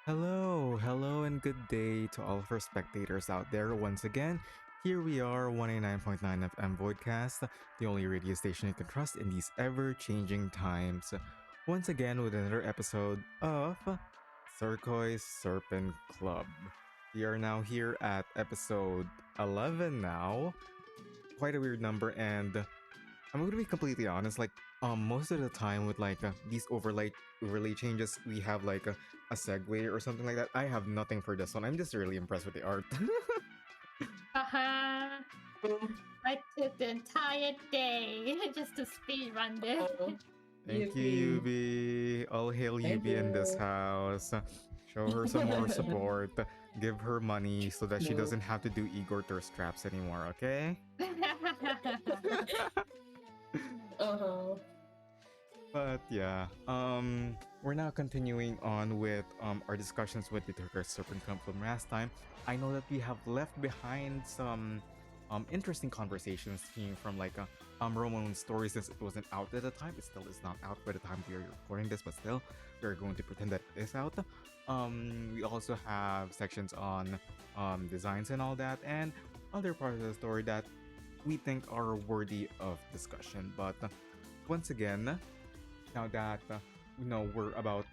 Hello, and good day to all of our spectators out there. Once again, here we are, 189.9 FM Voidcast, the only radio station you can trust in these ever-changing times. Once again, with another episode of Turquoise Serpent Club. We are now here at episode 11 now. Quite a weird number, and I'm going to be completely honest. Most of the time with these overlay changes, we have a segue or something like that. I have nothing for this one. I'm just really impressed with the art. Haha. I took the entire day just to speed run this. Thank you, Yubi. All hail Yubi in this house. Show her some more support. Give her money so that she doesn't have to do Igor thirst traps anymore, okay? But yeah, we're now continuing on with our discussions with the Turquoise Serpent Club from last time. I know that we have left behind some interesting conversations came from Ramon's story, since it wasn't out at the time. It still is not out by the time we are recording this, but still, we're going to pretend that it is out. We also have sections on designs and all that, and other parts of the story that we think are worthy of discussion. But once again, now that we're about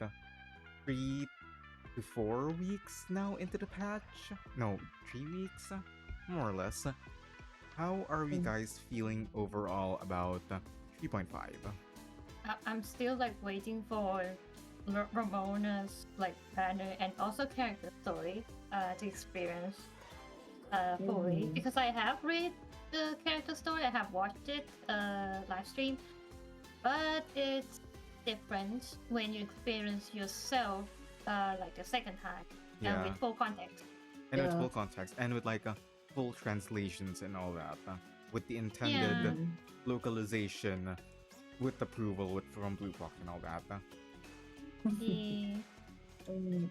3 to 4 weeks now into the patch. No, 3 weeks, more or less. How are we guys feeling overall about 3.5? I'm still waiting for Ramona's banner and also character story to experience fully, because I have read the character story, I have watched it live stream, but it's different when you experience yourself the second time, and with full context. And with full context, and with full translations and all that, with the intended localization, with approval from Blue Rock and all that. Yeah.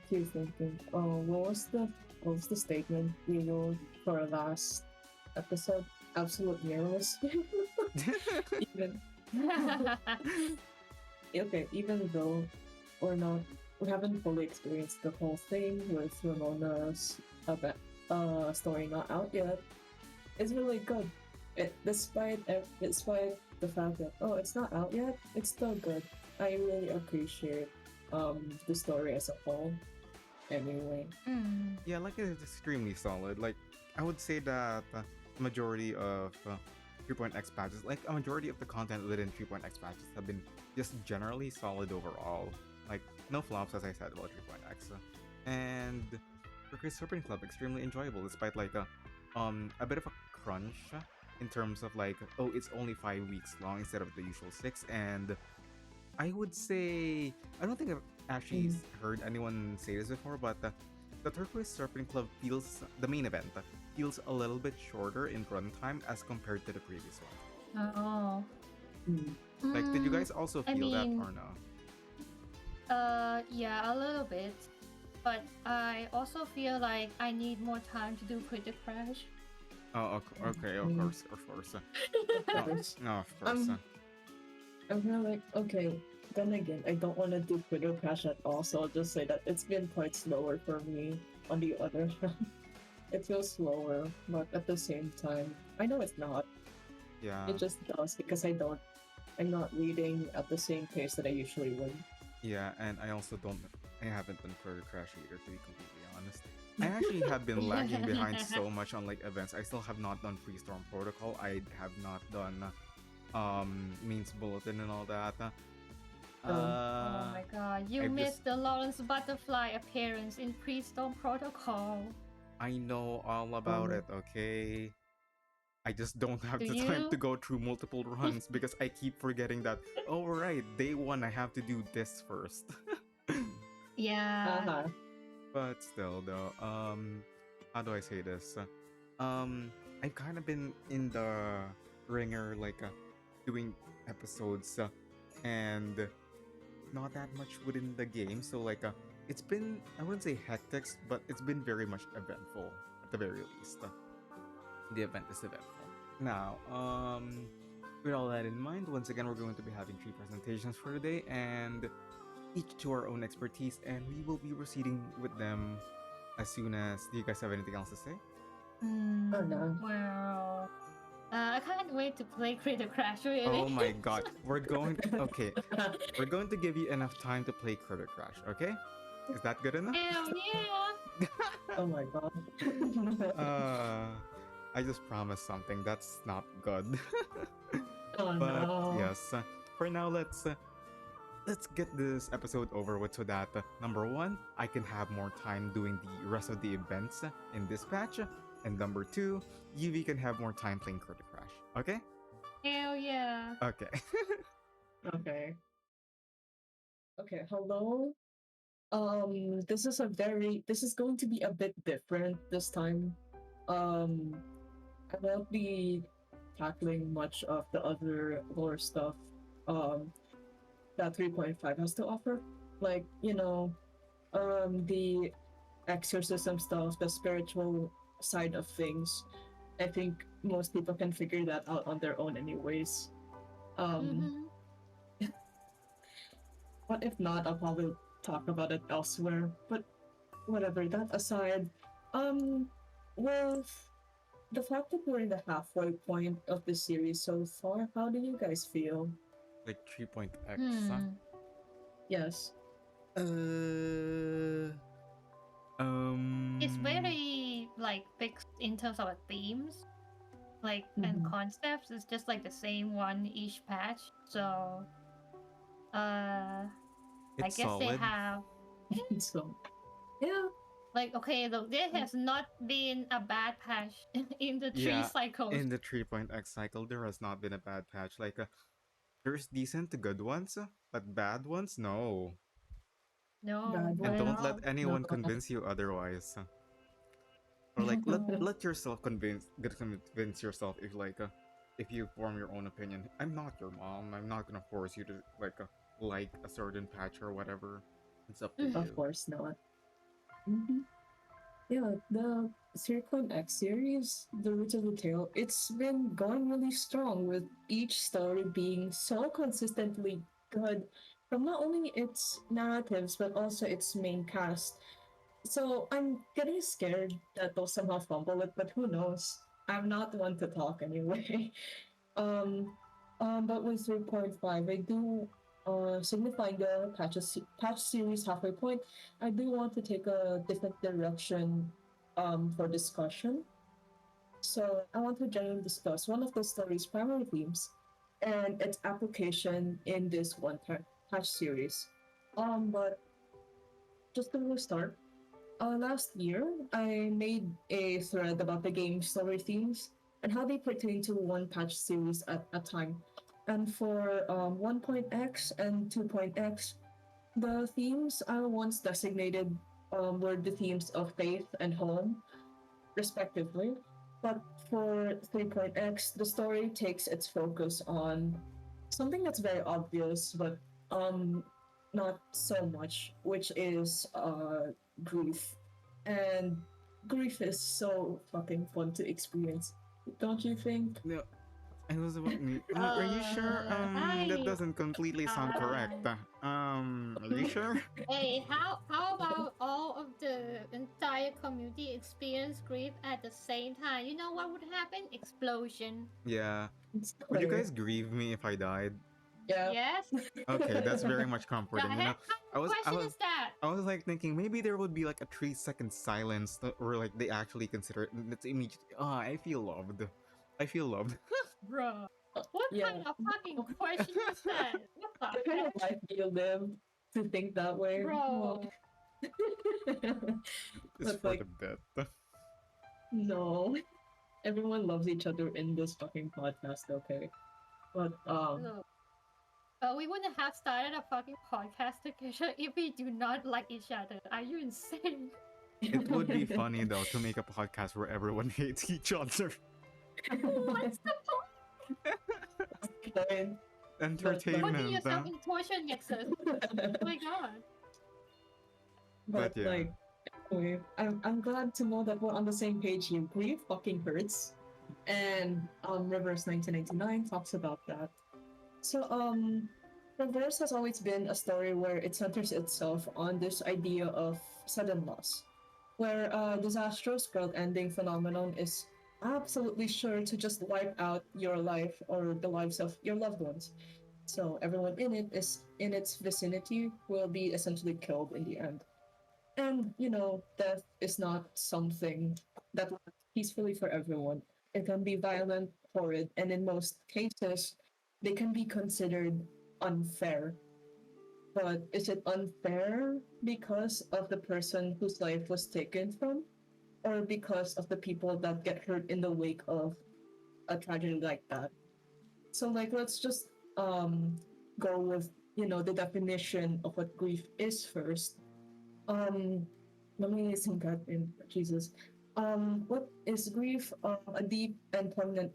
Here's thinking. What was the statement we wrote for our last episode? Absolute mirrors. Even though we haven't fully experienced the whole thing with Ramona's story not out yet, it's really good. Despite the fact that it's not out yet, it's still good. I really appreciate the story as a whole. Anyway. Yeah, it's extremely solid. I would say that majority of 3.x patches, a majority of the content within 3.x patches have been just generally solid overall. No flops, as I said about 3.x. And Turquoise Serpent Club, extremely enjoyable, despite a bit of a crunch in terms of it's only 5 weeks long instead of the usual 6. And I would say, I don't think I've actually heard anyone say this before, but the Turquoise Serpent Club the main event feels a little bit shorter in runtime as compared to the previous one. Oh. Did you guys also feel that or no? Yeah, a little bit. But I also feel like I need more time to do Critic Crash. Oh, okay, of course. No, of course. I'm kind of okay. Then again, I don't want to do Critic Crash at all, so I'll just say that it's been quite slower for me. On the other hand, it feels slower, but at the same time, I know it's not. Yeah. It just does because I'm not reading at the same pace that I usually would. Yeah, and I haven't done Critic Crash either, to be completely honest. I actually have been lagging behind so much on events. I still have not done Freestorm Protocol. I have not done Means Bulletin and all that. Oh my god, you missed the Lawrence Butterfly appearance in Pre-Storm Protocol. I know all about it, okay? I just don't have the time to go through multiple runs because I keep forgetting that, right, day 1 I have to do this first. Yeah. But still though, how do I say this? I've kind of been in the ringer, doing episodes, and not that much within the game, so it's been, I wouldn't say hectic, but it's been very much eventful at the very least. The event is eventful. Now, with all that in mind, once again we're going to be having 3 presentations for today, and each to our own expertise, and we will be proceeding with them as soon as. Do you guys have anything else to say? Oh, no. Well, I can't wait to play Crater Crash, really. Oh my god, we're going. Okay, we're going to give you enough time to play Credit Crash. Okay, is that good enough? Hell yeah! Oh my god. I just promised something that's not good. Oh But no. yes, for now let's get this episode over with so that number one, I can have more time doing the rest of the events in this patch, and number two, Yuvi can have more time playing Credit Crash. Okay? Hell yeah! Okay. Okay. Okay, hello. This is going to be a bit different this time. I won't be tackling much of the other lore stuff that 3.5 has to offer. Like, the exorcism stuff, the spiritual side of things. I think most people can figure that out on their own anyways. But if not, I'll probably talk about it elsewhere. But whatever, that aside, with the fact that we're in the halfway point of the series so far, how do you guys feel? Like 3.x. Yes. It's very like fixed in terms of themes, like and Mhm. concepts. It's just like the same one each patch. So, I It's guess they solid. have So, yeah. like okay, though there has not been a bad patch in the three Yeah, cycles. in the 3.x cycle, there has not been a bad patch. Like, there's decent to good ones, but bad ones, no. No, Bad And don't ones. let well, anyone No. convince you otherwise. Or like, let yourself convince yourself if you form your own opinion. I'm not your mom. I'm not gonna force you to like a certain patch or whatever. It's up to you. Of course not. Yeah, the Circon X series, The Roots of the Tale, it's been going really strong with each story being so consistently good from not only its narratives but also its main cast. So I'm getting scared that they'll somehow fumble it, but who knows? I'm not one to talk anyway. um, but with 3.5, I do, signifying the patch series halfway point, I do want to take a different direction for discussion. So I want to generally discuss one of the story's primary themes and its application in this one patch series. But just to start, last year I made a thread about the game's story themes and how they pertain to one patch series at a time. And for 1.x and 2.x, the themes I once designated were the themes of faith and home, respectively. But for 3.x, the story takes its focus on something that's very obvious, but not so much, which is grief. And grief is so fucking fun to experience, don't you think? No, it was about me. Are you sure? That doesn't completely sound correct. Are you sure? Hey, how about all of the entire community experience grief at the same time? You know what would happen? Explosion. Yeah. It's Would you clear. guys grieve me if I died? Yeah. Yes. Okay, that's very much Yeah, comforting. You know, what kind of question is that? I was like thinking maybe there would be like a 3 second silence, or like they actually consider it. And it's immediately. Ah, I feel loved. I feel loved. Bro, what Yeah. kind of fucking question is that? What What the kind heck? of life do you live to think that way? Bro. It's But for like, the death. no. Everyone loves each other in this fucking podcast, okay? But Look. We wouldn't have started a fucking podcast together if we do not like each other. Are you insane? It would be funny though to make a podcast where everyone hates each other. What's the point? Fine. Putting Entertainment. yourself in torture nexus. Oh my god. But yeah. like, anyway, I'm glad to know that we're on the same page here. Grief fucking hurts, and Reverse 1999 talks about that. So Reverse has always been a story where it centers itself on this idea of sudden loss, where a disastrous world-ending phenomenon is absolutely sure to just wipe out your life or the lives of your loved ones. So everyone in it is in its vicinity will be essentially killed in the end. And death is not something that lasts peacefully for everyone. It can be violent, horrid, and in most cases, they can be considered unfair. But is it unfair because of the person whose life was taken from, or because of the people that get hurt in the wake of a tragedy like that? So, like, let's just go with the definition of what grief is first. Um, Let me think that in Jesus. What is grief? A deep and permanent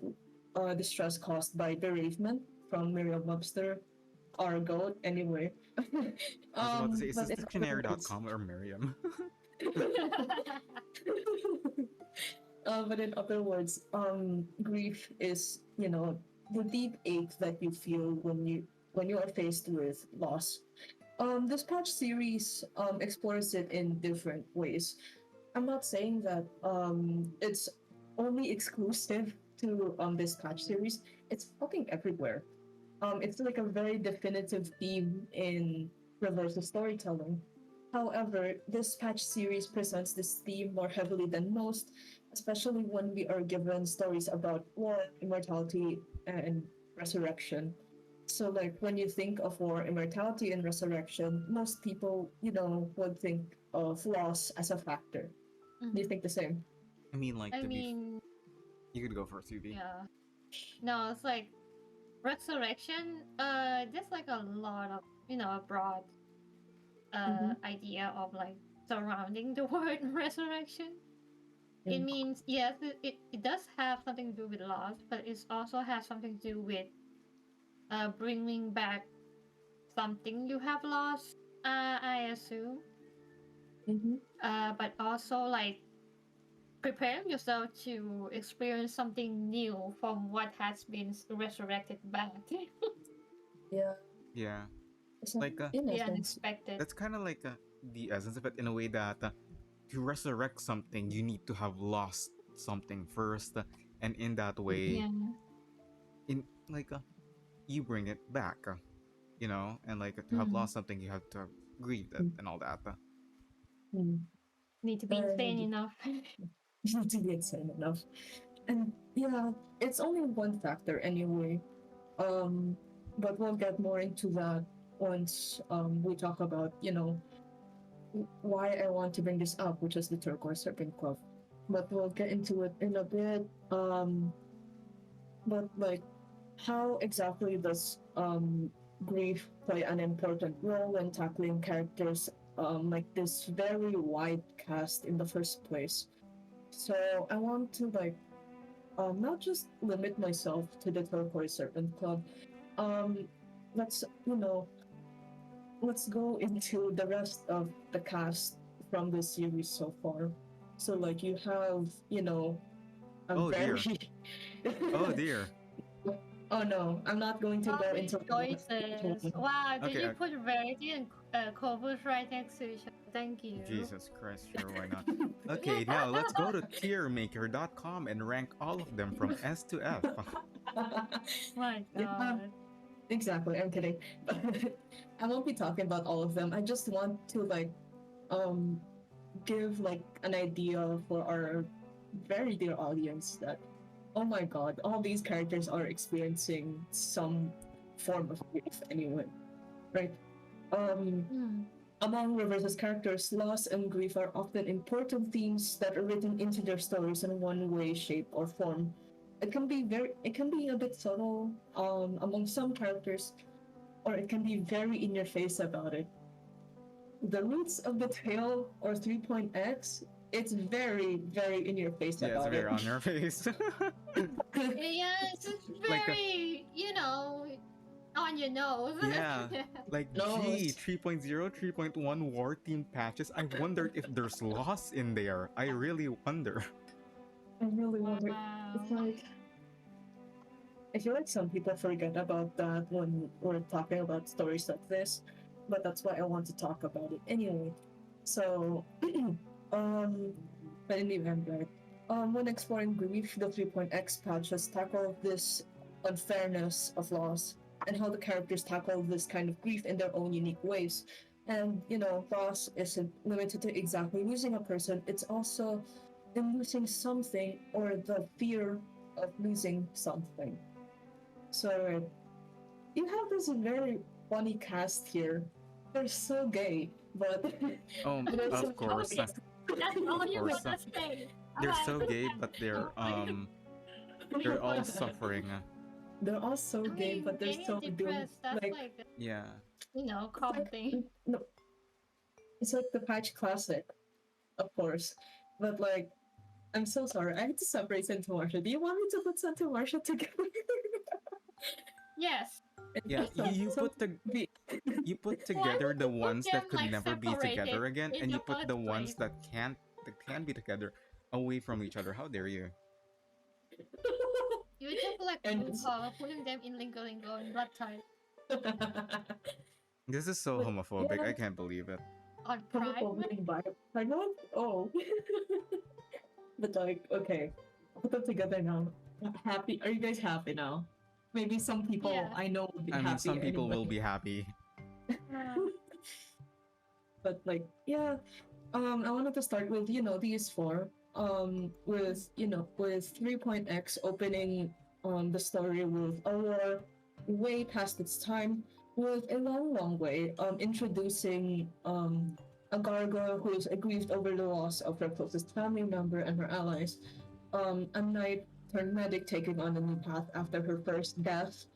distress caused by bereavement from Merriam-Webster, our goat, anyway. I was about to say, is But this in other words, dictionary.com or Miriam? but in other words, grief is the deep ache that you feel when you are faced with loss. This patch series explores it in different ways. I'm not saying that it's only exclusive to this patch series. It's fucking everywhere. It's like a very definitive theme in reverse storytelling. However, this patch series presents this theme more heavily than most, especially when we are given stories about war, immortality, and resurrection. So, like, when you think of war, immortality, and resurrection, most people, would think of loss as a factor. Do you think the same? I mean, like, I to be. mean, You could go first, UV. yeah. No, it's like resurrection. There's like a lot of a broad Mm-hmm. idea of like surrounding the word resurrection. It Mm. means yes, it does have something to do with loss, but it also has something to do with bringing back something you have lost. I assume. Mm-hmm. But also like preparing yourself to experience something new from what has been resurrected back. Yeah. Yeah. So, Like, in The essence, unexpected. that's kind of like the essence of it in a way that to resurrect something, you need to have lost something first. And in that way, Yeah. in like, you bring it back, and like to have Mm. lost something, you have to grieve it mm, and all that. mm, Need to be insane and enough. to be insane enough. And yeah, it's only one factor anyway. Um, but we'll get more into that once we talk about, why I want to bring this up, which is the Turquoise Serpent Club. But we'll get into it in a bit. But like, how exactly does grief play an important role when tackling characters like this very wide cast in the first place? So I want to like not just limit myself to the Turquoise Serpent Club. Um, let's let's go into the rest of the cast from the series so far. So like you have a Oh dear. very Oh dear. oh no, I'm not going to All go these into choices. Wow, did Okay, you put Verity and Cobus right next to each other? Thank you. Jesus Christ, sure, why not? Okay, now let's go to tiermaker.com and rank all of them from S to F. My Yeah, God. exactly. I'm kidding. I won't be talking about all of them. I just want to like um give like an idea for our very dear audience that oh my god, all these characters are experiencing some form of grief anyway, right? Um, Mm. Among Reverse's characters, loss and grief are often important themes that are written into their stories in one way, shape, or form. It can be a bit subtle among some characters, or it can be very in your face about it. The roots of betrayal or 3.x, it's very, very in your face Yeah, it's about it. very on your face. Yeah, it's just Like, very, on your nose. yeah, like No, gee, 3.0, 3.1 war team patches. I wondered if there's loss in there. I really wonder. I really wonder. Wow. It's like I feel like some people forget about that when we're talking about stories like this, but that's why I want to talk about it anyway. So, um, but in the event, right? When exploring grief, the 3.x patches tackle this unfairness of loss and how the characters tackle this kind of grief in their own unique ways. And loss isn't limited to exactly losing a person; it's also in losing something or the fear of losing something. So you have this very funny cast here. They're so gay, but they're so Of course. That's all you course, want to say. They're Alright. so gay, but they're all suffering. they're all so I gay, mean, but they're gay so and doing depressed, that's like like, Yeah. common thing. no, it's like the patch classic, of course. But like, I'm so sorry. I had to separate Santa Marsha. Do you want me to put Santa Marsha together? Yes. Yeah, you put you put together the would you put ones that them, could like, never be together separated again, in and you the put first the ones place? that can be together away from each other. How dare you? You just like And RuPaul putting them in Lingo Lingo and Blood Type This is so But, homophobic. yeah. I can't believe it. on Pride. Homophobic vibe. I don't. Oh. But like, okay, put them together now. Happy? Are you guys happy now? Maybe some people Yeah. I know will be I mean, happy. some people anyway. will be happy. But like, yeah. I wanted to start with these four. With 3.x opening the story with a war way past its time, with a long, long way introducing a gargoyle who is aggrieved over the loss of her closest family member and her allies. A knight turned medic taking on a new path after her first death,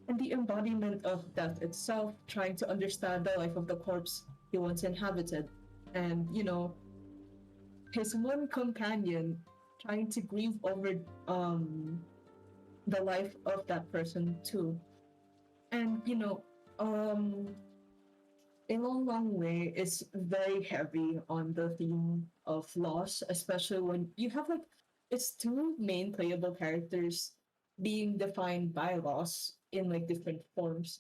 and the embodiment of death itself, trying to understand the life of the corpse he once inhabited, and his one companion trying to grieve over the life of that person too. And a long, long way is very heavy on the theme of loss, especially when you have like it's two main playable characters being defined by loss in like different forms,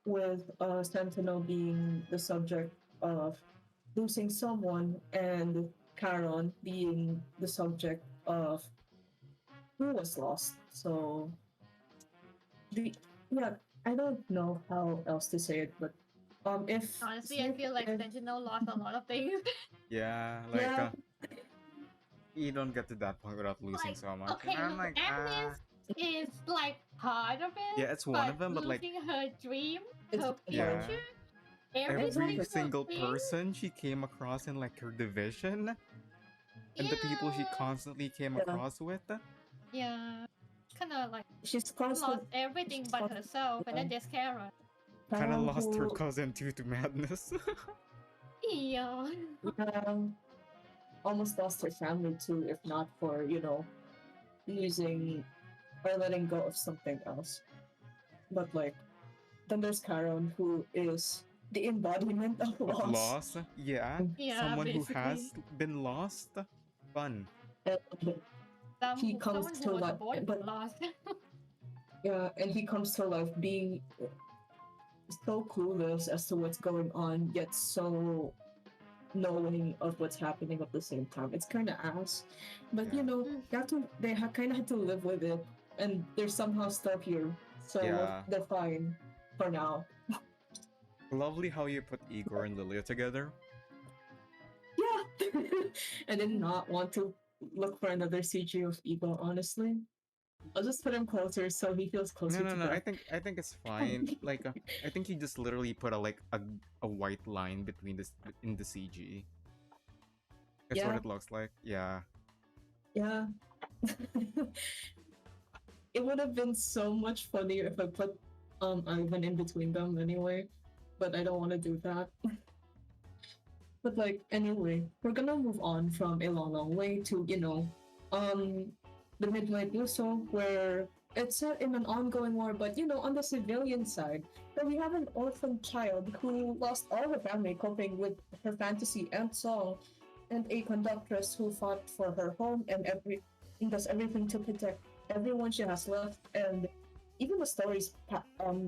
with Sentinel being the subject of losing someone and Charon being the subject of who was lost. So the yeah, I don't know how else to say it, but if Honestly, I feel like if- Sentinel lost a lot of things. Yeah, like yeah, you don't get to that point without losing Like, so much. okay, And I'm like, Agnes is like part of it. yeah, it's one of them, but like, losing her dream, It's her yeah, future, every every single thing. person she came across in like her division, and the people she Yeah. constantly came Yeah. across with. Yeah, kind of like she's lost constant. everything but herself, and then there's Kara. Kind of lost her who- cousin too to madness. Yeah. almost lost her family too, if not for losing or letting go of something else. But like, then there's Karen, who is the embodiment of Of loss. loss, yeah. Yeah, Someone who basically. has been lost. Fun. And he Someone comes who to was life, born but lost. yeah, and he comes to life being so clueless as to what's going on, yet so knowing of what's happening at the same time. It's kind of ass, but Yeah. they kind of had to live with it, and they're somehow still here, so Yeah. they're fine for now. Lovely how you put Igor and Lilia together. Yeah, I did not want to look for another CG of Ego. Honestly, I'll just put him closer so he feels closer No, to no, no. death. I think it's fine. Like, I think you just literally put a white line between this in the CG. That's Yeah. what it looks like. Yeah. Yeah. It would have been so much funnier if I put Ivan in between them anyway, but I don't want to do that. But like anyway, we're gonna move on from a long, long way to the Midnight Muso, where it's set in an ongoing war, but on the civilian side, where we have an orphan child who lost all her family coping with her fantasy and song, and a conductress who fought for her home and does everything to protect everyone she has left, and even the stories,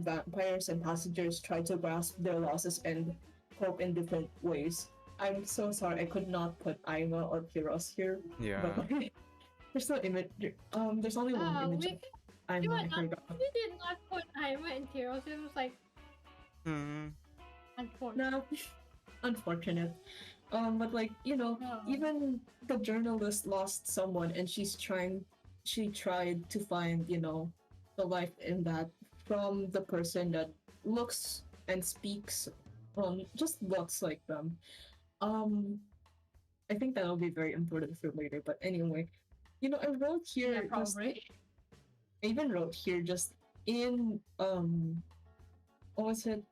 vampires and passengers try to grasp their losses and cope in different ways. I'm so sorry I could not put Aima or Kiros here, Yeah. but like, there's no image. There's only one image of Aima. I forgot. We did not put Aima and Kiros. It was like Hmm. unfortunate. No, unfortunate. But like No. even the journalist lost someone, and she tried to find the life in that from the person that looks and speaks, just looks like them. I think that'll be very important for later. But anyway, I wrote here. Yeah, probably. I even wrote here just in what was it?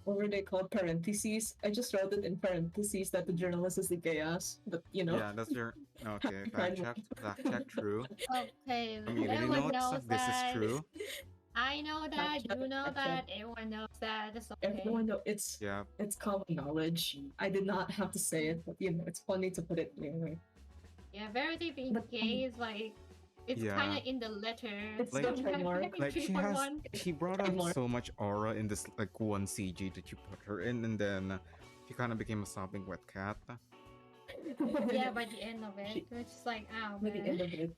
What were they called? Parentheses. I just wrote it in parentheses that the journalist is the chaos, but Yeah, that's your okay. Fact check, true. Okay, Community everyone notes. knows This that. is true. I know that. check, You know fact that. check. Everyone knows that. It's okay. Everyone know it's Yeah. common knowledge. I did not have to say it, but it's funny to put it anyway. Yeah, Verity being But- gay is like it's Yeah. kind of in the letter. It's Like- the trademark. Like she brought out Trademark. so much aura in this like one CG that you put her in, and then she kind of became a sobbing wet cat. Yeah, by the end of it, it's just like, oh By the man. end of it,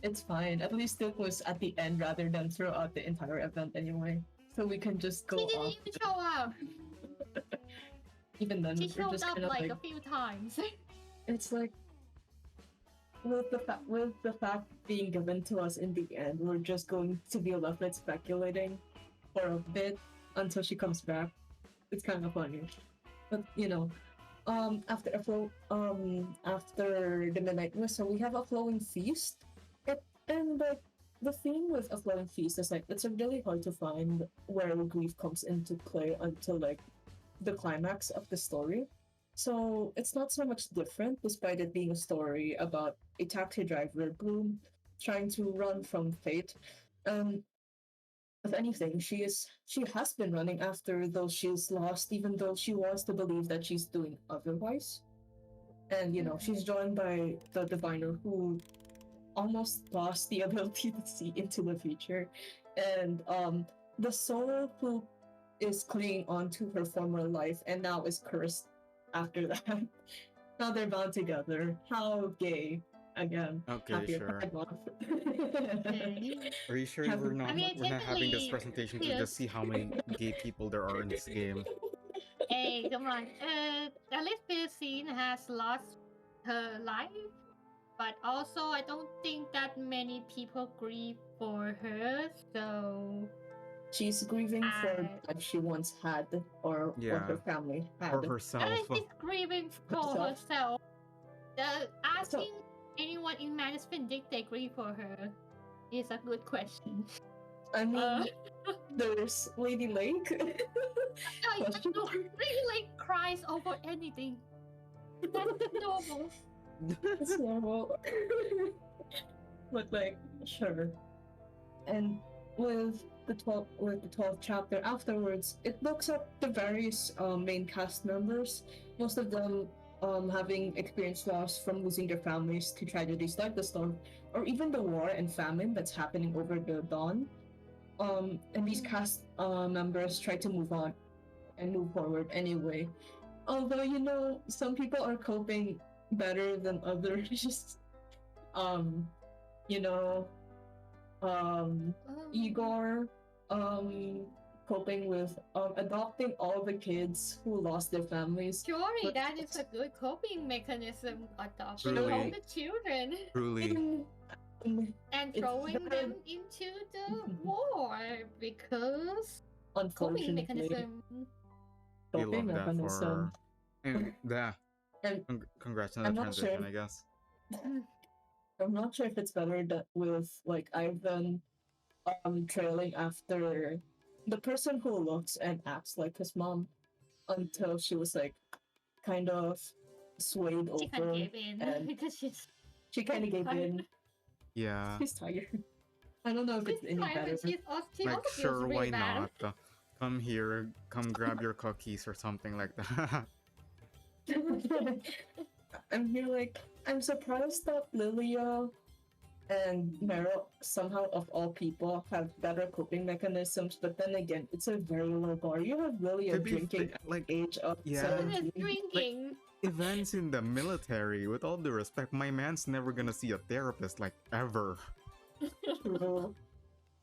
it's fine. At least it was at the end rather than throughout the entire event anyway. So we can just go She didn't off. even show up. Even then, She we're showed just up kind of like like a few times. it's like with the fact being given to us in the end, we're just going to be left with speculating for a bit until she comes back. It's kind of funny, but after after the midnight whistle, we have a flowing feast. And like the theme with a flowing feast is like it's really hard to find where grief comes into play until like the climax of the story. So it's not so much different, despite it being a story about a taxi driver, Bloom, trying to run from fate. If anything, she has been running after those she's lost, even though she wants to believe that she's doing otherwise. And she's joined by the diviner who almost lost the ability to see into the future, and the soul who is clinging on to her former life and now is cursed after that. Now they're bound together. How gay. Again. Okay, Happy sure. Pride Month. Okay. Are you sure Have- we're not I mean, we're not having this technically, presentation to yes. just see how many gay people there are in this game? Hey, come on. At least Philistine has lost her life, but also I don't think that many people grieve for her. So She's grieving for what she once had, or Yeah. what her family had. Or herself? at least she's grieving for Herself. herself. Asking anyone in Manus Vindicte grieve for her is a good question. I mean, Uh, there's Lady Lake. I know, really like cries over anything. That's normal. It's normal. But like, sure. And with the 12th chapter afterwards, it looks at the various main cast members, most of them having experienced loss from losing their families to tragedies like the storm, or even the war and famine that's happening over the dawn. And these cast members try to move on and move forward anyway. Although, some people are coping better than others. you know, Igor, coping with adopting all the kids who lost their families. Surely that is a good coping mechanism. Adopting Truly. all the children Truly. and It's throwing very- them into the war because coping Unfortunately, mechanism. We coping love that mechanism. for. And yeah. And Congrats on the I'm not transition, sure. I guess. I'm not sure if it's better that with like Ivan trailing after the person who looks and acts like his mom until she was like kind of swayed She kind over. of gave in and because she's She kind of gave in. Yeah. She's tired. I don't know if it's any tired, better. but she Like, also feels sure, really why bad. not? Come here, come grab your cookies or something like that. I'm here like I'm surprised that Lilia and Meryl somehow of all people have better coping mechanisms, but then again, it's a very low bar. You have Lilia To be drinking fair, at like, the age of yeah. What is 17. drinking? Events in the military, with all due respect, my man's never gonna see a therapist, like, ever. True.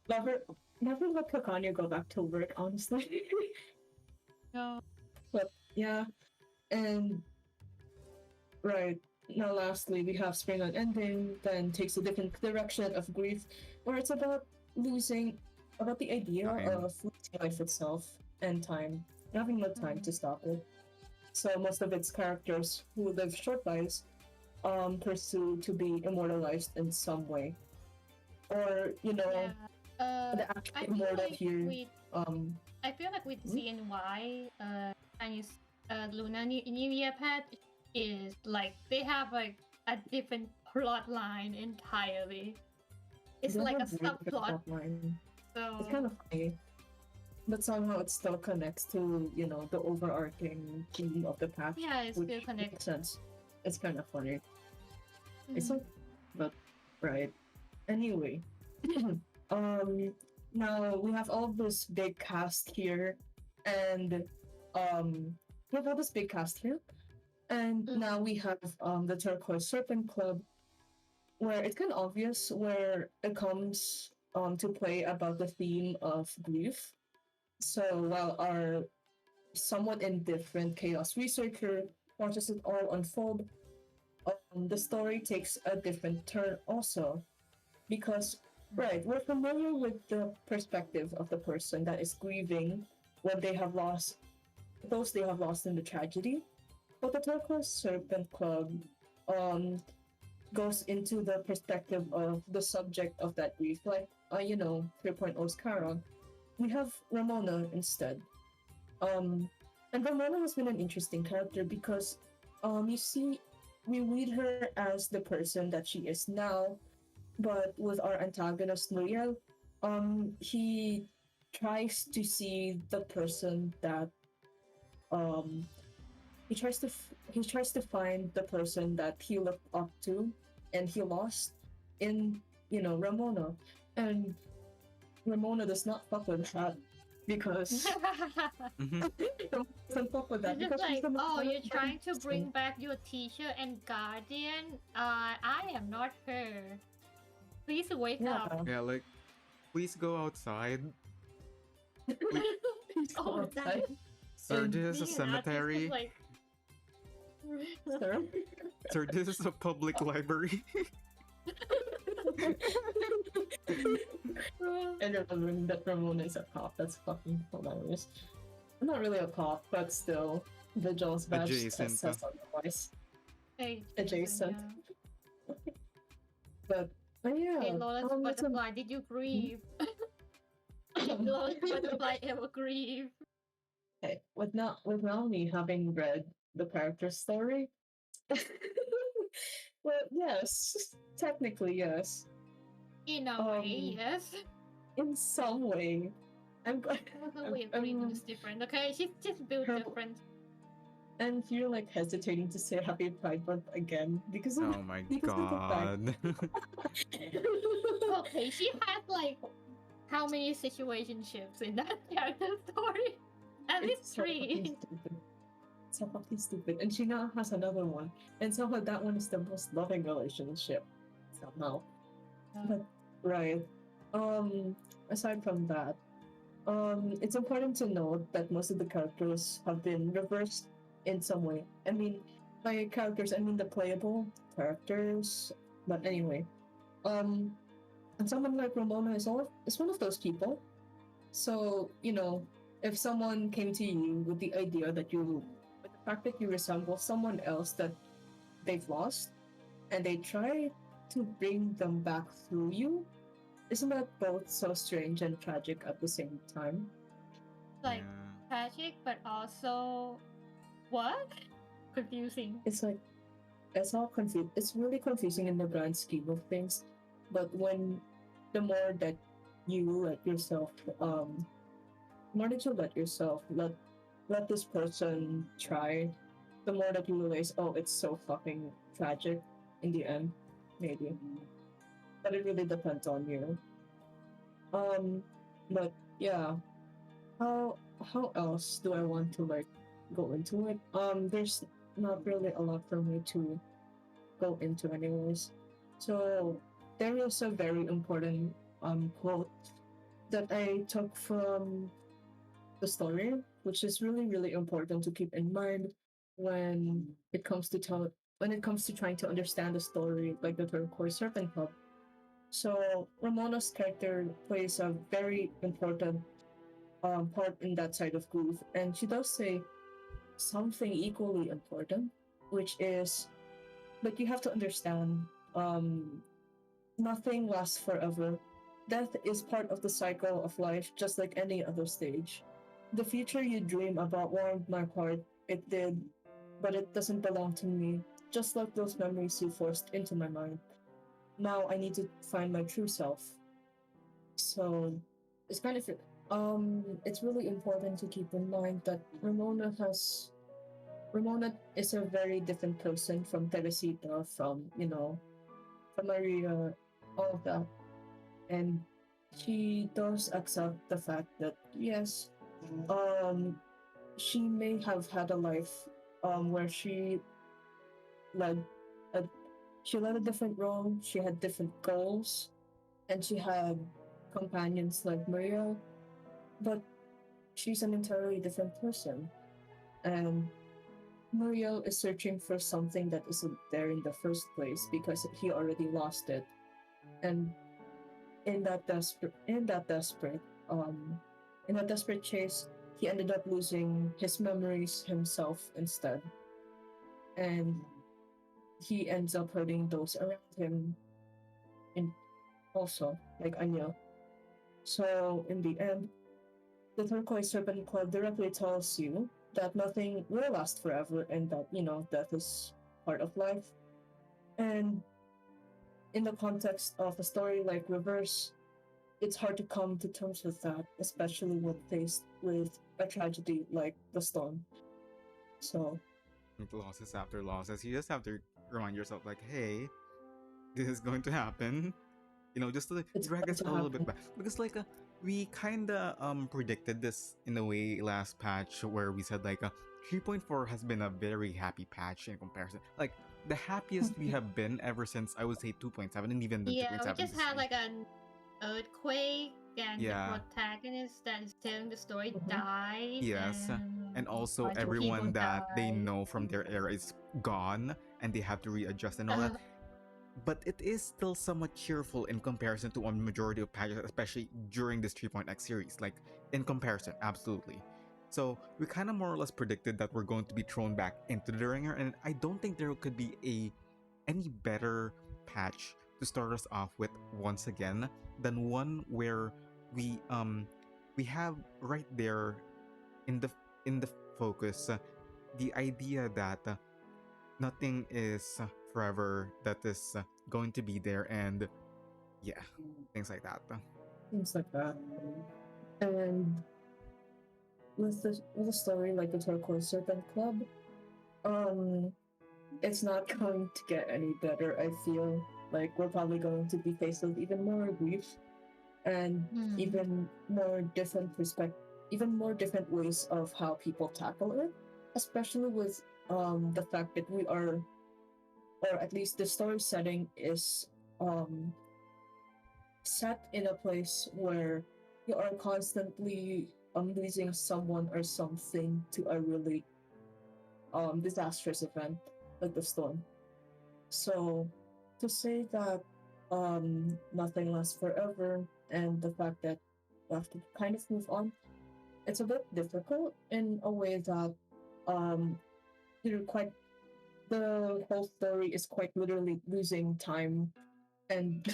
Never let Kakanya go back to work, honestly. No. But yeah, and right. Now, lastly, we have Spring Unending, then takes a different direction of grief, where it's about about the idea Time. of losing life itself and time, and having no time to stop it. So most of its characters who live short lives pursue to be immortalized in some way, or Yeah. the I actual feel immortal like here. with I feel like with CNY, Chinese Lunar New Year patch is like they have like a different plot line entirely. It's They like a have really good subplot. plotline. So It's kind of funny, but somehow it still connects to the overarching theme of the path, yeah, it's which still connected. makes sense. It's kind of funny. It's Mm. not, but right. Anyway, now we have all this big cast here, and we have all this big cast here, and now we have the Turquoise Serpent Club, where it's kind of obvious where it comes to play about the theme of grief. So while our somewhat indifferent chaos researcher watches it all unfold, the story takes a different turn also, because right, we're familiar with the perspective of the person that is grieving when they have lost those they have lost in the tragedy, but the Turquoise Serpent Club goes into the perspective of the subject of that grief, like 3.0's Kara. We have Ramona instead. And Ramona has been an interesting character because you see, we read her as the person that she is now, but with our antagonist Muriel, he tries to see the person that he tries to find the person that he looked up to and he lost in Ramona, and Ramona does not fuck with that because Mhm. doesn't fuck with that It's just because she's like, the oh, you're trying to person. bring back your teacher and guardian. I am not her. Please wake up. Yeah, like, please go outside. Please go Oh, outside. Sir, And this is a Being an artist is cemetery. like. Sir. Sir, this is a public library. And remembering that Ramona is a cop, that's fucking hilarious. I'm not really a cop, but still, Vigil's badge Adjacent, says otherwise. Hey, Adjacent. yeah. But yeah, Hey, Lotus it's a- Butterfly, did you grieve? Did Lotus Butterfly ever grieve? Okay, with now me having read the character story, well, yes, technically yes. In a way, yes. In some way, I'm going. Her way of reading is different. Okay, she's just built Her- different. And you're like hesitating to say Happy Pride Month again because of Oh my because of the fact. god. Okay, she has like how many situationships in that character story? At least It's so fucking 3. stupid. So fucking stupid. And she now has another one. And somehow that one is the most loving relationship. Somehow. But right. Aside from that, it's important to note that most of the characters have been reversed in some way. I mean, by characters, I mean the playable characters. But anyway, and someone like Ramona is one of those people. So if someone came to you with the idea that with the fact that you resemble someone else that they've lost, and they try to bring them back through you, isn't that both so strange and tragic at the same time? Like Yeah. tragic, but also what? Confusing. It's like it's all confused. It's really confusing in the grand scheme of things. But the more that you let yourself, more that you let this person try, the more that you realize, oh, it's so fucking tragic in the end. Maybe. but it really depends on you. Um, but yeah, how else do I want to like go into it? There's not really a lot for me to go into, anyways. So there is a very important quote that I took from the story, which is really really important to keep in mind when it comes to trying to understand the story, like the Turquoise Serpent Club. So Ramona's character plays a very important part in that side of grief, and she does say something equally important, which is that you have to understand um, nothing lasts forever. Death is part of the cycle of life, just like any other stage. The future you dream about warmed my heart. It did, but it doesn't belong to me, just like those memories you forced into my mind. Now I need to find my true self. So it's kind of it's really important to keep in mind that Ramona is a very different person from Teresita, from from Maria, all of that. And she does accept the fact that yes, um she may have had a life where led a she led a different role, she had different goals, and she had companions like Maria, but she's an entirely different person. And Muriel is searching for something that isn't there in the first place because he already lost it. And in that desperate um in that desperate chase, he ended up losing his memories himself instead. And he ends up hurting those around him in also, like Anya. So in the end, the Turquoise Serpent Club directly tells you that nothing will last forever and that, death is part of life. And in the context of a story like Reverse, it's hard to come to terms with that, especially when faced with a tragedy like the storm. So, Losses after losses, you just have to remind yourself, like, hey, this is going to happen. Just to like, it's drag going us to a little bit happen. back, because like we kind of predicted this in a way last patch where we said like 3.4 has been a very happy patch in comparison, like the happiest we have been ever since I would say 2.7, and even the Yeah, we 2.7 just this had year. like an earthquake, and the Yeah. protagonist that is telling the story Mhm. died, Yes, and and a also bunch of people everyone that they died. know from their era is gone and they have to readjust and all that. But it is still somewhat cheerful in comparison to a majority of patches, especially during this 3.x series. Like, in comparison, absolutely. So, we kind of more or less predicted that we're going to be thrown back into the ringer, and I don't think there could be any better patch to start us off with once again than one where we we have right there in the focus the idea that nothing is forever, that is going to be there, and yeah, things like that. Things like that. And with a story like the Turquoise Serpent Club, um, it's not going to get any better. I feel like we're probably going to be faced with even more grief and Hmm. even more different ways of how people tackle it, especially with the fact that we are, or at least the story setting is um set in a place where you are constantly losing someone or something to a really disastrous event like the storm. So to say that nothing lasts forever and the fact that you have to kind of move on, it's a bit difficult in a way that um you're quite the whole story is quite literally losing time, and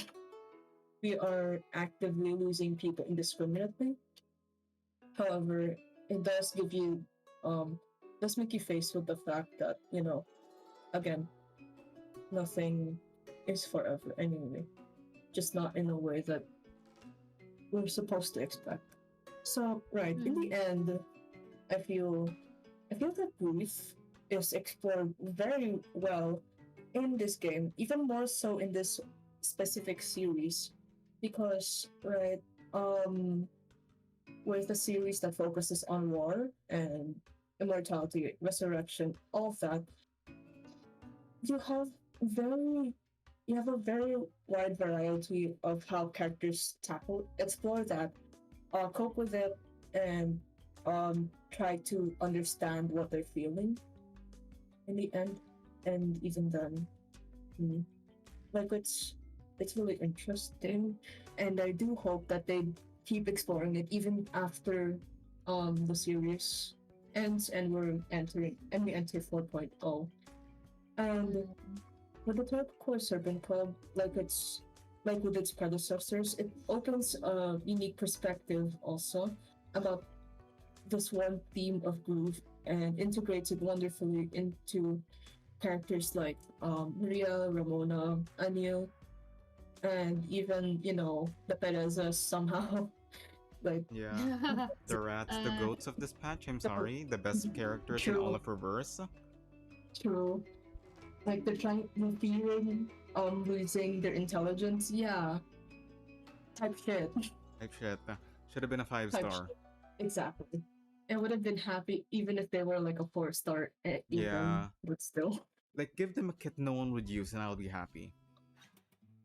we are actively losing people indiscriminately. However, it does give you does make you faced with the fact that, again, nothing is forever anyway. Just not in a way that we're supposed to expect. So right, in the Hmm. end, I feel I feel that grief is explored very well in this game, even more so in this specific series, because right, with the series that focuses on war and immortality, resurrection, all of that, you have very you have a very wide variety of how characters explore that, cope with it, and try to understand what they're feeling in the end. And even then, mm, like it's really interesting, and I do hope that they keep exploring it even after the series ends and we enter 4.0. And with the Turquoise Serpent Club, like with its predecessors, it opens a unique perspective also about this one theme of groove and integrates it wonderfully into characters like Maria, Ramona, Anil, and even the Perezes somehow. Like Yeah. The rats, the goats of this patch, I'm sorry, the best characters in all of Reverse. True. Like they're fearing losing their intelligence. Yeah. Type shit. Like shit. Should have been a 5-star. Shit. Exactly. I would have been happy even if they were like a 4-star even, Yeah. but still. Like give them a kit no one would use and I'll be happy.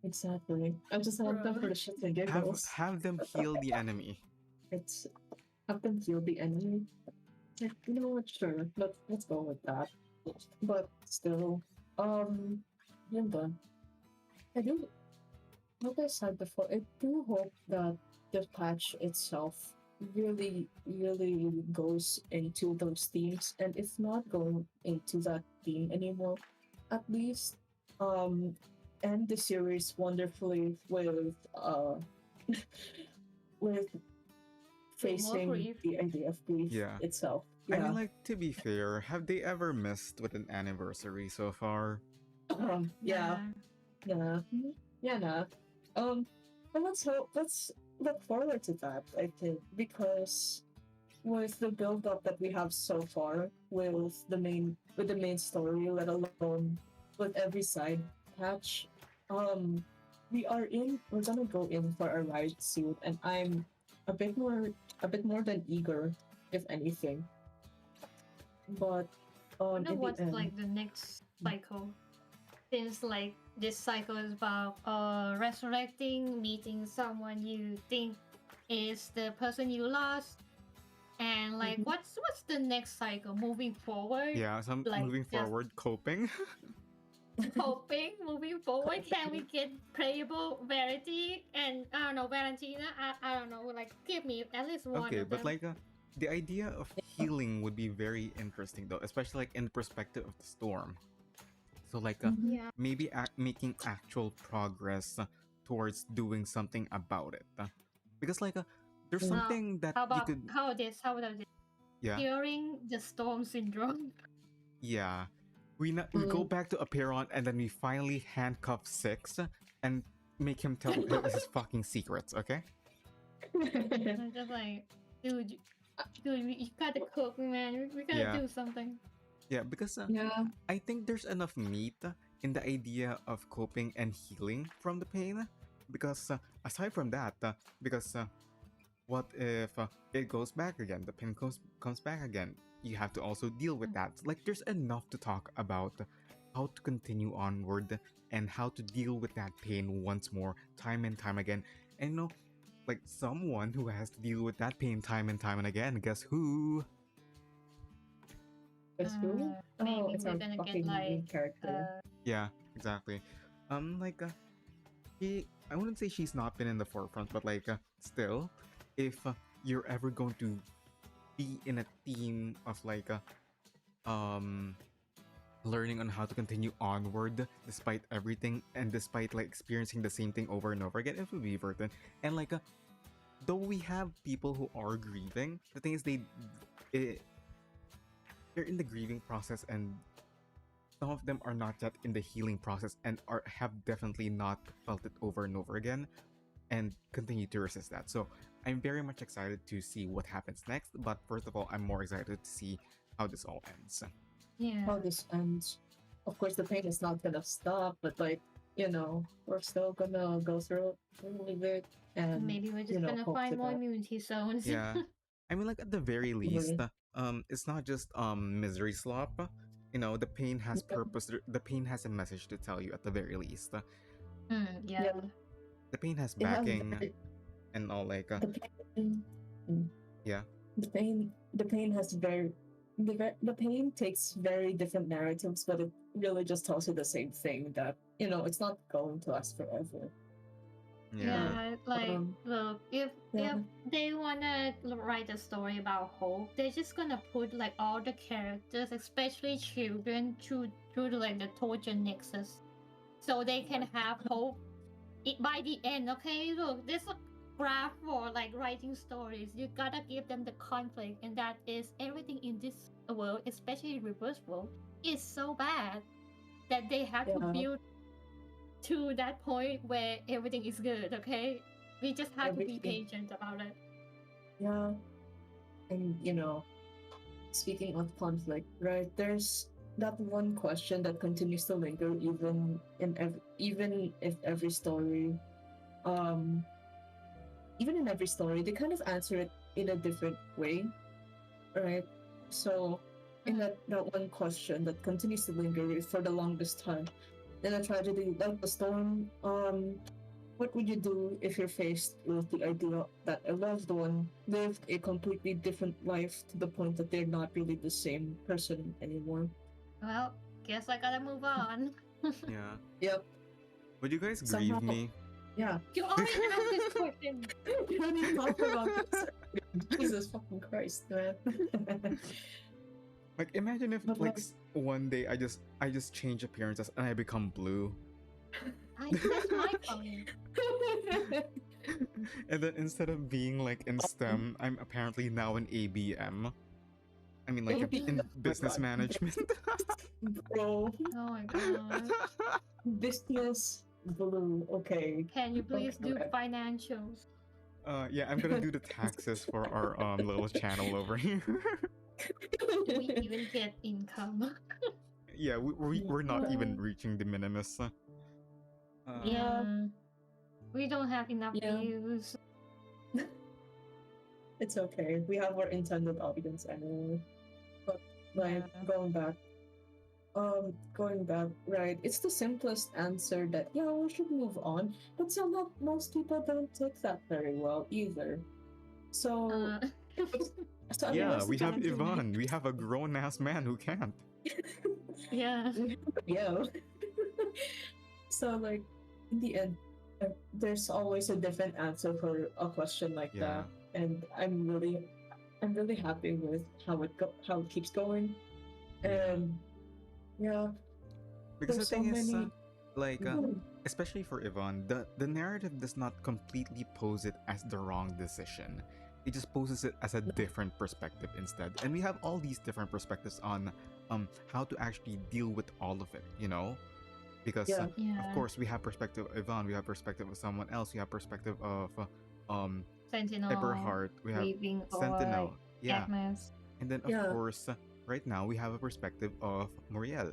Exactly. I just want them for the shits and giggles. Have them heal the enemy. Have them heal the enemy. Like, you know what, sure. Let's go with that. But still, yun dun. I do, like I said before, I do hope that the patch itself really, really goes into those themes, and if not going into that theme anymore, at least end the series wonderfully with with facing the idea of grief itself. Yeah. I mean, like, to be fair, have they ever missed with an anniversary so far? Yeah. Nah. But let's look forward to that, I think, because with the build up that we have so far with the main story, let alone with every side patch, we're gonna go in for a ride soon, and I'm a bit more than eager, if anything. But I wonder what's like the next cycle, since like this cycle is about resurrecting, meeting someone you think is the person you lost, and like what's the next cycle moving forward? Yeah, so like, moving forward, coping. Moving forward, can we get playable Verity and I don't know, Valentina? I don't know, like give me at least one. Okay, of but them. like the idea of healing would be very interesting though, especially like in the perspective of the storm. So like maybe making actual progress towards doing something about it, because like there's something that how about you could how about this curing the storm syndrome. Yeah, we go back to Aperon and then we finally handcuff Six and make him tell his fucking secrets, okay? I'm just like, dude, you gotta cook, man. We gotta do something. Yeah, because I think there's enough meat in the idea of coping and healing from the pain. Because aside from that, what if it goes back again? The pain comes back again. You have to also deal with that. Like, there's enough to talk about how to continue onward and how to deal with that pain once more, time and time again. And like someone who has to deal with that pain time and time and again. Guess who? Maybe we're gonna get like character. Yeah, exactly. Like I wouldn't say she's not been in the forefront, but like still, if you're ever going to be in a theme of like learning on how to continue onward despite everything and despite like experiencing the same thing over and over again, it would be worth it. And like though we have people who are grieving, the thing is they're in the grieving process, and some of them are not yet in the healing process and have definitely not felt it over and over again and continue to resist that. So I'm very much excited to see what happens next, but first of all, I'm more excited to see how this all ends. How this ends. Of course, the pain is not gonna stop, but like we're still gonna go through with it, and Maybe we're just gonna hope find to more that. immunity zones. Yeah. I mean, like, at the very least, Really. it's not just misery slop. The pain has Yeah. purpose. The pain has a message to tell you at the very least. Yeah. Yeah. The pain has It has backing and all, like, the pain. mm, yeah. the pain has the pain takes very different narratives, but it really just tells you the same thing, that it's not going to last forever. Yeah. Yeah, like look, if Yeah. they wanna write a story about hope, they're just gonna put like all the characters, especially children, through like the torture nexus, so they can have hope. By the end, okay, look, there's a graph for like writing stories. You gotta give them the conflict, and that is everything in this world, especially reverse world, is so bad that they have to Yeah. build to that point where everything is good. Okay, we just have to be Everything. patient about it. Yeah. And speaking of conflict, right? There's that one question that continues to linger, even if every story, um, even in every story, they kind of answer it in a different way, right? So, in that one question that continues to linger for the longest time, in a tragedy like the storm, what would you do if you're faced with the idea that a loved one lived a completely different life to the point that they're not really the same person anymore? Well, guess I gotta move on. Yeah. Yep. Would you guys Somehow, grieve me? yeah. You already asked this question. You don't even talk about this. Jesus fucking Christ, man. Like, imagine if, But like, like, one day I just change appearances and I become blue. That's my point. And then instead of being like in STEM, I'm apparently now in ABM. I mean, like, in business God. management. Bro, Oh my god. business blue. Okay. Can you please do Okay. financials? Yeah, I'm gonna do the taxes for our little channel over here. Do we even get income? Yeah, we're not even reaching the minimus. Yeah. We don't have enough Yeah. views. It's okay. We have our intended audience anyway. But like Yeah. going back, right? It's the simplest answer that we should move on. But somehow most people don't take that very well either. So so Yeah, anyways, we have continue. Ivan. We have a grown ass man who can't. Yeah. Yeah. So like in the end, there's always a different answer for a question like Yeah. that, and I'm really happy with how it keeps going, and yeah, Because the there's so thing is, many. like, especially for Ivan, the narrative does not completely pose it as the wrong decision. It just poses it as a different perspective instead. And we have all these different perspectives on how to actually deal with all of it, Because Yeah. of course we have perspective of Ivan, we have perspective of someone else, we have perspective of Sentinel, Eberhard, we have Weaving, Sentinel, yeah. Agnes. And then of Yeah. course, right now we have a perspective of Muriel,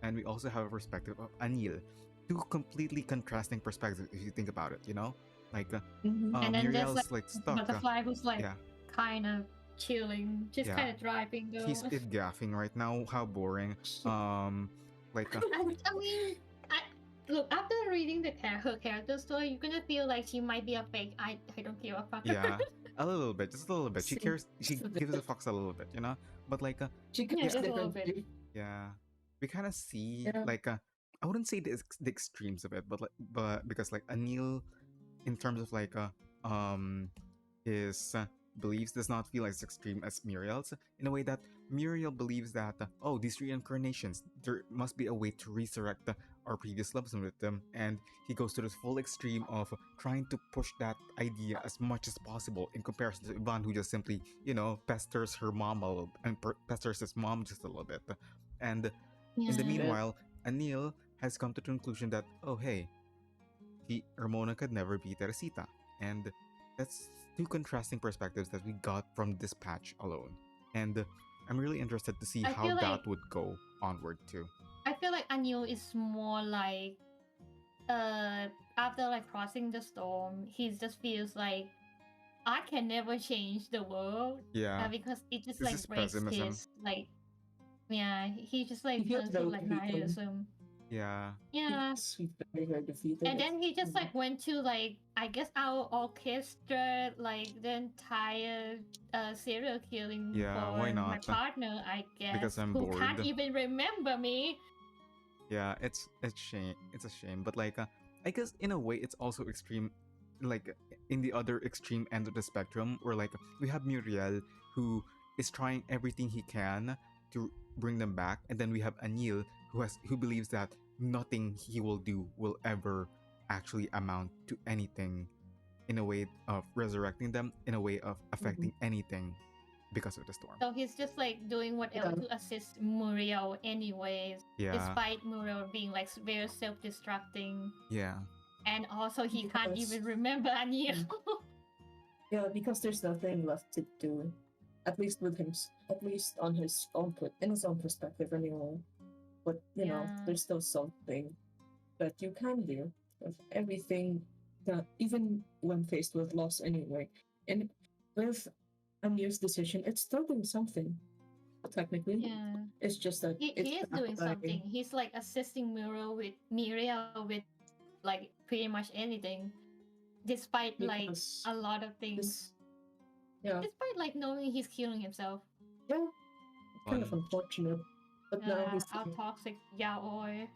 and we also have a perspective of Anil. Two completely contrasting perspectives if you think about it, Like Mhm. And then there's Muriel's like stuck. Butterfly who's like yeah, kind of chilling, just Yeah. kind of driving though. he's it gaffing right now. How boring. Like I mean, look, after reading her character story, you're gonna feel like she might be a fake. I don't give a fuck. yeah, a little bit, just a little bit. She See, cares. She just a gives a bit. fuck a little bit, But like, She Yeah, gets just a little bit. differently. yeah, we kind of see Yeah. like I wouldn't say the extremes of it, but because like Anil, in terms of like his beliefs does not feel as extreme as Muriel's, in a way that Muriel believes that these reincarnations, there must be a way to resurrect our previous loves with them, and he goes to the full extreme of trying to push that idea as much as possible, in comparison to Ivan, who just simply pesters her mom a little, and pesters his mom just a little bit. And in the Yeah. meanwhile, Anil has come to the conclusion that Ramona could never be Teresita, and that's two contrasting perspectives that we got from this patch alone. And I'm really interested to see I how feel that like- would go onward too. I feel like Anil is more like after like crossing the storm, he just feels like I can never change the world. Yeah. Because it just This like is breaks pessimism. his like. Yeah, he just He like feels turns to very like defeated. nihilism. Yeah. Yeah. He's very, very defeated. And then he just like went to like I guess our orchestra like the entire serial killing Yeah, for why my not? partner, I guess, Because I'm who can't bored. even remember me. Yeah, it's shame. It's a shame, but like I guess in a way it's also extreme, like in the other extreme end of the spectrum, where like we have Muriel who is trying everything he can to bring them back, and then we have Anil who believes that nothing he will do will ever actually amount to anything, in a way of resurrecting them, in a way of affecting anything because of the storm. So he's just like doing whatever to assist Muriel anyways, Yeah. despite Muriel being like very self-destructing. Yeah. And also he can't Because- even remember Anil. Yeah, because there's nothing left to do. At least with him, at least on his own in his own perspective anyway. But you know, Yeah. there's still something that you can do with everything that even when faced with loss anyway. And with a news decision, it's still doing something. Technically. Yeah. It's just that He is doing something. He's like assisting Muriel with like pretty much anything. Despite like Because a lot of things. Yeah. Despite like knowing he's killing himself. Yeah. Kind of Fun. unfortunate. But now he's Our toxic yaoi.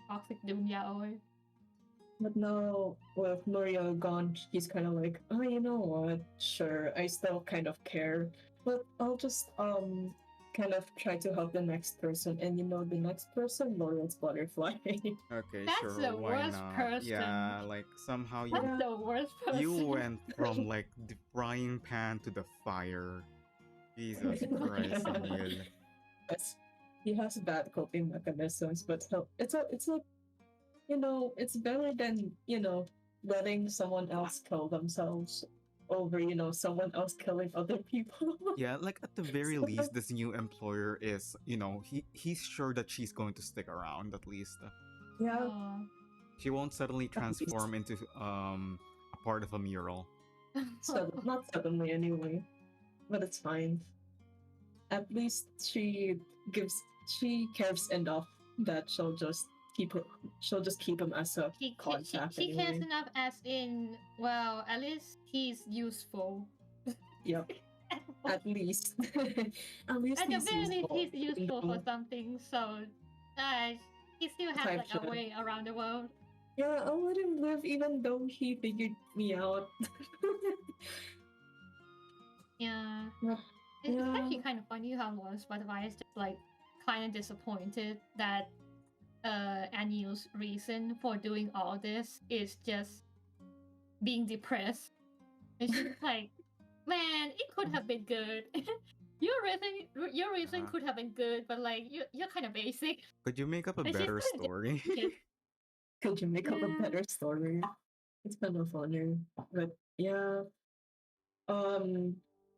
Toxic doom yaoi. But now with Muriel gone, he's kind of like, oh, you know what? Sure, I still kind of care, but I'll just kind of try to help the next person, and you know, the next person, Lawrence Butterfly. Okay, That's sure. the Why worst not? person. Yeah, like somehow you That's the worst person. you went from like the frying pan to the fire. Jesus Christ, Emil. Yes, he has bad coping mechanisms, but it's a you know, it's better than letting someone else kill themselves over someone else killing other people. Yeah, like at the very least, this new employer is, he's sure that she's going to stick around at least. Yeah. Oh. She won't suddenly transform into a part of a mural. So not suddenly anyway, but it's fine. At least she cares enough that she'll just keep him as a contact. She cares anyway. enough as in, well, at least he's useful. Yep. At least. At least At the he's very least, useful. he's useful for something, so he still has like a way around the world. Yeah, I'll let him live even though he figured me out. Yeah. Yeah. It's actually kind of funny how Lawrence Butterfly is just like kind of disappointed that Anil's reason for doing all this is just being depressed. It's just like, man, it could have been good. Your reason could have been good, but like you're kind of basic. Could you make up a And she's better kinda story? Could you make up a better story? It's kind of funny, but yeah.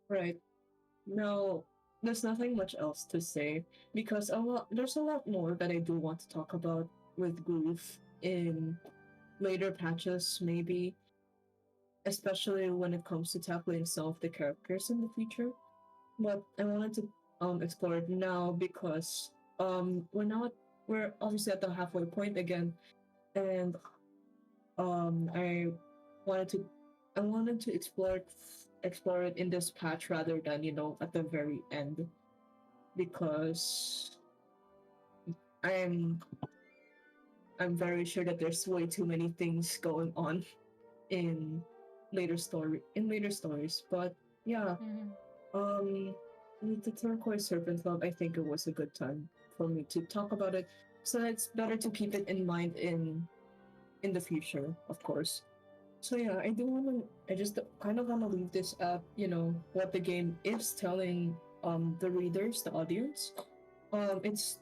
Right. No, there's nothing much else to say because there's a lot more that I do want to talk about with grief in later patches, maybe, especially when it comes to tackling some of the characters in the future. But I wanted to explore it now because we're obviously at the halfway point again, and I wanted to explore it in this patch rather than at the very end, because I'm very sure that there's way too many things going on in later stories. But yeah, with the Turquoise Serpent Club, I think it was a good time for me to talk about it. So it's better to keep it in mind in the future, of course. So yeah, I just kind of wanna leave this at what the game is telling the readers, the audience. It's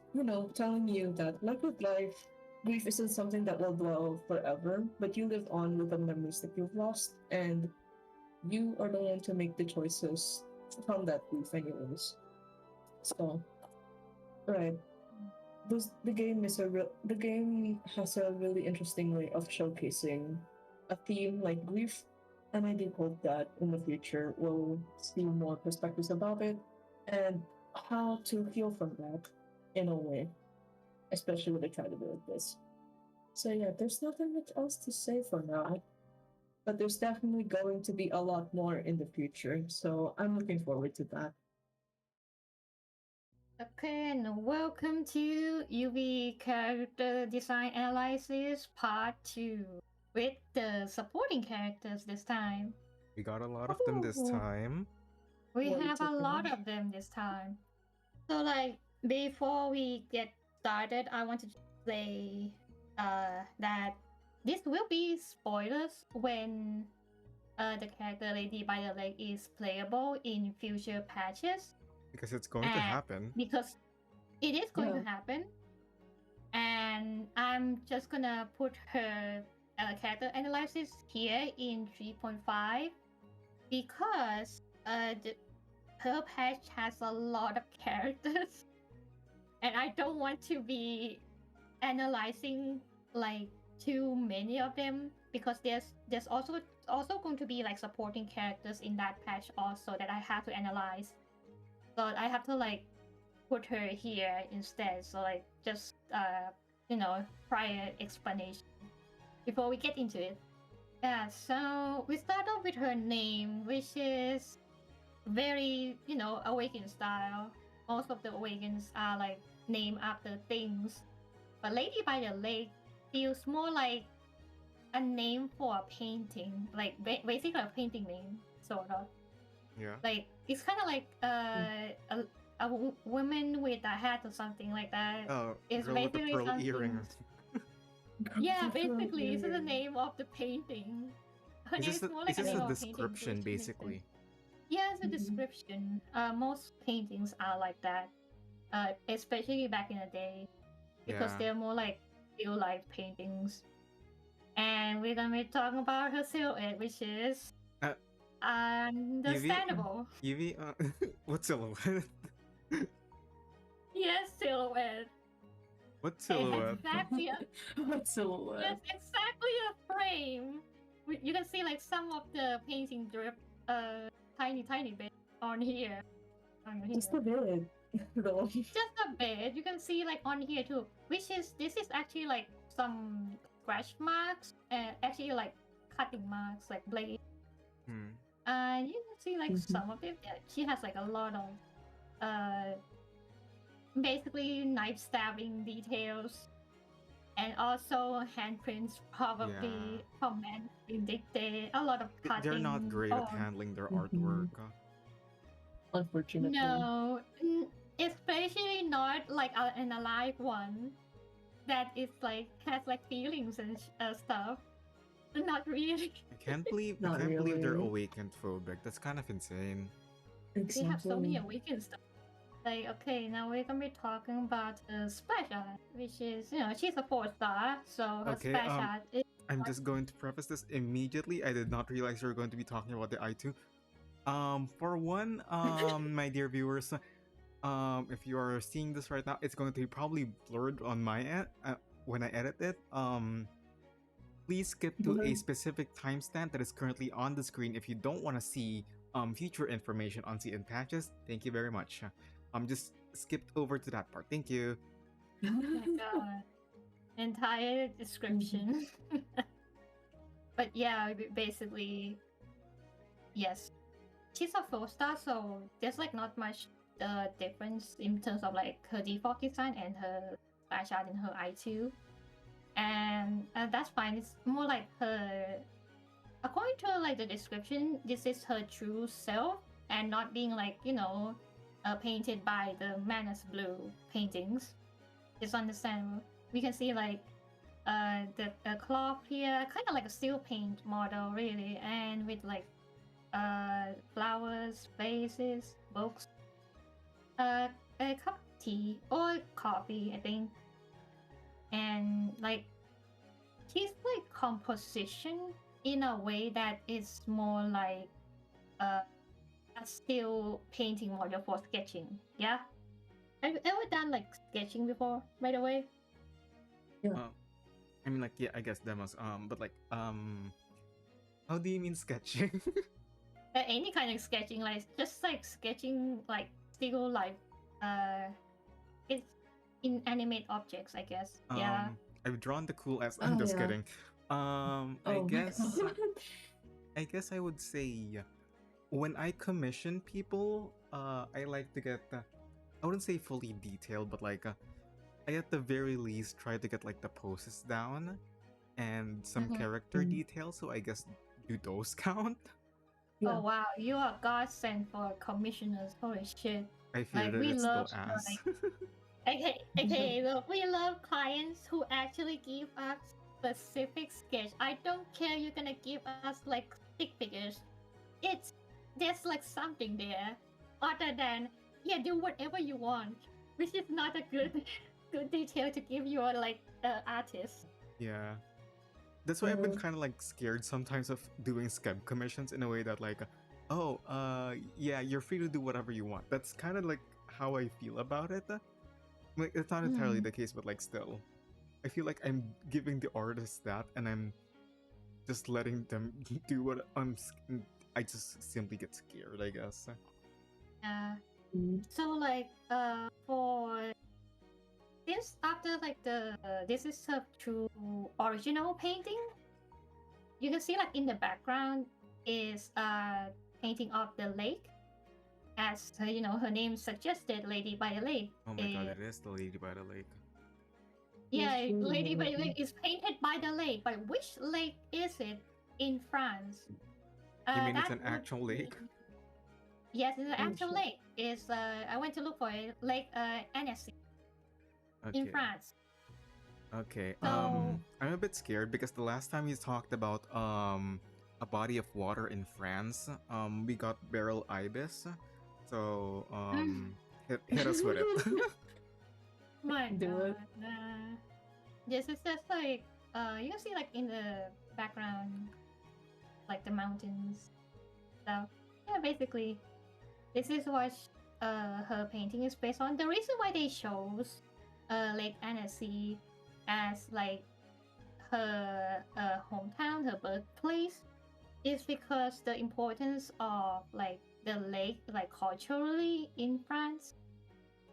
telling you that, like with life, grief isn't something that will dwell forever, but you live on with the memories that you've lost, and you are the one to make the choices from that grief anyways. So right. the game has a really interesting way of showcasing a theme like grief, and I do hope that in the future we'll see more perspectives about it and how to heal from that in a way, especially when they try to do it this. So yeah, there's nothing much else to say for now, but there's definitely going to be a lot more in the future, so I'm looking forward to that. Okay, and welcome to UV Character Design Analysis Part 2 with the supporting characters this time. We got a lot of them this Ooh. time. We Way have too a lot many. of them this time. So, like, before we get started, I wanted to say that this will be spoilers when the character Lady by the Lake is playable in future patches. Because it's going to And happen. because it is going Yeah. to happen. And I'm just gonna put her character analysis here in 3.5 because her patch has a lot of characters and I don't want to be analyzing like too many of them because there's also going to be like supporting characters in that patch also that I have to analyze. So I have to like put her here instead. So like just prior explanation before we get into it. Yeah, so we start off with her name, which is very, awaken style. Most of the awakens are like named after things. But Lady by the Lake feels more like a name for a painting, like basically a painting name, sort of. Yeah. Like it's kind of like a woman with a hat or something like that. Oh, It's girl with the basically pearl something. earring. Yeah, basically, this is the name of the painting. Her name is more like a Is this name a of a painting, which description, makes sense. basically? Yeah, it's a Mhm. description. Most paintings are like that, especially back in the day, because Yeah. they're more like real life paintings. And we're gonna be talking about her silhouette, which is Uh, understandable. Evie, what silhouette? Yes, silhouette. What And silhouette? exactly, What silhouette? yes, exactly a frame. You can see like some of the painting drip, tiny bit on here. Just a bit. Though. Just a bit. You can see like on here too, which is this is actually like some scratch marks and actually like cutting marks, like blade. Hmm. And you can see like Mhm. some of it. Yeah, she has like a lot of basically knife stabbing details. And also handprints probably from men indicted a lot of cutting. They're not great at handling their artwork. Unfortunately. No, especially not like an alive one that is like has like feelings and stuff. Not really. I can't believe Not they're really. awakened phobic. That's kind of insane. They have so many Exactly. awakened stuff. Like okay, now we're gonna be talking about splash art, which is she's a 4-star, so her Okay, splash art is I'm just going to preface this immediately. I did not realize we were going to be talking about the I2. For one, my dear viewers, if you are seeing this right now, it's going to be probably blurred on my end when I edit it. Please skip to a specific timestamp that is currently on the screen if you don't want to see future information on season patches. Thank you very much. Just skipped over to that part. Thank you. oh my god, entire description. But yeah, basically, yes, she's a 4-star, so there's like not much difference in terms of like her default design and her splash art in her I2, and that's fine. It's more like her, according to like the description, this is her true self and not being like painted by the Manus Blue paintings. It's understandable. We can see like the cloth here, kind of like a steel paint model, really, and with like flowers, vases, books, a cup of tea or coffee, I think, and like she's like composition in a way that is more like a still painting model for sketching. Yeah, Have you ever done like sketching before, by the way? I mean, like, yeah, I guess demos. But like, how do you mean sketching? Any kind of sketching, like just like sketching, like still like it's inanimate objects, I guess. Yeah. I've drawn the cool ass. I'm just yeah. kidding. Oh I my guess. God. I guess I would say when I commission people, I like to get. I wouldn't say fully detailed, but like, I at the very least try to get like the poses down and some Mhm. character details. So I guess do those count? Yeah. Oh wow, you are godsend for commissioners. Holy shit! I fear Like that we it's love still ass. okay, look, we love clients who actually give us specific sketch. I don't care you're gonna give us like stick figures. It's there's like something there other than yeah, do whatever you want, which is not a good good detail to give your like artist. Yeah. That's why I've been Mhm. kind of like scared sometimes of doing scab commissions in a way that like, oh, yeah, you're free to do whatever you want. That's kind of like how I feel about it. Like it's not entirely Mm. the case, but like still, I feel like I'm giving the artist that, and I'm just letting them do what I just simply get scared, I guess. So like for this after like the this is a true original painting. You can see like in the background is a painting of the lake, as her name suggested, Lady by the Lake. Oh my god, it is the Lady by the Lake. Yeah, Yes, Lady by the really. Lake is painted by the lake. But which lake is it in France? You mean it's That an would actual lake? be- Yes, it's an Oh, actual shit. lake. Is I went to look for it, Lake Annecy in Okay. France. Okay. So I'm a bit scared because the last time you talked about a body of water in France, we got Beryl Ibis. So hit us with it. my Do it. god. This is just like you can see like in the background like the mountains stuff. Yeah, basically this is what her painting is based on. The reason why they chose Lake Annecy as like her hometown, her birthplace, is because the importance of like the lake, like culturally in France.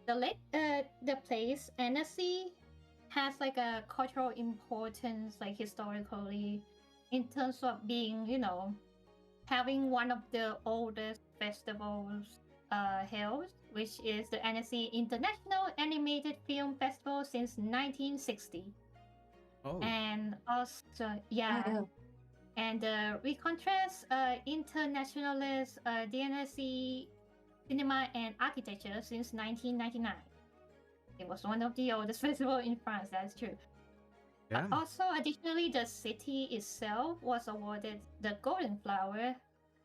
The lake, the place Annecy has like a cultural importance, like historically, in terms of being, having one of the oldest festivals held, which is the Annecy International Animated Film Festival since 1960. Oh, And also, Yeah. and we contrast internationalist DNSC cinema and architecture since 1999. It was one of the oldest festivals in France, that's true. yeah. Also, additionally, the city itself was awarded the Golden Flower,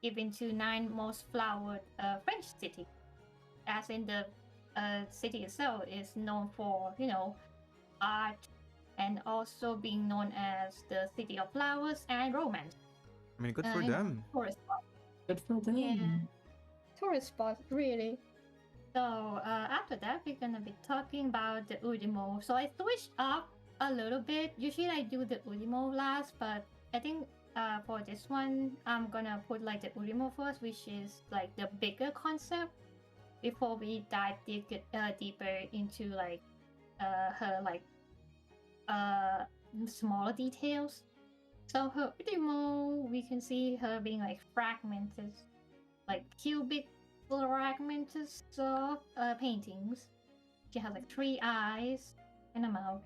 given to 9 most flowered French cities. As in the city itself is known for, art and also being known as the city of flowers and romance. I mean, good for them. Tourist spot. Good for them. Yeah. Tourist spot, really. So after that, we're gonna be talking about the Udimo. So I switched up a little bit. Usually I do the Udimo last, but I think for this one, I'm gonna put like the Udimo first, which is like the bigger concept before we dive deeper into like her like smaller details. So her Udimo, we can see her being like fragmented, like cubic fragmented paintings. She has like 3 eyes and a mouth.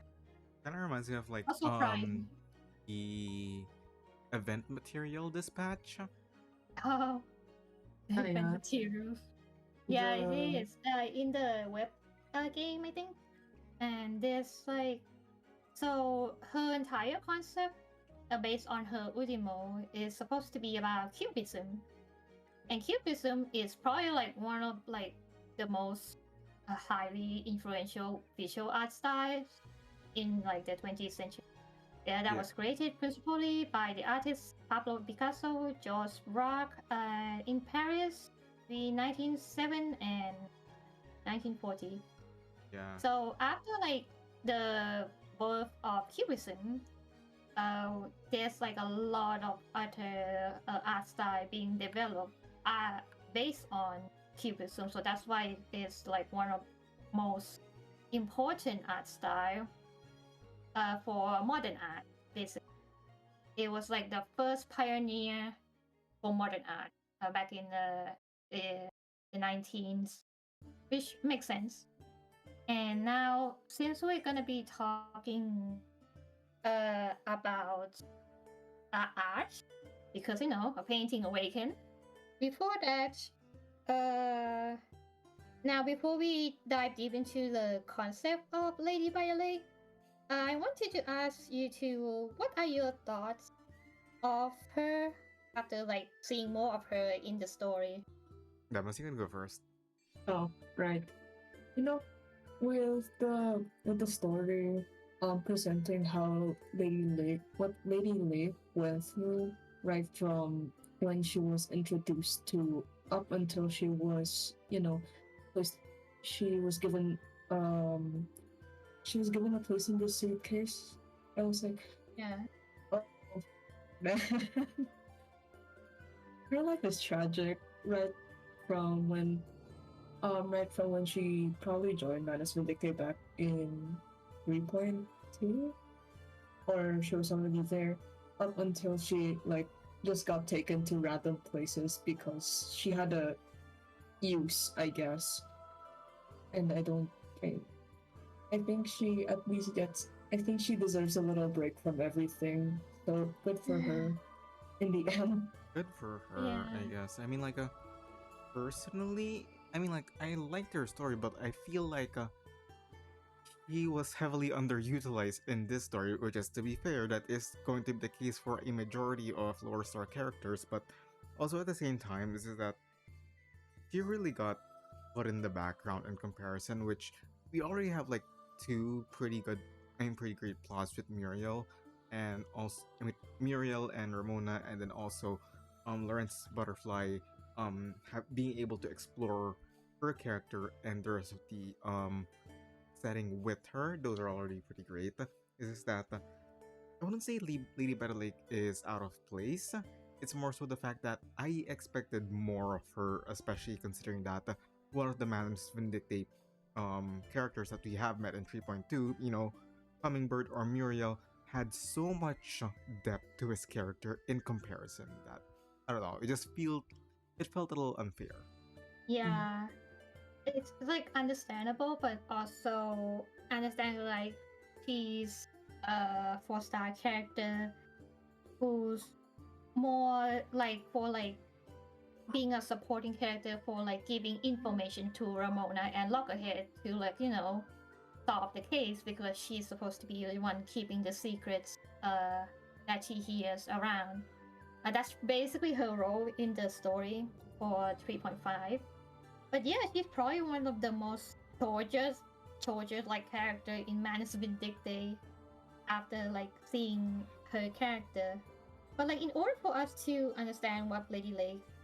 Kind of reminds me of like Also crying. the event material dispatch. Oh, Oh, the yeah. materials. Yeah, The- it is in the web game, I think. And there's like, so her entire concept based on her Udimo is supposed to be about cubism. And cubism is probably like one of like the most highly influential visual art styles in like the 20th century. Yeah, that Yeah. was created principally by the artists Pablo Picasso, Georges Braque in Paris between 1907 and 1940. Yeah. So after like the birth of Cubism, there's like a lot of other art style being developed uh, based on Cubism. So that's why it's like one of most important art style for modern art. Basically, it was like the first pioneer for modern art back in the 19s, which makes sense. And now, since we're gonna be talking about art, because a painting awakened. Before that, uh, now before we dive deep into the concept of Lady by a Lake, I wanted to ask you two, what are your thoughts of her after like seeing more of her in the story? Deimos, you can go first. Oh, right. You know, with the story, presenting how what Lady Lake went through right from when she was introduced to up until she was, was she was given um she was given a place in the suitcase. I was like, Yeah. oh man, her life is tragic. From when right from when she probably joined Manus Vindicate back in 3.2, or she was already there, up until she like just got taken to random places because she had a use, I guess. And I think she at least gets. I think she deserves a little break from everything. So good for her. In the end, Good for her, Yeah. I guess. I mean, like, personally, I mean, like, I liked her story, but I feel like he was heavily underutilized in this story, which is, to be fair, that is going to be the case for a majority of lower star characters, but also at the same time, this is that she really got put in the background in comparison, which we already have like two pretty good, I mean, pretty great plots with Muriel, and also Muriel and Ramona, and then also Lawrence Butterfly being able to explore her character and the rest of the setting with her. Those are already pretty great. Is just that I wouldn't say Lady Better Lake is out of place. It's more so the fact that I expected more of her, especially considering that one of the Man's Vindicate characters that we have met in 3.2, Hummingbird or Muriel, had so much depth to his character in comparison that I don't know, it felt a little unfair. Yeah. It's like understandable, but also understand like he's a 4-star character who's more like for like being a supporting character for like giving information to Ramona and Lockerhead to like solve the case, because she's supposed to be the one keeping the secrets that she hears around. That's basically her role in the story for 3.5. But yeah, she's probably one of the most tortured like character in Manus Vindicte after like seeing her character. But like in order for us to understand what Lady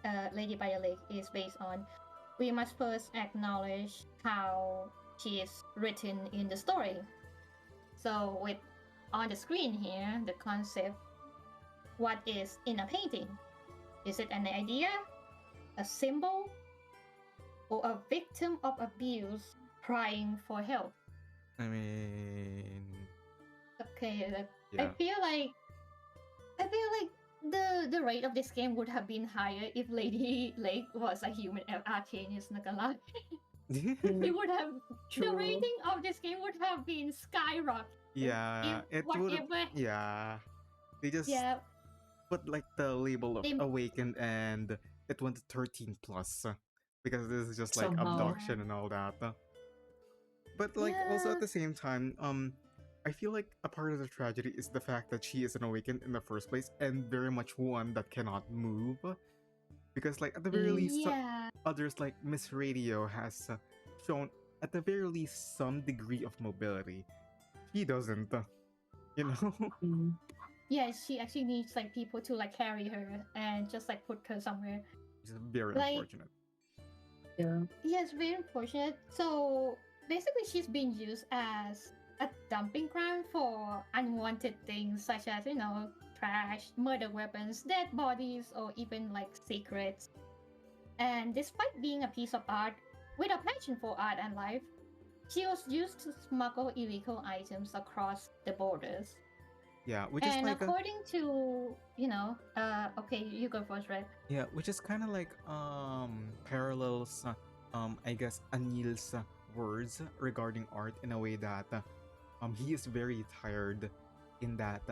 by the Lake is based on, we must first acknowledge how she is written in the story. So with on the screen here, the concept, what is in a painting? Is it an idea, a symbol, or a victim of abuse crying for help? I mean, Okay, yeah. I feel like the rate of this game would have been higher if Lady Lake was a human arcanist, not gonna lie. It would have the true. rating of this game would have been skyrocket. Yeah, If it would. whatever Yeah, they just yeah, put like the label of they awakened, and it went to 13 plus because this is just like Somehow. abduction and all that. But like also yeah, at the same time, I feel like a part of the tragedy is the fact that she is an awakened in the first place, and very much one that cannot move. Because like at the very Mm. least, yeah. others like Miss Radio has shown at the very least some degree of mobility. She doesn't, you know. Mm. Yeah, she actually needs like people to like carry her and just like put her somewhere. Which is very Like unfortunate. Yeah. yes, very unfortunate. So basically she's being used as a dumping ground for unwanted things such as, trash, murder weapons, dead bodies, or even like secrets. And despite being a piece of art with a passion for art and life, she was used to smuggle illegal items across the borders. Yeah, which is And like according to, okay, you go first, right? which is kind of like parallels I guess Anil's words regarding art in a way that he is very tired in that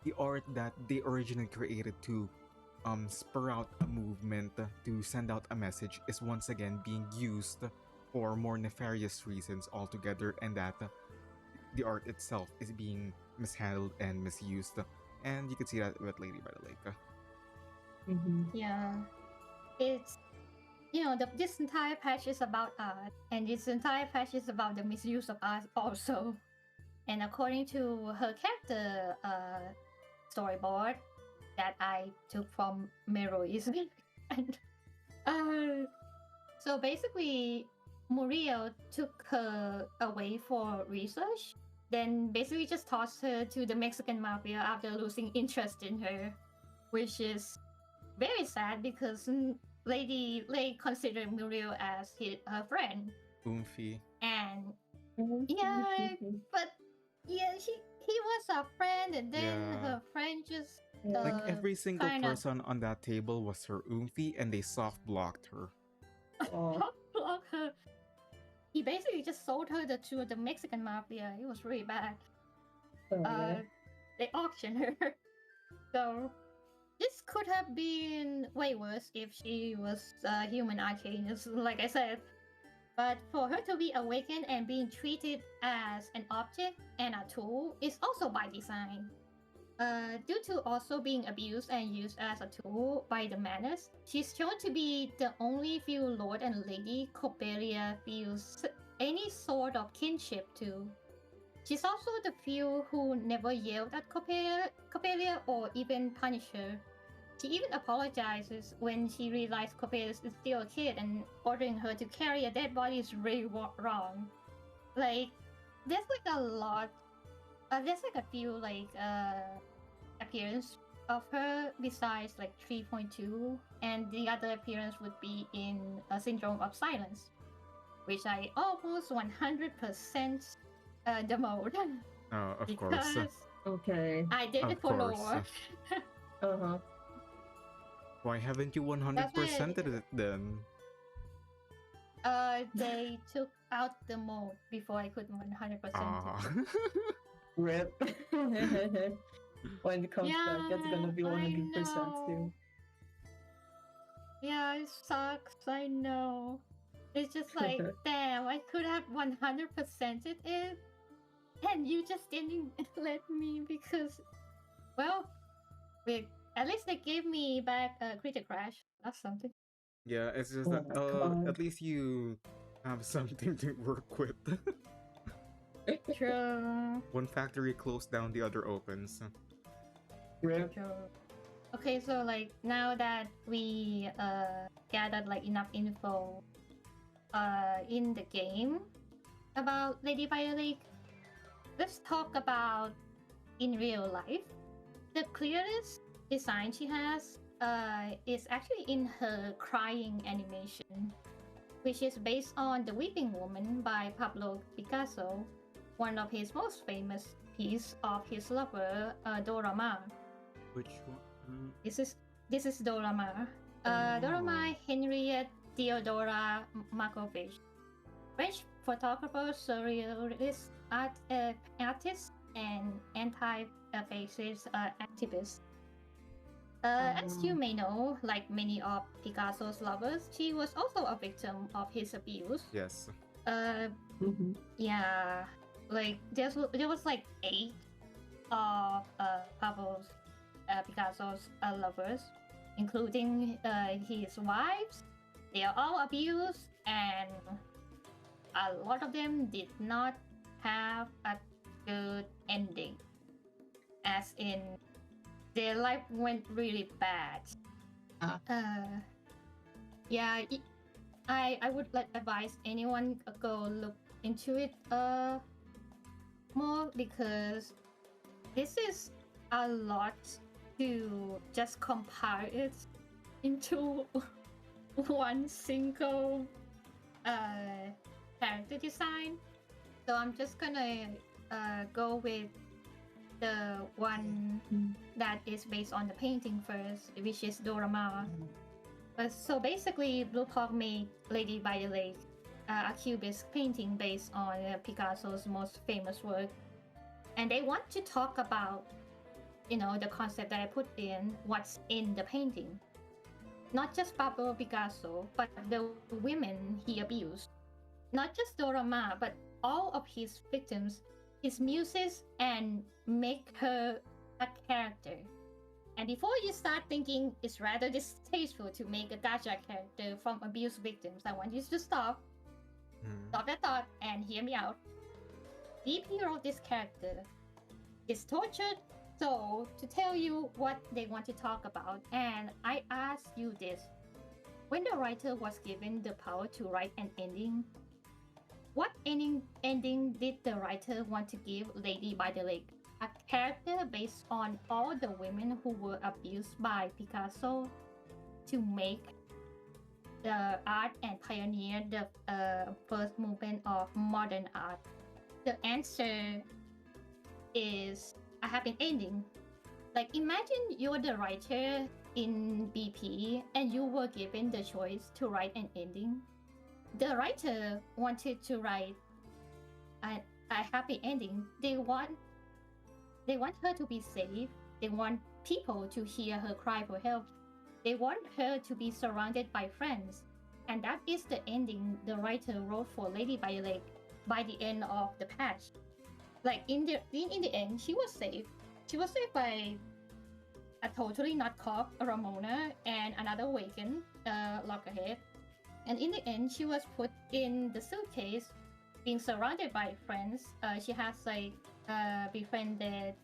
the art that they originally created to spur out a movement to send out a message is once again being used for more nefarious reasons altogether, and that the art itself is being mishandled and misused. And you can see that with Lady by the Lake. Yeah. It's, this entire patch is about art, and this entire patch is about the misuse of art also. And according to her character storyboard that I took from Meroism, and so basically Muriel took her away for research, then basically just tossed her to the Mexican mafia after losing interest in her, which is very sad because Lady Lay considered Muriel as her friend. Oomphy. And yeah, but yeah, he was a friend, and then her friend just like every single kinda person on that table was her Oomphy, and they soft blocked her. blocked her. He basically just sold her to the Mexican mafia. It was really bad. They auctioned her. So this could have been way worse if she was a human arcanist, like I said. But for her to be awakened and being treated as an object and a tool is also by design. Due to also being abused and used as a tool by the Manus, she's shown to be the only few Lord and Lady Coppelia feels any sort of kinship to. She's also the few who never yelled at Coppelia or even punished her. She even apologizes when she realized Coppelius is still a kid, and ordering her to carry a dead body is really wrong. Like, there's like a lot. There's like a few appearance of her besides like 3.2, and the other appearance would be in a Syndrome of Silence, which I almost 100% demoed. Oh, of course. Okay. I did it for lore. Why haven't you 100%ed it then? They took out the mode before I could 100%. Rip. When it comes back, it's gonna be 100% too. Yeah, it sucks. I know. It's just like, damn, I could have 100%ed it, and you just didn't let me because, well, at least they gave me back a Critter Crash. That's something. Yeah, it's just that at least you have something to work with. True. One factory closed down, the other opens. True. Okay, so like now that we gathered like enough info in the game about Lady Violet, let's talk about in real life. The clearest design she has is actually in her crying animation, which is based on The Weeping Woman by Pablo Picasso, one of his most famous piece of his lover, Dora Maar. Which one? This is Dora Maar. Dora Maar Henriette Theodora Markovich, French photographer, surrealist artist, and anti-fascist activist. As you may know, like many of Picasso's lovers, she was also a victim of his abuse. Yes. Yeah, like there was like 8 of Picasso's lovers, including his wives. They are all abused, and a lot of them did not have a good ending. As in, their life went really bad. Yeah, I would advise anyone go look into it more, because this is a lot to just compile it into one single character design. So I'm just gonna go with the one that is based on the painting first, which is Dorama. So basically, Blue Hawk made Lady by the Lake, a cubist painting based on Picasso's most famous work. And they want to talk about, the concept that I put in, what's in the painting. Not just Pablo Picasso, but the women he abused. Not just Dorama, but all of his victims, his muses, and make her a character. And before you start thinking it's rather distasteful to make a gacha character from abuse victims, I want you to stop that thought and hear me out. DP wrote this character is tortured soul to tell you what they want to talk about, and I ask you this. When the writer was given the power to write an ending, what ending did the writer want to give Lady by the Lake? A character based on all the women who were abused by Picasso to make the art and pioneer the first movement of modern art? The answer is a happy ending. Like, imagine you're the writer in BP and you were given the choice to write an ending. The writer wanted to write a happy ending. They want her to be safe. They want people to hear her cry for help. They want her to be surrounded by friends. And that is the ending the writer wrote for Lady by the Lake by the end of the patch. Like, in the end, she was saved. She was saved by a totally not cop, Ramona, and another Waken, Lockerhead. And in the end, she was put in the suitcase, being surrounded by friends. She has befriended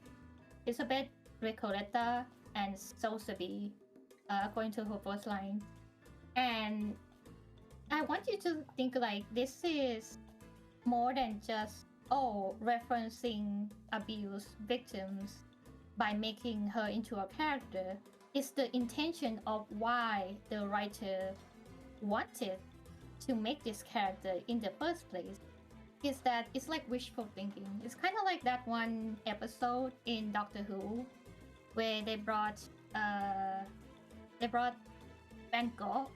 Elizabeth, Recoleta, and Sosabi, according to her first line. And I want you to think like this is more than just referencing abuse victims by making her into a character. It's the intention of why the writer wanted to make this character in the first place. Is that it's like wishful thinking. It's kind of like that one episode in Doctor Who where they brought Van Gogh.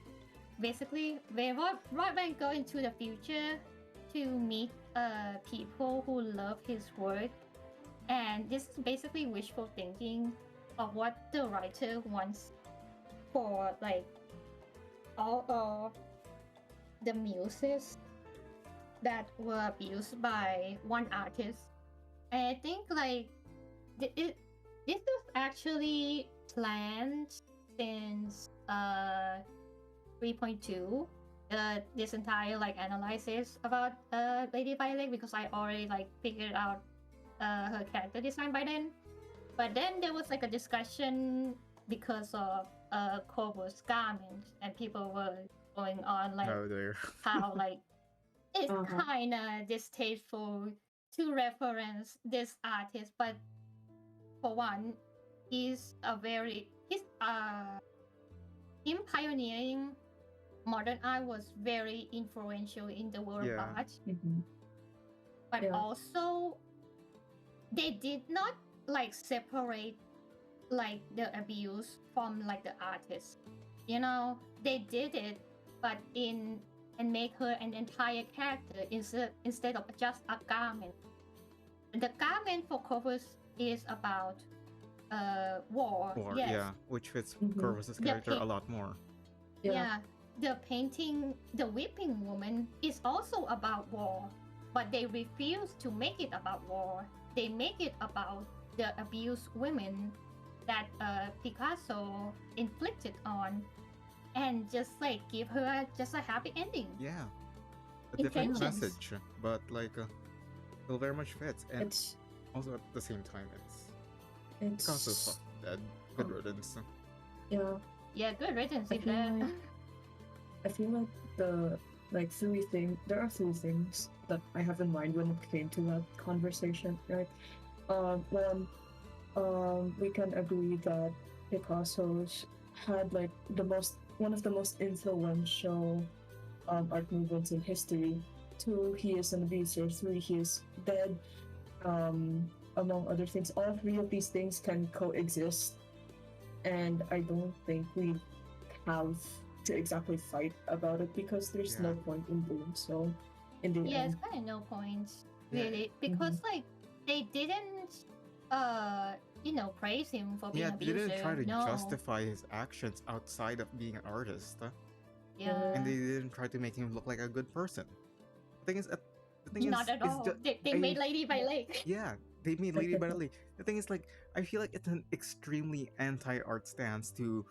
Basically, they brought Van Gogh into the future to meet people who love his work, and this is basically wishful thinking of what the writer wants for like all of the muses that were abused by one artist. And I think like this was actually planned since 3.2. This entire like analysis about Lady Violet, because I already like figured out her character design by then. But then there was like a discussion because of Corvus garments, and people were going on like how like it's kind of distasteful to reference this artist, but for one, him pioneering modern art was very influential in the world of art. But also they did not like separate like the abuse from like the artist. They did it, but and make her an entire character instead of just a garment. The garment for Corvus is about war. Yes. Yeah, which fits Corvus's character a lot more. The painting, the Weeping Woman, is also about war, but they refuse to make it about war. They make it about the abused women that Picasso inflicted on, and just like give her just a happy ending. Yeah, a different message, but like still very much fits, and it's also at the same time it's Picasso's dead. Good riddance. Yeah, good riddance. I feel like like three things. There are three things that I have in mind when it came to that conversation, right? One, we can agree that Picasso's had like one of the most influential art movements in history. Two, he is an abuser. Three, he is dead. Among other things, all three of these things can coexist, and I don't think we have to exactly fight about it because there's no point in doing so. In the Yeah, end, it's kind of no point, Yeah. really, because like they didn't, praise him for being Yeah, they abusive. didn't try to no. justify his actions outside of being an artist, Yeah, and they didn't try to make him look like a good person. The thing is, not at all. They made Lady by Lake. Yeah, they made Lady by the Lake. The thing is, like, I feel like it's an extremely anti-art stance to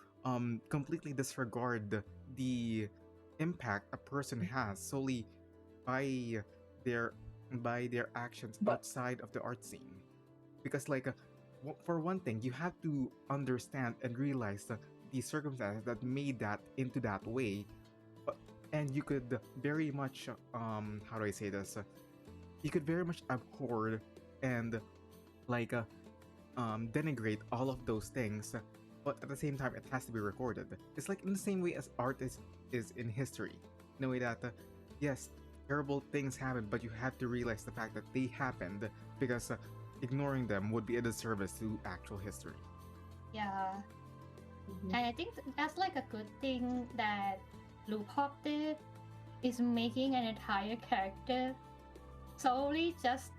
completely disregard the impact a person has solely by their actions But- outside of the art scene. Because, like, for one thing, you have to understand and realize the circumstances that made that into that way. And you could very much how do I say this? You could very much abhor and like denigrate all of those things, but at the same time it has to be recorded. It's like in the same way as art is in history, in a way that yes, terrible things happen, but you have to realize the fact that they happened because ignoring them would be a disservice to actual history. Yeah, Mhm. and I think that's like a good thing that Loop Hop did, is making an entire character solely just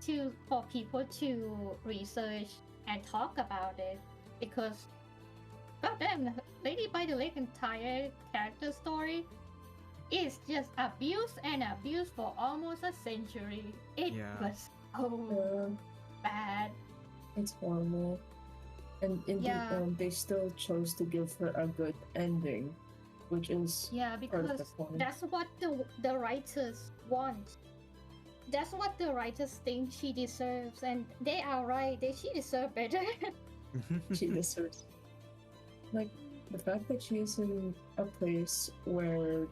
for people to research and talk about it, because goddamn, Lady by the Lake entire character story is just abuse and abuse for almost a century. It Yeah. was so Yeah, bad. it's horrible. And in Yeah. the end, they still chose to give her a good ending, which is Yeah, part of the because point. that's what the writers want. That's what the writers think she deserves, and they are right. She deserves better. She deserves. Like the fact that she is in a place where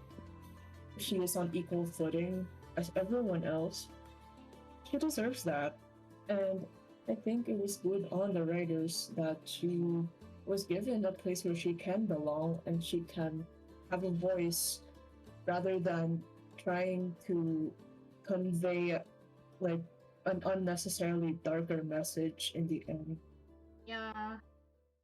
she is on equal footing as everyone else, she deserves that. And I think it was good on the writers that she was given a place where she can belong and she can have a voice rather than trying to convey like an unnecessarily darker message in the end. Yeah,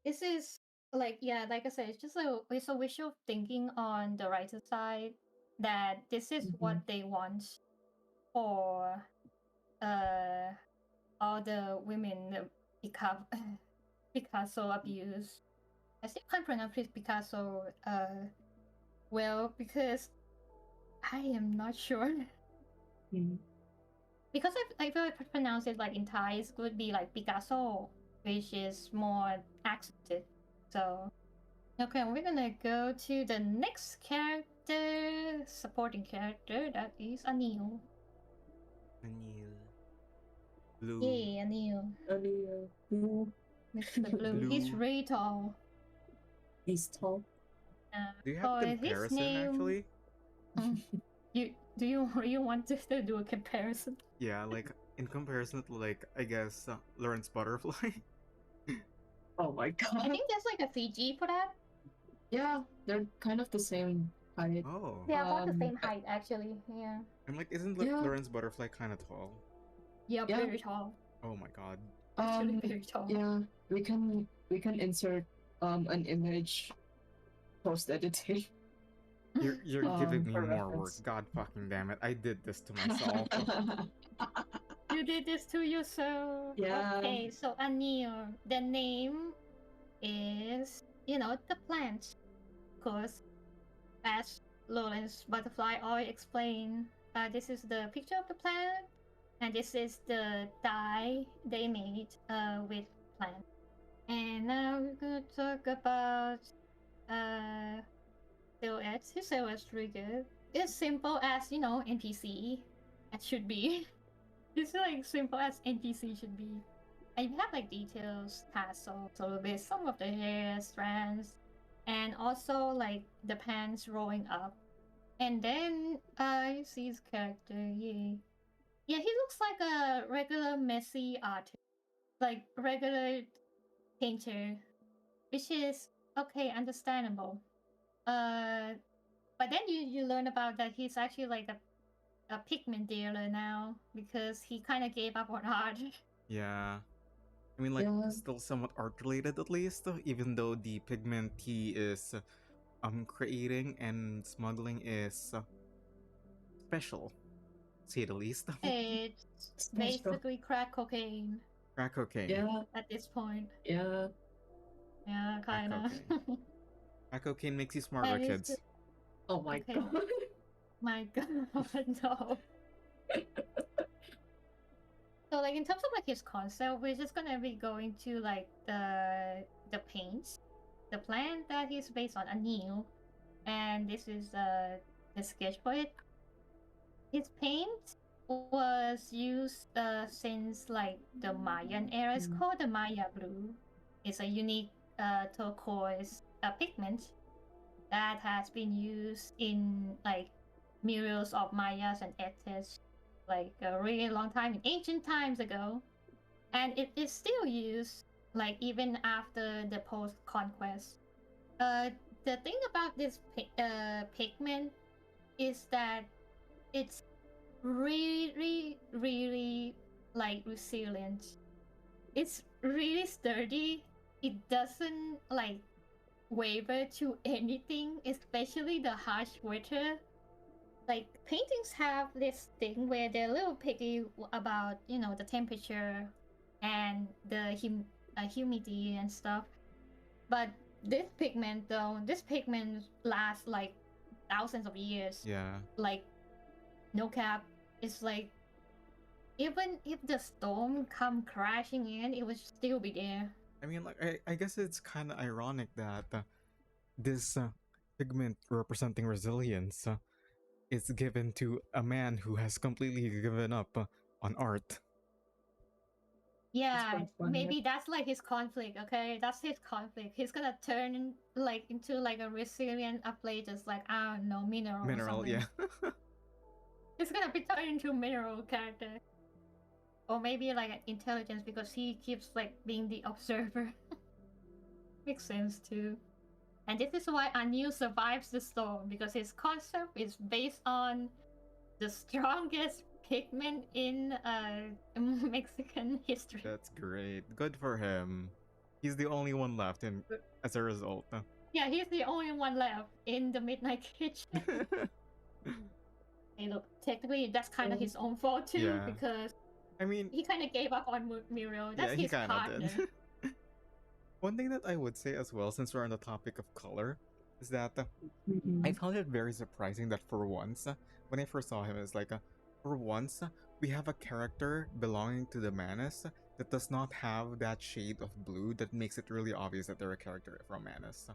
this is like I said, it's just it's a wishful thinking on the writer side that this is what they want for all the women that Picasso abuse. I still can't pronounce Picasso well because I am not sure. Mhm. Because I feel like pronounce it like in Thai it would be like Picasso, which is more accented. So okay, we're gonna go to the next character, supporting character, that is Anil. Anil. Blue. Yay, Anil. Blue Mr. Blue. He's Blue. really tall. is tall. Do you have his comparison name... actually? Do you want to do a comparison? Yeah, like in comparison to like I guess Lawrence Butterfly. Oh my god. I think there's like a Fiji for that. Yeah, they're kind of the same height. Oh. They are about the Um, same height, actually. Yeah. I'm like, isn't Yeah. Lawrence Butterfly kind of tall? Yeah, Yeah. very tall. Oh my god. Actually, very tall. Yeah, we can insert an image post editing. You're giving me for more work. reference. God fucking damn it! I did this to myself. You did this to yourself. Yeah. Okay, so Anil, the name is, the plant. Of course, as Lawrence Butterfly already explained, this is the picture of the plant, and this is the dye they made with plant. And now we're gonna talk about silhouettes. His silhouette's really good. It's simple as, NPC. It should be. It's like simple as NPC should be. And you have like details, tassels, a little bit, some of the hair strands, and also like the pants rolling up. And then you see his character. Yeah, yeah, he looks like a regular messy artist, like regular painter, which is okay, understandable. But then you learn about that he's actually like a pigment dealer now because he kind of gave up on art. Yeah. I mean, like, Yeah. still somewhat art related at least, even though the pigment he is creating and smuggling is special, to say the least. It's Special. basically crack cocaine Crack cocaine. Yeah. at this point. Yeah. Yeah, Crack kind of. cocaine. Crack cocaine makes you smarter, And it's kids. Oh my Okay. god. My god, no. So like in terms of like his concept, we're just gonna be going to like the paints, the plant that is based on anil, and this is the sketch for it. His paint was used since like the Mayan era. It's called the Maya blue. It's a unique turquoise pigment that has been used in like murals of Mayas and Aztecs like a really long time in ancient times ago, and it is still used like even after the post conquest. The thing about this pigment is that it's really like resilient. It's really sturdy. It doesn't like waver to anything, especially the harsh weather. Like paintings have this thing where they're a little picky about the temperature and the humidity and stuff. But this pigment lasts like thousands of years. Yeah. Like no cap. It's like even if the storm come crashing in, it would still be there. I mean, like, I guess it's kind of ironic that this pigment representing resilience is given to a man who has completely given up on art. Yeah, quite funny. maybe that's like his conflict. Okay, that's his conflict. He's gonna turn like into like a resilient athlete, just like I don't know, mineral. Or Mineral, something. yeah. He's gonna be turned into a mineral character, or maybe like an intelligence because he keeps like being the observer. Makes sense too. And this is why Anu survives the storm because his concept is based on the strongest pigment in Mexican history. That's great. Good for him. He's the only one left, and as a result. Yeah, he's the only one left in the Midnight Kitchen. Hey, look, technically that's kind of his own fault too Yeah. because I mean, he kind of gave up on Muriel. That's yeah, he his kind partner. of did. One thing that I would say as well, since we're on the topic of color, is that I found it very surprising that for once, when I first saw him, it's like, for once, we have a character belonging to the Manus that does not have that shade of blue that makes it really obvious that they're a character from Manus.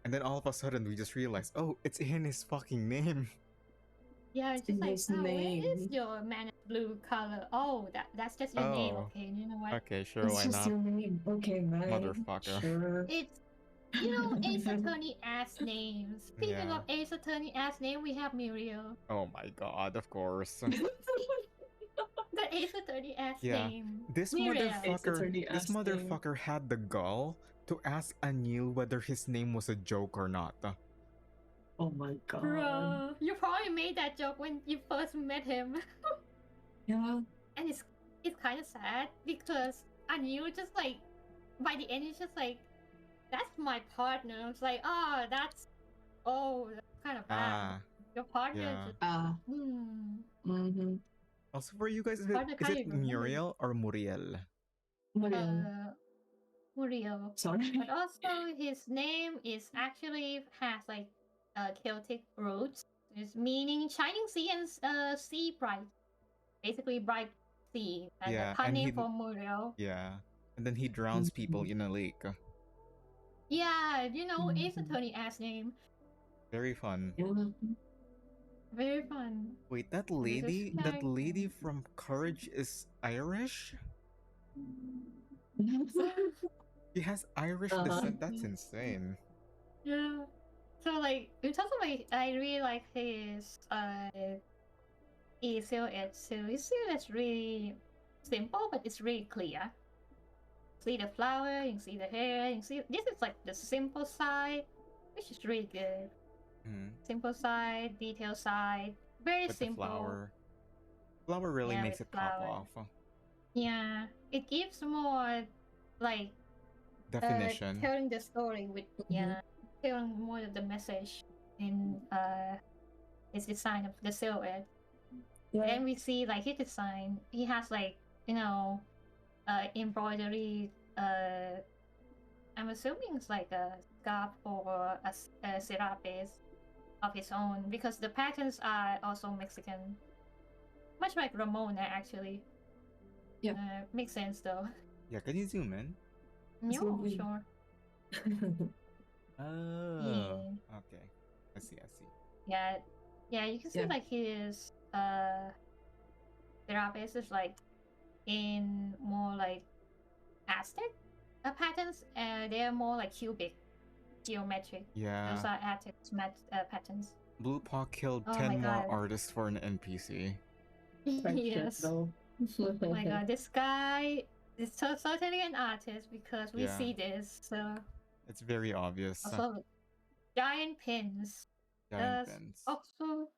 And then all of a sudden, we just realize, oh, it's in his fucking name. Yeah, it's in just like, his oh, where is name. your man blue color? Oh, that's just your name. Oh. Okay, you know what? Okay, sure, It's why just not? your name. Okay, man. Motherfucker. Sure. It's Ace Attorney ass names. Speaking Yeah. of Ace Attorney ass name, we have Muriel. Oh my god, of course. The Ace Attorney ass Yeah. name. This Muriel. this motherfucker had the gall to ask Anil whether his name was a joke or not. Oh my god. Bruh, you probably made that joke when you first met him. Yeah. And it's kind of sad because Anil just like by the end it's just like that's my partner. It's like that's kind of bad. Ah, Your partner yeah. just Mm-hmm. Also for you guys, is Partner it can't even remember. Muriel or Muriel? Muriel. Sorry. But also his name is actually has like Celtic roots. It's meaning shining sea and sea bright. Basically bright sea. And Yeah, the pun and name he- for Muriel. Yeah. And then he drowns people in a lake. Yeah, Ace Attorney ass name. Very fun. Yeah. Very fun. Wait, that is lady character. from Courage is Irish? She has Irish Uh-huh. descent. That's insane. Yeah. So like in terms of like, I really like his silhouette. So his silhouette's really simple, but it's really clear. See the flower, you can see the hair, you can see this is like the simple side, which is really good. Simple side, detail side, very With simple. the flower really makes with it pop flower. off. Yeah, it gives more like Definition. telling the story with telling more of the message in his design of the silhouette. Yeah. And we see like his design, he has like embroidery. I'm assuming it's like a scarf or a serapes of his own because the patterns are also Mexican, much like Ramona actually. Yeah. Makes sense though. Yeah, can you zoom in? No, Zoom in. sure. Oh, Yeah. okay. I see. Yeah, you can see Yeah. like his serapes is like in more like Aztec patterns. They're more like cubic, geometric. Yeah. Those are Aztec patterns. Blue Paw killed Oh 10 my more God. artists for an NPC. Yes. though. Oh my God, this guy is certainly an artist because we Yeah. see this. So It's very obvious. also giant pins. Giant That's pins. also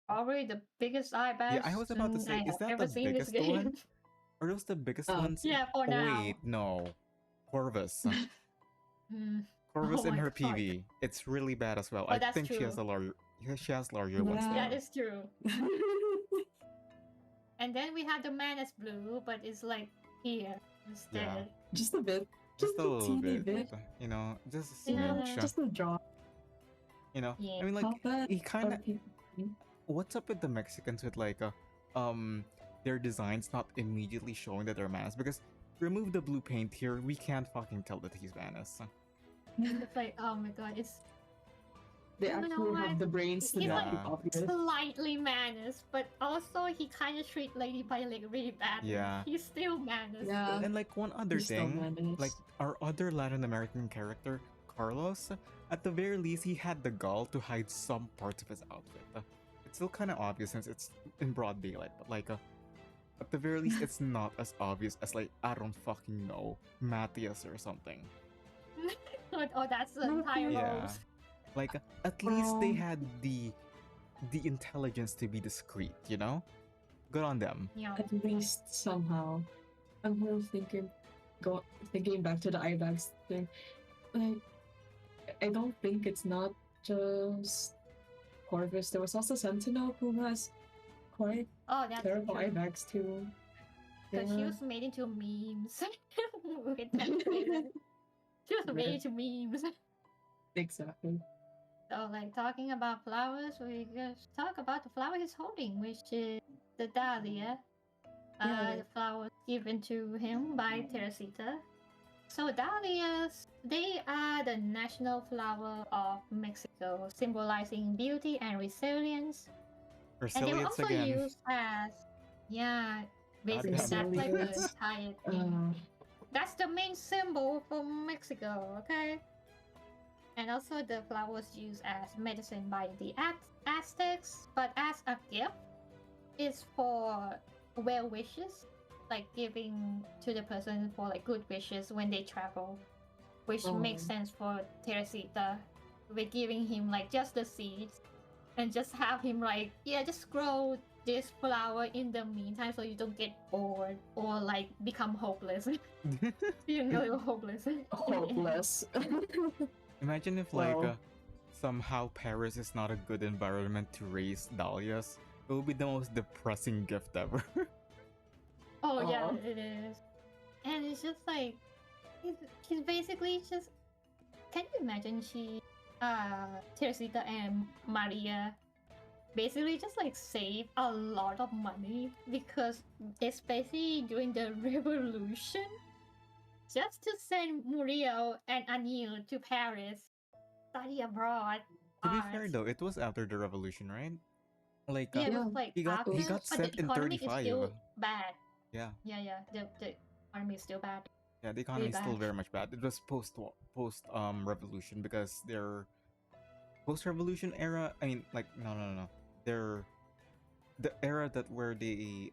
probably the biggest eye bash Yeah, I was about to say, I is have that ever the seen this biggest game. one? Are those the biggest ones? Yeah, for Oh, now. wait, no. Corvus. Mm. Corvus Oh in my her God. PV. It's really bad as well. Oh, I that's think she has true. larger ones Yeah. though. That is true. And then we have the Manus Blue, but it's like here instead. Just a bit. Just a little teeny bit. You know, just a Yeah, smidge. just a drop. You know, Yeah. I mean, like, How bad he kind are of. people? What's up with the Mexicans with like their designs not immediately showing that they're Manus? Because remove the blue paint here, we can't fucking tell that he's Manus. It's like, oh my God, it's They You know actually what? have the brains to He's make like- it obvious. slightly Manus, but also he kind of treat Lady Violet really badly. Yeah. He's still Manus. Yeah. And like one other He's still thing, Manus. like our other Latin American character, Carlos, at the very least he had the gall to hide some parts of his outfit. It's still kind of obvious since it's in broad daylight, but like at the very least it's not as obvious as like, I don't fucking know, Matthias or something. Oh, that's the entire Yeah. roles. Like at least they Um, had the intelligence to be discreet, you know? Good on them. Yeah. At least somehow. I'm really thinking back to the eye bags thing. Like, I don't think it's not just Corvus. There was also Sentinel who has quite Oh, that's terrible eye true. bags too. Because she Yeah. was made into memes. With that statement. She was made Right. into memes. Exactly. So, like, talking about flowers, we just talk about the flower he's holding, which is the dahlia. Yeah. The flowers given to him by Teresita. So, dahlias, they are the national flower of Mexico, symbolizing beauty and resilience. And they were Resilience also again. used as, basically, Goddamn. that's like the Resilience. entire thing. That's the main symbol for Mexico, okay? And also the flower was used as medicine by the Aztecs, but as a gift, it's for well wishes, like giving to the person for like good wishes when they travel, which makes Oh. sense for Teresita. We're giving him like just the seeds and just have him like, just grow this flower in the meantime so you don't get bored or like become hopeless. You're a little hopeless. Hopeless. Imagine if like Well. somehow Paris is not a good environment to raise dahlias. It would be the most depressing gift ever. Oh yeah, Aw. it is. And it's just like he's basically just can you imagine Teresita and Maria basically just like save a lot of money because especially during the revolution just to send Muriel and Anil to Paris study abroad. To be fair art. though, it was after the revolution, right? Like Yeah, it Yeah, was like he got after, sent but the in economy is 35. still bad. Yeah. Yeah. The economy is still bad. Yeah, the economy is still bad. very much bad. It was post revolution because post-revolution era. I mean, like no. They're the era that where they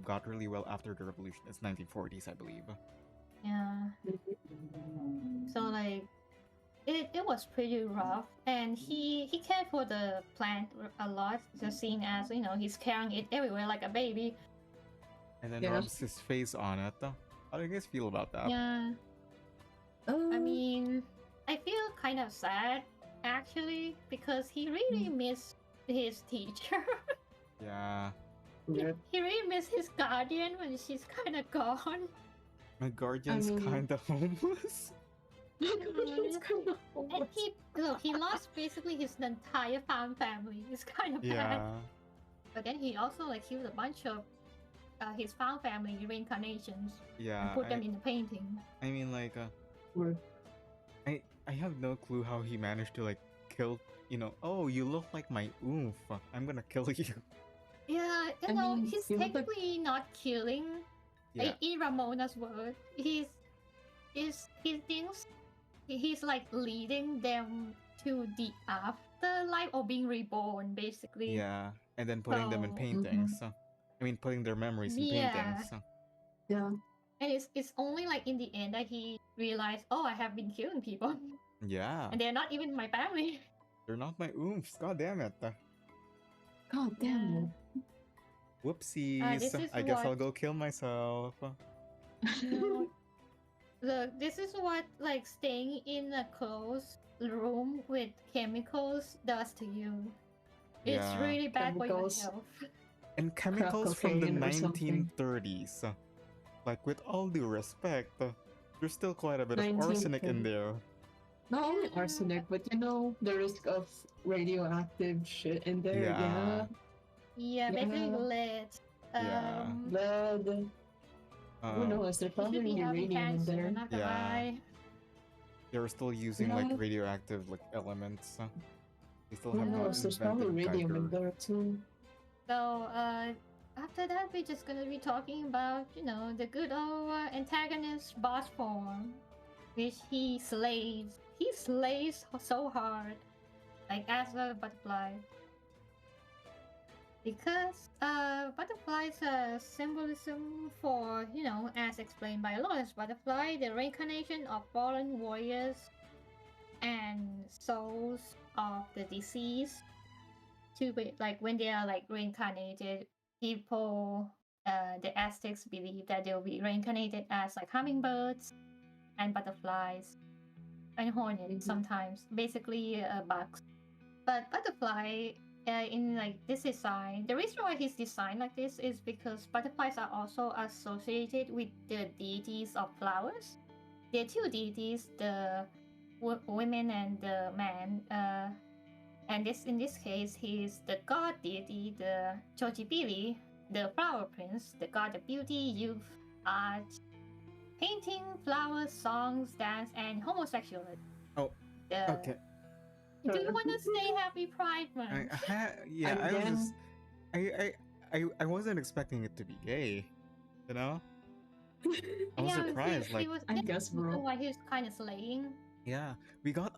got really well after the revolution is 1940s, I believe. Yeah. So like it was pretty rough, and he cared for the plant a lot, just seeing as he's carrying it everywhere like a baby. And then Yeah. rubs his face on it. How do you guys feel about that? Yeah. I mean, I feel kind of sad actually because he really missed his teacher. Yeah. He really missed his guardian when she's kind of gone. My guardian's I mean- kind of homeless. It's kind of And he lost basically his entire farm family. It's kind of bad. Yeah. But then he also like killed a bunch of his farm family reincarnations Yeah. and put them in the painting. I mean, like, Word. I have no clue how he managed to like kill. Oh, you look like my oomph. I'm gonna kill you. Yeah, I mean, he's he looked like- technically not killing. Yeah. In Ramona's word, he thinks he's like leading them to the afterlife or being reborn, basically. Yeah. And then putting them in So- paintings. I mean, putting their memories in Yeah. paintings. Yeah. And it's only like in the end that he realized, oh, I have been killing people, Yeah. and they're not even my family. They're not my oomphs. God damn it. God damn it. Whoopsies. this is I guess I'll what- go kill myself. No. Look, this is what like staying in a closed room with chemicals does to you. It's Yeah. really bad Chemicals. for your health. And chemicals from the cocaine or something. 1930s. Like, with all due respect, there's still quite a bit of arsenic in 1930. there. Not only arsenic, but the risk of radioactive shit in there. Yeah. Yeah, basically Yeah. lead. Yeah. Lead. Who Uh, knows? There's You probably should be having uranium in cancer, there. not gonna Yeah. lie. They're still using like Yeah. radioactive like elements. They still Who have not knows? There's probably invented radium in Geiger. there too. So, after that, we're just gonna be talking about, the good old antagonist boss form, which he slays. He slays so hard, like as a butterfly. Because butterflies are symbolism for, as explained by Lotus Butterfly, the reincarnation of fallen warriors and souls of the deceased. To be like when they are like reincarnated, people, the Aztecs believe that they'll be reincarnated as like hummingbirds and butterflies and hornets sometimes, basically bugs. But butterfly, in like this design, the reason why he's designed like this is because butterflies are also associated with the deities of flowers. There are two deities, the women and the man. And in this case, he's the god deity, the Chochipili, the flower prince, the god of beauty, youth, art, painting, flowers, songs, dance, and homosexuality. Oh, Okay. Do you want to say Happy Pride I, Month? yeah, I was Again? just, I wasn't expecting it to be gay, you know. I was surprised. He Like, was, I guess, bro. why he was kind of slaying. yeah, we got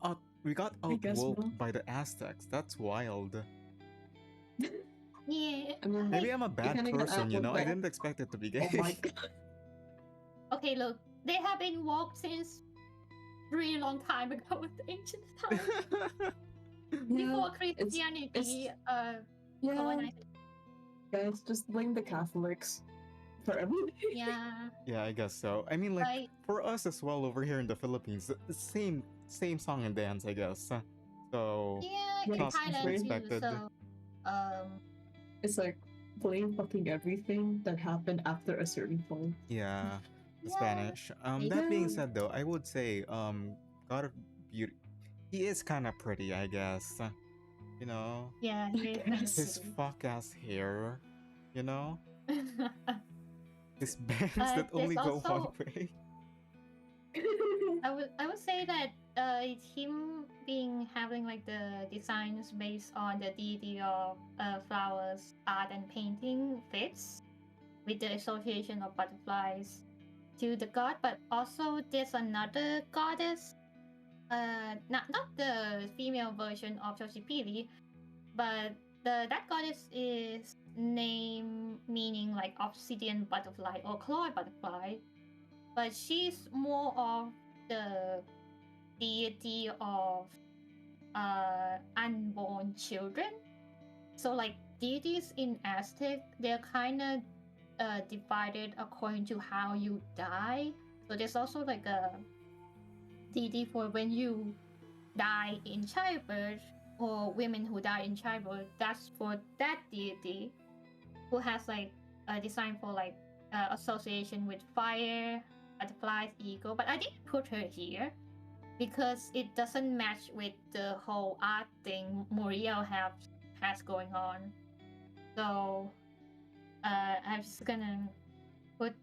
guess, outwoked bro. by the Aztecs. That's wild. Yeah. I mean, Maybe I'm a bad kinda got person, you know. I outwoked by- didn't expect it to be gay. oh my god. Okay, look, they have been woke since really long time ago, the ancient times. Before Christianity, Yeah, colonized. guys, just blame the Catholics for everything. Yeah, Yeah, I guess so. I mean, like, like for us as well over here in the Philippines, the same song and dance, I guess. So yeah, in Not Thailand too. expected. So, It's like blame fucking everything that happened after a certain point. yeah, the Yeah. Spanish. That being Yeah. said, though, I would say, God of Beauty, he is kind of pretty, I guess. You know, yeah, he is his kind fuck ass hair. You know, of his bangs Uh, that only there's go one also- way. I would say that it's him being having like the designs based on the deity of flowers, art, and painting fits with the association of butterflies to the god. But also there's another goddess not the female version of Choshipili, but that goddess is name meaning like obsidian butterfly or claw butterfly, but she's more of the deity of unborn children. So like deities in Aztec, they're kind of divided according to how you die. So there's also like a deity for when you die in childbirth, or women who die in childbirth. That's for that deity, who has like a design for like association with fire, butterflies, eagle. But I didn't put her here because it doesn't match with the whole art thing Muriel has going on. So I'm just gonna put.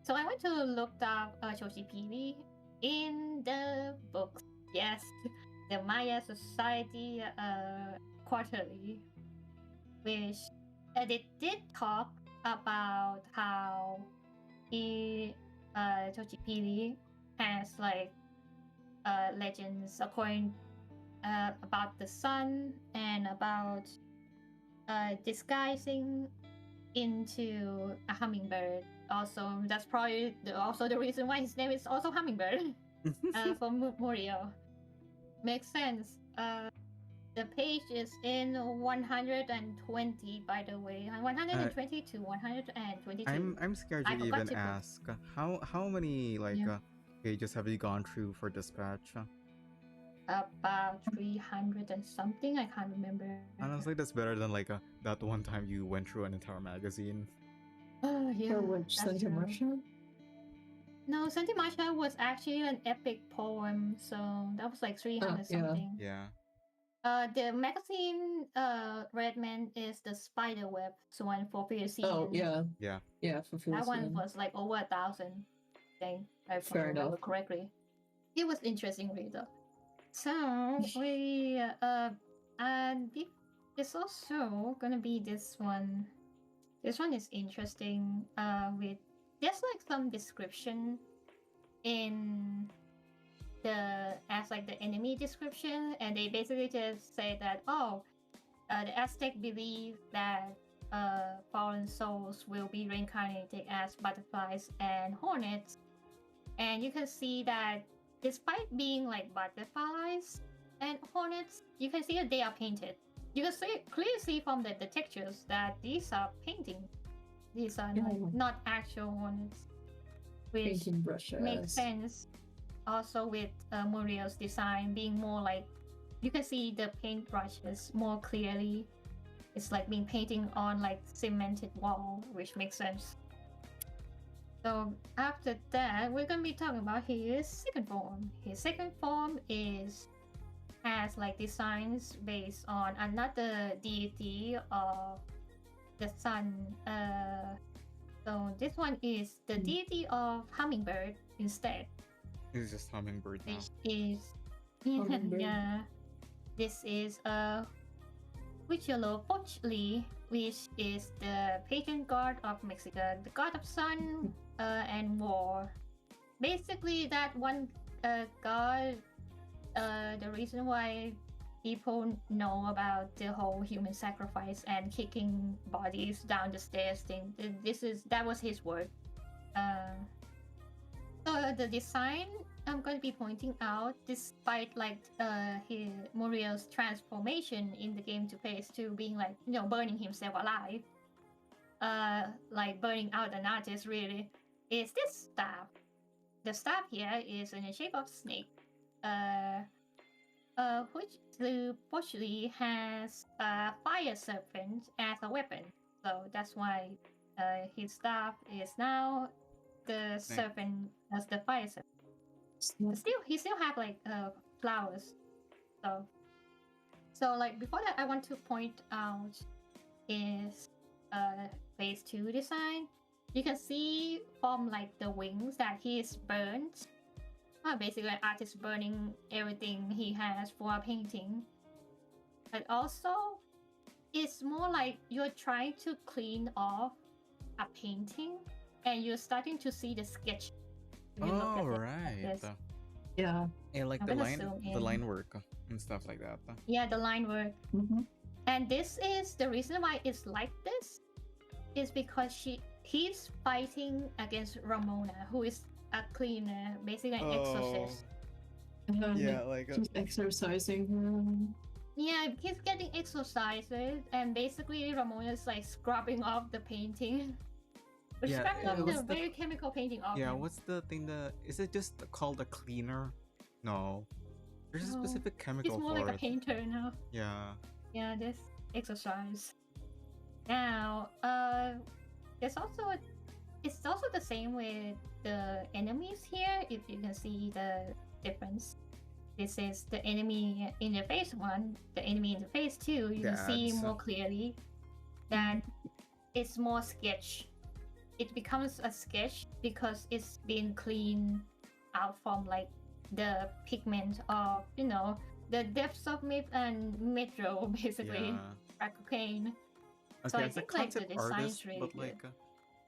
So I went to look up Choshipili in the books. Yes, the Maya Society Quarterly, which they did talk about how Choshipili has like legends according about the sun and about disguising into a hummingbird. Also, that's probably also the reason why his name is also Hummingbird for Murio. Makes sense. The page is in 120, by the way, 120 to 122. I'm scared I to forgot even to put- ask how many like Yeah. pages have you gone through for dispatch? About 300 and something. I can't remember. Honestly, that's better than like that one time you went through an entire magazine. Yeah, For which that's Santa true. Marsha? No, Santa Marsha was actually an epic poem, so that was like 300 yeah. something. Yeah. The magazine Redman is the Spiderweb one for Philistine. Oh yeah. Yeah. Yeah, for That one Philistine. was like over 1,000 thing, if I Fair remember enough. correctly. It was interesting read though. So we and it's also gonna be this one. This one is interesting. With there's like some description in the as like the enemy description, and they basically just say that the Aztec believe that fallen souls will be reincarnated as butterflies and hornets, and you can see that despite being like butterflies and hornets, you can see that they are painted. You can clearly see from the textures that these are painting. These are not actual hornets, which Painting brushes. makes sense. Also with Muriel's design being more like, you can see the paint brushes more clearly. It's like being painting on like cemented wall, which makes sense. So after that, we're gonna be talking about his second form. His second form has like designs based on another deity of the sun. So this one is the deity of hummingbird instead. It's just hummingbird now. Which is Hummingbird. yeah. This is Huitzilopochtli, which is the patron god of Mexico, the god of sun and war. Basically, that one god. The reason why people know about the whole human sacrifice and kicking bodies down the stairs thing. That was his word. So the design I'm going to be pointing out, despite like Muriel's transformation in the game to phase 2 being like, burning himself alive, like burning out an artist really, is this staff. The staff here is in the shape of snake. Which Huitzilopochtli has a fire serpent as a weapon. So that's why his staff is now the serpent as the fire serpent. He still have like flowers. So like before that, I want to point out is phase 2 design. You can see from like the wings that he is burnt. Basically, an artist burning everything he has for a painting. But also, it's more like you're trying to clean off a painting, and you're starting to see the sketch. Oh, right. Yeah. I like I'm the gonna line, zoom the in. line work and stuff like that. Yeah, the line work. Mhm. And this is the reason why it's like this is because he's fighting against Ramona, who is a cleaner, basically an exorcist. And Yeah, like she's exercising him. Yeah, he's getting exorcised, and basically Ramona's like scrubbing off the painting. But Yeah, scrubbing off what's the the- very chemical painting of yeah. him. What's the thing that is it just called a cleaner? No, there's a No, specific He's chemical more for like a it. painter now. Yeah. Yeah, this exercise. Now, there's also it's also the same with the enemies here. If you can see the difference, this is the enemy in the phase 1, the enemy in the phase 2. You The can see ads. more clearly that it's more sketch. It becomes a sketch because it's been cleaned out from like the pigment of the depths of myth and metro basically Yeah. crack cocaine. Okay, So I as a think like the concept design artist, is really but good. like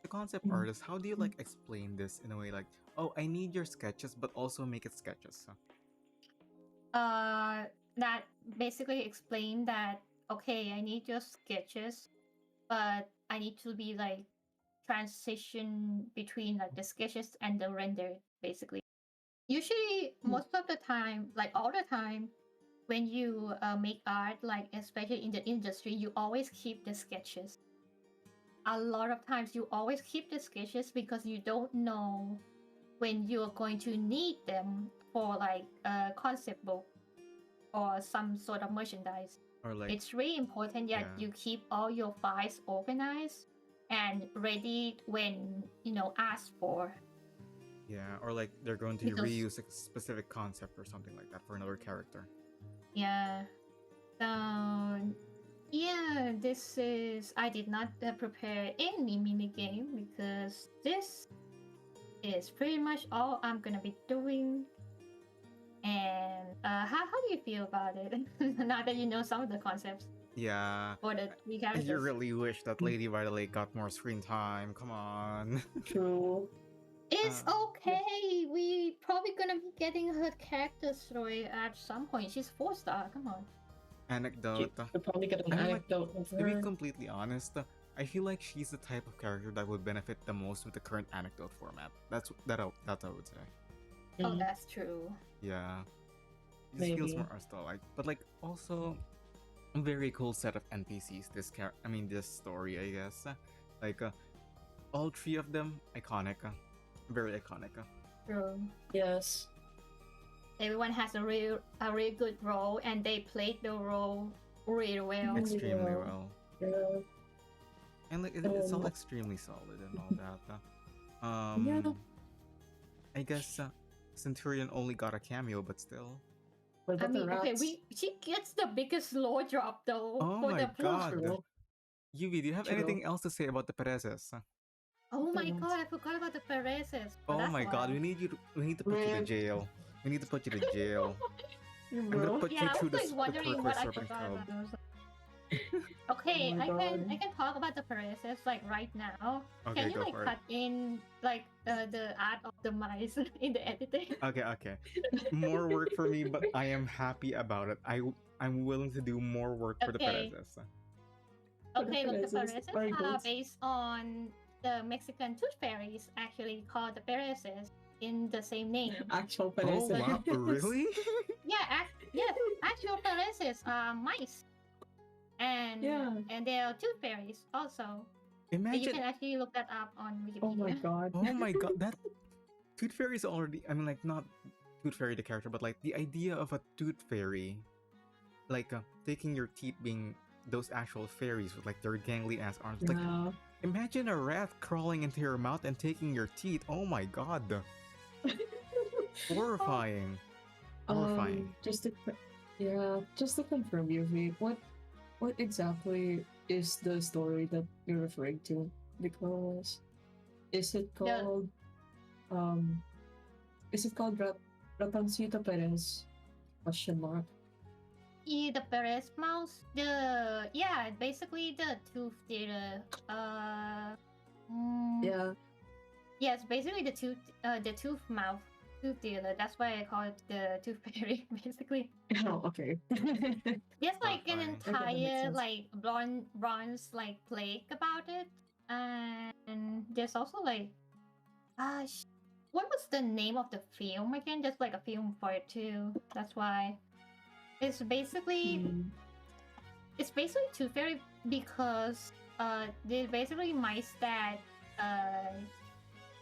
the concept Mhm. artist, how do you like explain this in a way like, oh, I need your sketches, but also make it sketches? That basically explain that okay, I need your sketches, but I need to be like transition between like the sketches and the render basically. Usually most of the time, like all the time, when you make art, like especially in the industry, you always keep the sketches. A lot of times you always keep the sketches because you don't know when you're going to need them for like a concept book or some sort of merchandise. Or like, It's really important that yeah. you keep all your files organized and ready when asked for. yeah, or like they're going to Because reuse a specific concept or something like that for another character. yeah, so yeah, this is I did not prepare any mini game because this is pretty much all I'm gonna be doing. And how do you feel about it now that you know some of the concepts Yeah. for the three You characters? really wish that Lady by the Lake got more screen time. Come on. True. It's Uh, okay. We probably gonna be getting her character story at some point. She's 4-star. Come on. Anecdote. You'll probably get an I mean, like, anecdote of To be her. completely honest, I feel like she's the type of character that would benefit the most with the current anecdote format. That's I would say. Oh, Mm. that's true. Yeah. This feels Maybe. more Arsta-like, but like also a very cool set of NPCs. This story, I guess. Like all three of them iconic, very iconic. True. Yes. Everyone has a real good role, and they played the role really well. Extremely Yeah. well, Yeah. and like it's all Um, extremely solid and all that. Yeah. I guess Centurion only got a cameo, but still. What I about the mean, okay, rats? she gets the biggest lore drop though Oh for my the plot. god. True. Yubi, do you have True. anything else to say about the Perezes? Oh my What? god, I forgot about the Perezes. Oh That's my god, wild. we need to put you to Man. jail. We need to put you to jail. I'm Bro. gonna put Yeah, you I through was like the wondering Turquoise what I Serpent forgot Club. about. I was like, okay, Oh my I God. can talk about the Perezes like right now. Okay, Can you go like for it. cut in like the art of the mice in the editing? Okay. More work for me, but I am happy about it. I'm willing to do more work for the Okay. Perezes. Okay, look, the Perezes Perezes are are good. based on the Mexican tooth fairies, actually called the Perezes in the same name. Actual Oh Perezes. wow, really? Yeah, yes, actual Perezes are mice, and Yeah. and they are tooth fairies also. You Imagine. can actually look that up on Wikipedia. Oh my god. Oh my god, that Tooth Fairy is already. I mean, like not Tooth Fairy the character, but like the idea of a Tooth Fairy, like taking your teeth being those actual fairies with like their gangly ass arms. Like Yeah. imagine a rat crawling into your mouth and taking your teeth. Oh my god, horrifying. Horrifying. Just to confirm, Yuvi, what exactly is the story that you're referring to? Because is it called Ratoncito Perez? Question mark. The Perez mouse, basically the tooth theater. Yeah. Yes, basically the tooth mouth. tooth dealer. That's why I call it the tooth fairy, basically. Oh, okay. There's like an Okay. Okay, that makes entire sense. like bronze like plague about it, and there's also like, what was the name of the film again? There's like a film for it too. That's why it's basically Mm. tooth fairy because they're basically mice that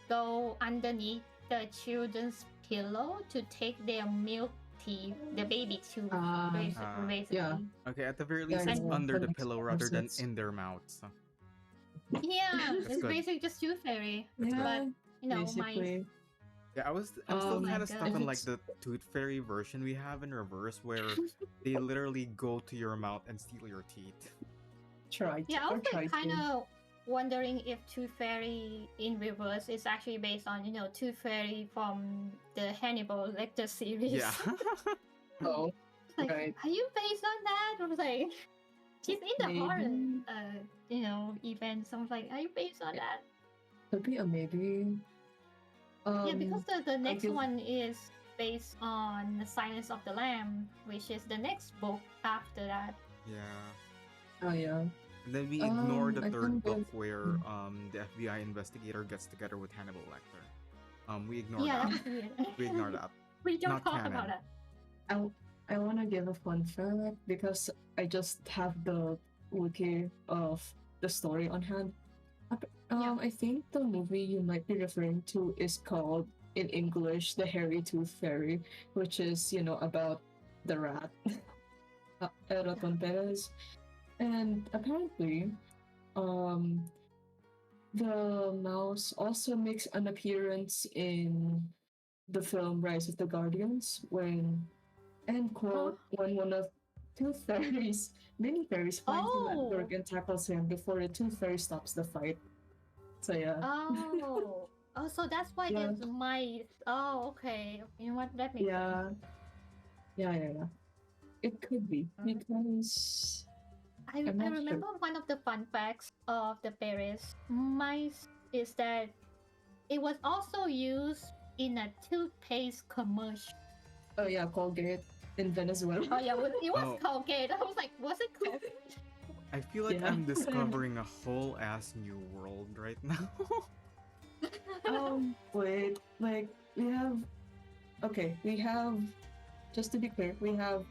go underneath the children's pillow to take their milk teeth, the baby tooth, Ah, basically. yeah. Okay, at the very Yeah, least, it's yeah, under that the makes pillow more rather than sense. in their mouths. Yeah, That's it's good. basically just tooth fairy. That's good. Yeah, Mice. basically. Yeah, I'm still Oh kind my of stuck on God. like the tooth fairy version we have in reverse, where they literally go to your mouth and steal your teeth. Try to. Yeah, I Or was try like kind to. of wondering if Tooth Fairy in reverse is actually based on Tooth Fairy from the Hannibal Lecter series. Yeah. Oh, Like, right. are you based on that? I was like, she's in the horror, Maybe. event. So I was like, are you based on that? Could be a maybe. Yeah, because the next give- one is based on The Silence of the Lamb, which is the next book after that. Yeah. Oh yeah. And then we ignore the I third think book that- where the FBI investigator gets together with Hannibal Lecter. We ignore Yeah, that. that was weird. We ignore that. We don't Not talk canon. about that. I want to give a fun fact because I just have the wiki of the story on hand. Yeah. I think the movie you might be referring to is called in English The Hairy Tooth Fairy, which is about the rat, Eraton Perez, and apparently, um, the mouse also makes an appearance in the film Rise of the Guardians when, end quote, when one of Tooth Fairy's mini fairies finds him at work and tackles him before the Tooth Fairy stops the fight. So yeah. Oh, so that's why Yeah. there's mice. Oh, okay. You know what? That makes sense. Yeah. It could be because I I'm not remember one of the fun facts of the Perez mice is that it was also used in a toothpaste commercial. Oh yeah, Colgate in Venezuela. Oh yeah, it was Oh. Colgate. I was like, was it Colgate? I feel like Yeah. I'm discovering a whole ass new world right now. Wait, like we have just to be clear, we have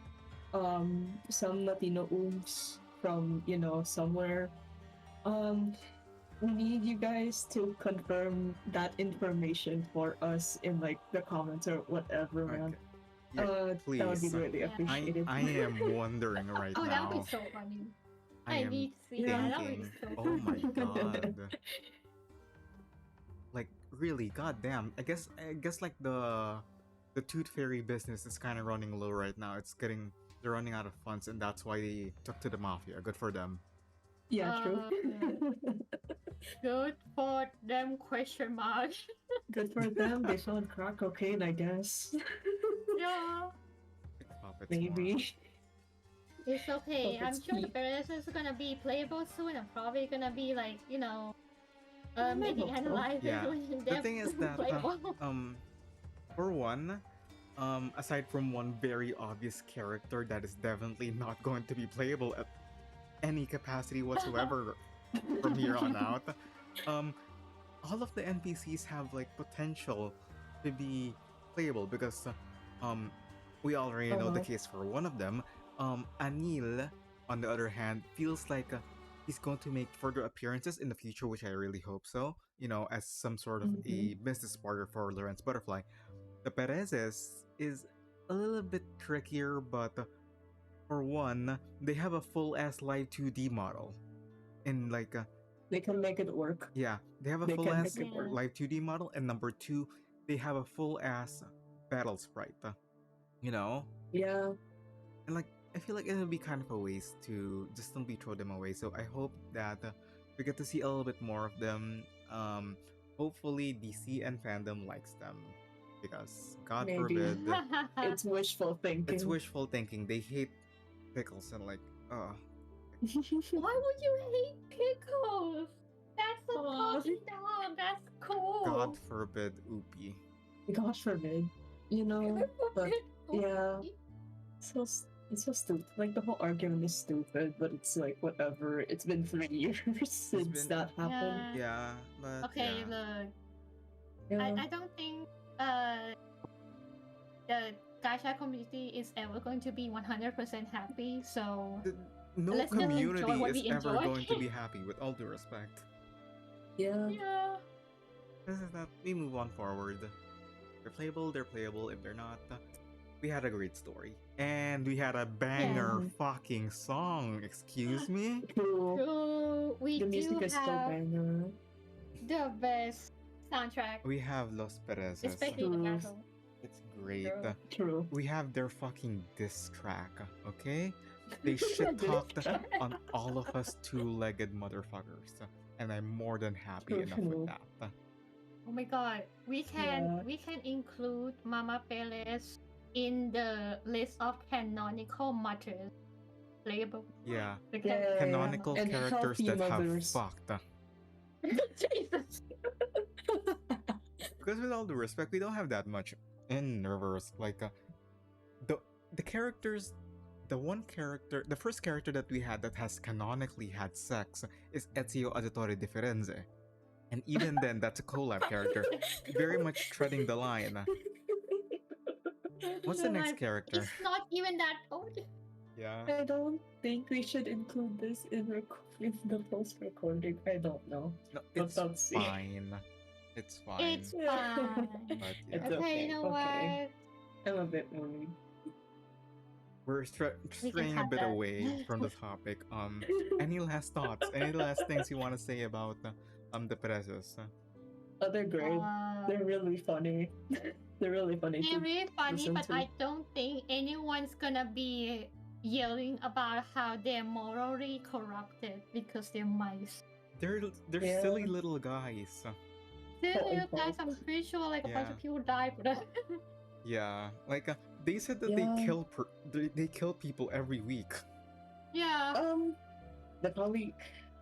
some Latino ooms from somewhere. We need you guys to confirm that information for us in like the comments or whatever, man. Yeah, please. That would be really Yeah. appreciated. I am wondering right Oh, that would now. be so funny. I I am need to see that. That would thinking, be so oh my funny. god. Like really, goddamn. I guess like the Tooth Fairy business is kind of running low right now. They're running out of funds, and that's why they took to the mafia. Good for them. Yeah, true. Good for them? Question mark. Good for them. They found crack cocaine, I guess. Yeah. Puppets Maybe. more. It's okay. Hope I'm it's sure the cute. Perezes is gonna be playable soon. I'm probably gonna be like, I maybe hope so. analyzing Yeah. when The they're thing is that playable. for one, aside from one very obvious character that is definitely not going to be playable at any capacity whatsoever from here on out, all of the NPCs have like potential to be playable because we already know the Uh-huh. case for one of them. Anil, on the other hand, feels like he's going to make further appearances in the future, which I really hope so. As some sort of a business partner for Lorenz Butterfly. The Perezes is a little bit trickier, but for one, they have a full ass live 2D model. And like They can make it work. yeah, they have a They full can ass make it work. live 2D model, and number two, they have a full ass battle sprite. Yeah. And like I feel like it would be kind of a waste to just simply throw them away. So I hope that we get to see a little bit more of them. Hopefully DC and fandom likes them because God Maybe. forbid It's wishful thinking. it's wishful thinking. They hate pickles and like Why would you hate pickles? That's a Aw. coffee dog. That's cool. God forbid Oopie. God forbid. you know. But yeah, it's so stupid. Like the whole argument is stupid, but it's like whatever. It's been 3 years since been- that happened. Yeah, but Okay, yeah. look. Yeah. I don't think the gacha community is ever going to be 100% happy. So No let's just enjoy community what is we ever enjoy. going to be happy, with all due respect. Yeah. yeah. This is not. We move on forward. They're playable. They're playable. If they're not, we had a great story, and we had a banger Yeah. fucking song. Excuse me. Cool. So we The do music is so have banger. the best soundtrack, We have Los Perezes. especially the True. battle. It's great. True. True. We have their fucking diss track. Okay, they shit talked on all of us two-legged motherfuckers, and I'm more than happy True, enough true. with that. Oh my god, we Yeah. can include Mama Perez in the list of canonical mothers playable. Yeah, The Yeah. canonical And characters healthy that mothers. have fucked. Jesus. Because with all due respect, we don't have that much in reverse. Like the characters, the first character that we had that has canonically had sex is Ezio Auditore di Firenze, and even then, that's a collab character, very much treading the line. What's the next character? It's not even that old. Yeah, I don't think we should include this in the post recording. I don't know. no, But it's let's see. fine. It's fine. It's fine. But yeah, It's Okay, you know okay. what? I'm a bit worried. we're We can straying a have bit that. away from the topic. Any last thoughts? Any last things you want to say about the Perezes? Oh, they're great. They're really funny. They're really funny. They're really funny, listen but to. I don't think anyone's gonna be yelling about how they're morally corrupted because they're mice. They're Yeah. silly little guys. They're Quote, little guys, I'm unquote. pretty sure like a bunch Yeah. of people died for that. Yeah, like they said that Yeah. they kill people every week. yeah. They probably,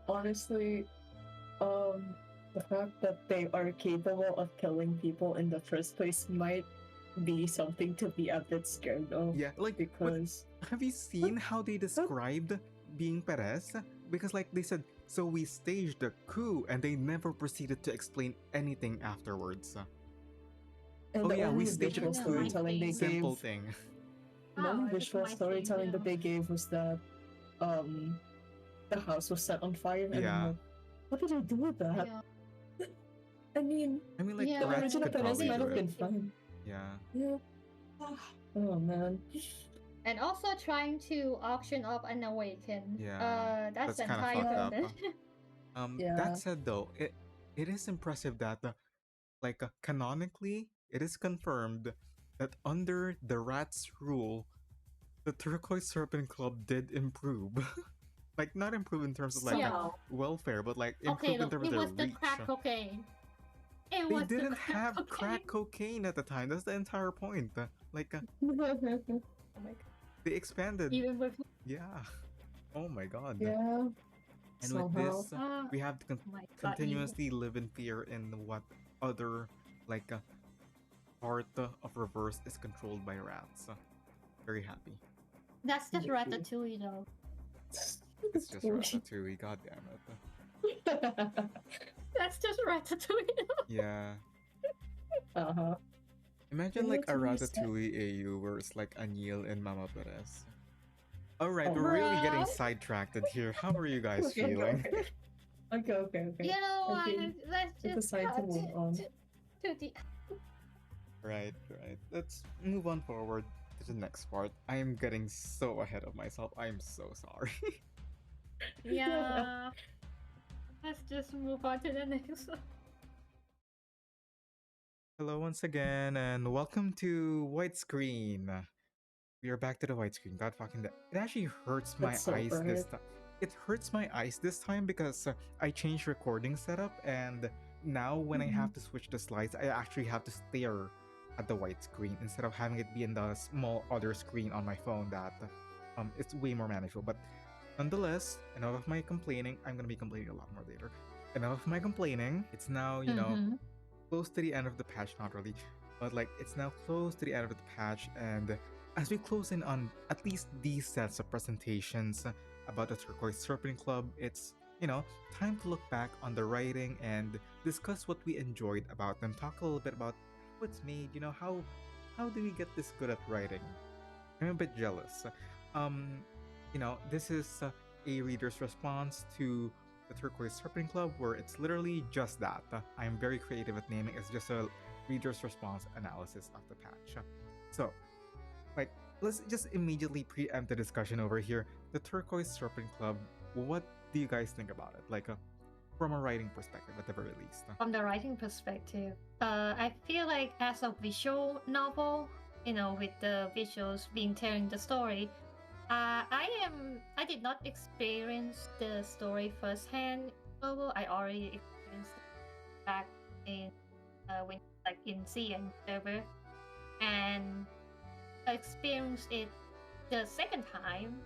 honestly, the fact that they are capable of killing people in the first place might be something to be a bit scared of. Yeah, like Because have you seen how they described being Perez? Because like they said, so we staged a coup, and they never proceeded to explain anything afterwards. and Oh the yeah, we only staged a visual coup. storytelling they Simple gave, thing. the only Oh, visual it's my storytelling that thing, they gave was that the house was set on fire. And Yeah. I'm like, what did I do with that? Yeah. I mean, I mean, like Yeah. the rats original could Perez probably might do have it. been fine. Yeah. Yeah. Oh man. And also trying to auction off an awaken. Yeah, That's that's kinda entitled. fucked up. Yeah. That said, though, it is impressive that, canonically, it is confirmed that under the Rats' rule, the Turquoise Serpent Club did improve. Like, not improve in terms of like Yeah. welfare, but like Okay, improve in look, terms it of was their the reach. crack cocaine. It They was the didn't crack have cocaine. crack cocaine at the time. That's the entire point. Like, Oh my god. they expanded. Even with Yeah. Oh my god. Yeah. And with Somehow. this, we have to oh my god, continuously live in fear in what other part of reverse is controlled by rats. Very happy. That's just Me too. Ratatouille though. It's just Ratatouille, god damn it. That's just Ratatouille though. Yeah. Uh-huh. Imagine like a Ratatouille Ratatouille AU where it's like Anil and Mama Perez. Alright, Oh. we're really getting Bruh. sidetracked here. How are you guys Okay, feeling? Okay. You know what? Okay. Let's It's a just sign to cut move on. to the Right. Let's move on forward to the next part. I am getting so ahead of myself. I'm so sorry. yeah. Let's just move on to the next one. Hello once again, and welcome to Widescreen. We are back to the widescreen. God fucking that. It actually hurts my That's so eyes this bright. time. It hurts my eyes this time because I changed recording setup, and now when I have to switch the slides, I actually have to stare at the widescreen instead of having it be in the small other screen on my phone. That it's way more manageable. But nonetheless, enough of my complaining. I'm gonna be complaining a lot more later. Enough of my complaining. It's now Mm-hmm. close to the end of the patch. Not really. but like it's now close to the end of the patch, and as we close in on at least these sets of presentations about the Turquoise Serpent Club, it's time to look back on the writing and discuss what we enjoyed about them. Talk a little bit about how it's made. How do we get this good at writing? I'm a bit jealous. Um, this is a reader's response to the Turquoise Serpent Club, where it's literally just that. I'm very creative at naming. It's just a reader's response analysis of the patch. So, like, let's just immediately preempt the discussion over here. The Turquoise Serpent Club. What do you guys think about it? Like, from a writing perspective, at the very least. From the writing perspective, I feel like as a visual novel, with the visuals being telling the story, I did not experience the story firsthand. Although I already experienced it back in when like in C and server, and I experienced it the second time.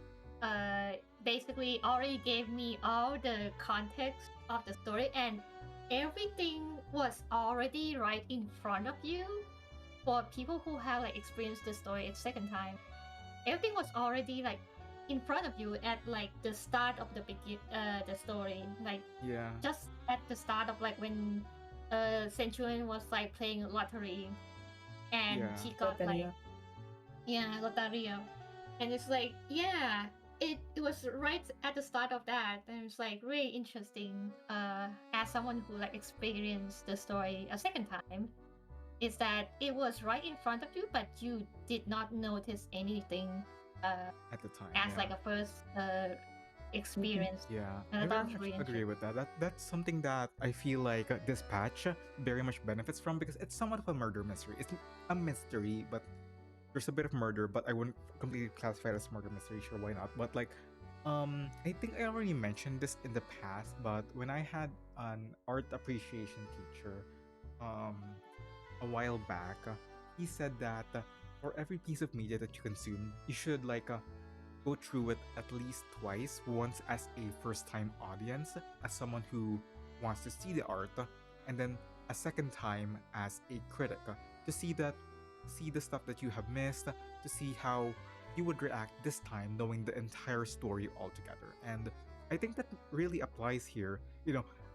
Basically already gave me all the context of the story, and everything was already right in front of you. For people who have like experienced the story a second time, everything was already like in front of you at like the start of the story, like Yeah. just at the start of like when Centurion was like playing lottery, and Yeah. she got like Loteria. Lotario, and it's like it was right at the start of that, and it's like really interesting. As someone who like experienced the story a second time, is that it was right in front of you, but you did not notice anything At the time. as Yeah. like a first experience. Yeah, And I very that's much really agree with that. That's something that I feel like this patch very much benefits from, because it's somewhat of a murder mystery. It's a mystery, but there's a bit of murder, but I wouldn't completely classify it as murder mystery. Sure, why not? But like, I think I already mentioned this in the past, but when I had an art appreciation teacher, um, a while back, he said that for every piece of media that you consume, you should like go through it at least twice, once as a first time audience, as someone who wants to see the art, and then a second time as a critic, to see the stuff that you have missed, to see how you would react this time knowing the entire story altogether. And I think that really applies here,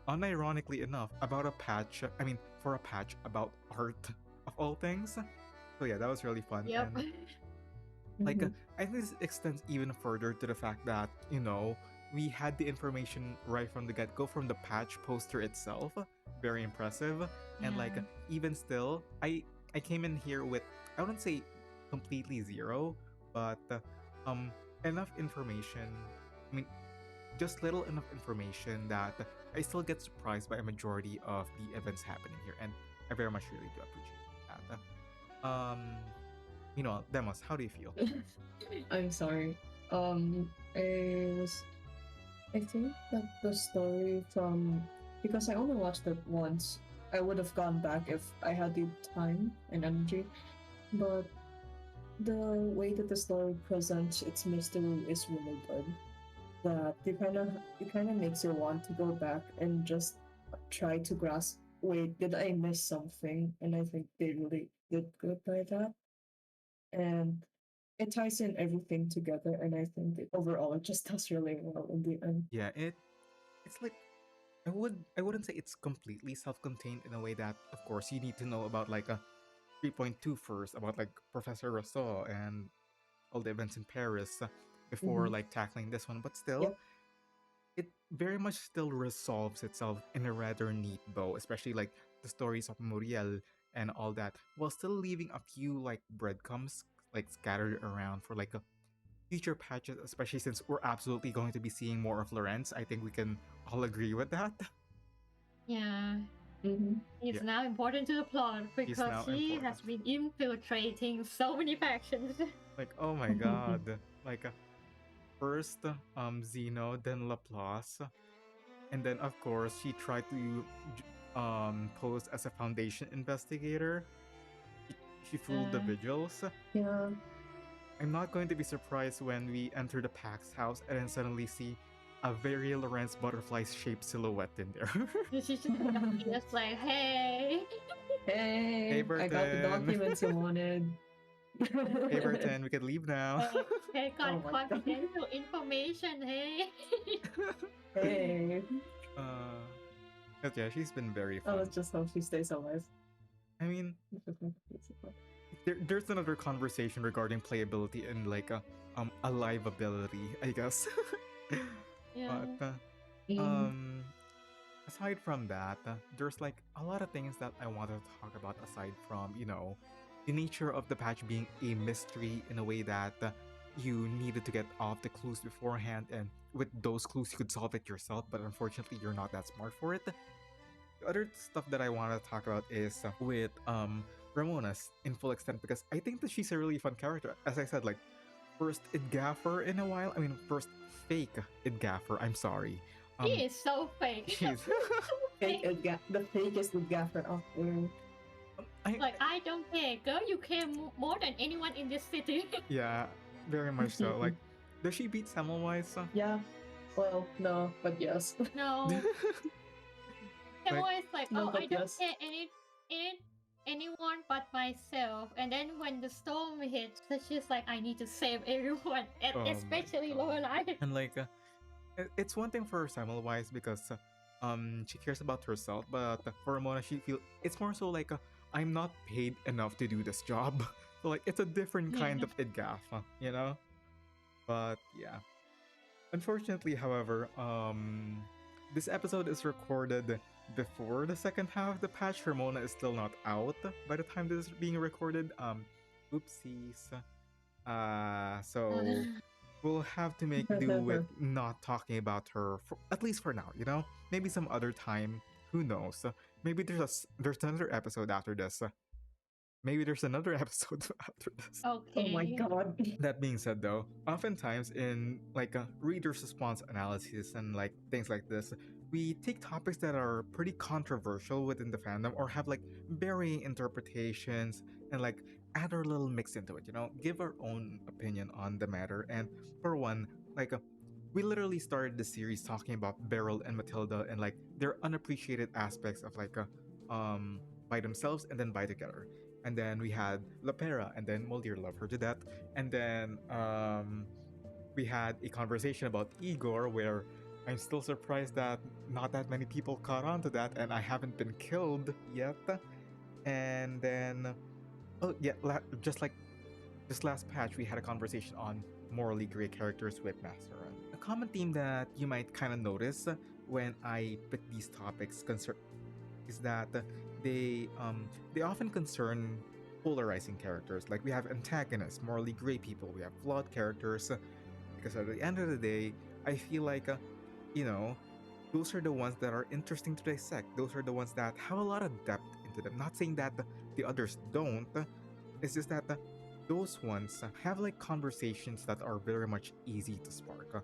unironically enough, about a patch, I mean, for a patch about art of all things. So yeah, that was really fun. Yep. And like, I think this extends even further to the fact that, we had the information right from the get go, from the patch poster itself. Very impressive. And like, Yeah. even still, I came in here with, I wouldn't say completely zero, but enough information. I mean, just little enough information that I still get surprised by a majority of the events happening here, and I very much really do appreciate that. Demos, how do you feel? I'm sorry. I think that the story from, because I only watched it once, I would have gone back if I had the time and energy. But the way that the story presents its mystery is really good. That it kind of makes you want to go back and just try to grasp. Wait, did I miss something? And I think they really did good by that. And it ties in everything together, and I think overall it just does really well in the end. Yeah, it's like, I wouldn't say it's completely self-contained in a way that, of course, you need to know about like a 3.2 first, about like Professor Rousseau and all the events in Paris, before Mhm. like tackling this one. But still, Yep. it very much still resolves itself in a rather neat bow, especially like the stories of Muriel and all that, while still leaving a few like breadcrumbs like scattered around for like a future patches, especially since we're absolutely going to be seeing more of Lorenz. I think we can all agree with that. Yeah. Mhm. He's Yeah. now important to the plot He's because now he important. has been infiltrating so many factions. Like, oh my god. Like, first Zeno, then Laplace, and then of course she tried to pose as a Foundation investigator. She fooled the Uh, vigils. Yeah. I'm not going to be surprised when we enter the Pax house and then suddenly see a very Lorenz butterfly shaped silhouette in there. She's just like, hey. Hey, I got the Burton. documents you wanted. Hey Burton, we can leave now. Hey, Oh got my God. confidential information, hey. Hey. But yeah, she's been very Oh, fun. let's just hope she stays alive. I mean, there's another conversation regarding playability and like a live ability, I guess. Yeah. But aside from that, there's like a lot of things that I wanted to talk about aside from, the nature of the patch being a mystery in a way that you needed to get all of the clues beforehand, and with those clues you could solve it yourself, but unfortunately you're not that smart for it. The other stuff that I want to talk about is with Ramona's in full extent, because I think that she's a really fun character. As I said, like, first id gaffer in a while. I mean, first fake id gaffer. I'm sorry. He is so fake. She's The fakest the gaffer out there. Like, I don't care, girl. You care more than anyone in this city. Yeah, very much so. Like, does she beat Semmelweis? Yeah. Well, no, but yes. No. I'm always like, No, oh, but I don't yes. care anyone but myself. And then when the storm hits, she's like, I need to save everyone, and Oh my especially God. Lorelai. And like, it's one thing for Semmelweis because she cares about herself, but for Ramona, she feel it's more so like I'm not paid enough to do this job. So like, it's a different kind of id gaff, you know. But yeah, unfortunately, however, this episode is recorded before the second half of the patch. Ramona is still not out by the time this is being recorded. Oopsies. So we'll have to make do with not talking about her for, at least for now. Maybe some other time. Who knows? Maybe there's another episode after this. Maybe there's another episode after this. Okay. Oh my God. That being said, though, oftentimes in like a reader's response analysis and like things like this, we take topics that are pretty controversial within the fandom or have like varying interpretations and like add our little mix into it, give our own opinion on the matter. And for one, like we literally started the series talking about Beryl and Matilda and like their unappreciated aspects of like by themselves and then by together. And then we had La Pera, and then Moldir love her to death. And then we had a conversation about Igor, where I'm still surprised that not that many people caught on to that, and I haven't been killed yet. And then, oh yeah, just like this last patch, we had a conversation on morally gray characters with Masteron. A common theme that you might kind of notice when I pick these topics is that they often concern polarizing characters. Like we have antagonists, morally gray people, we have flawed characters. Because at the end of the day, I feel like those are the ones that are interesting to dissect. Those are the ones that have a lot of depth into them. Not saying that the others don't. It's just that those ones have like conversations that are very much easy to spark.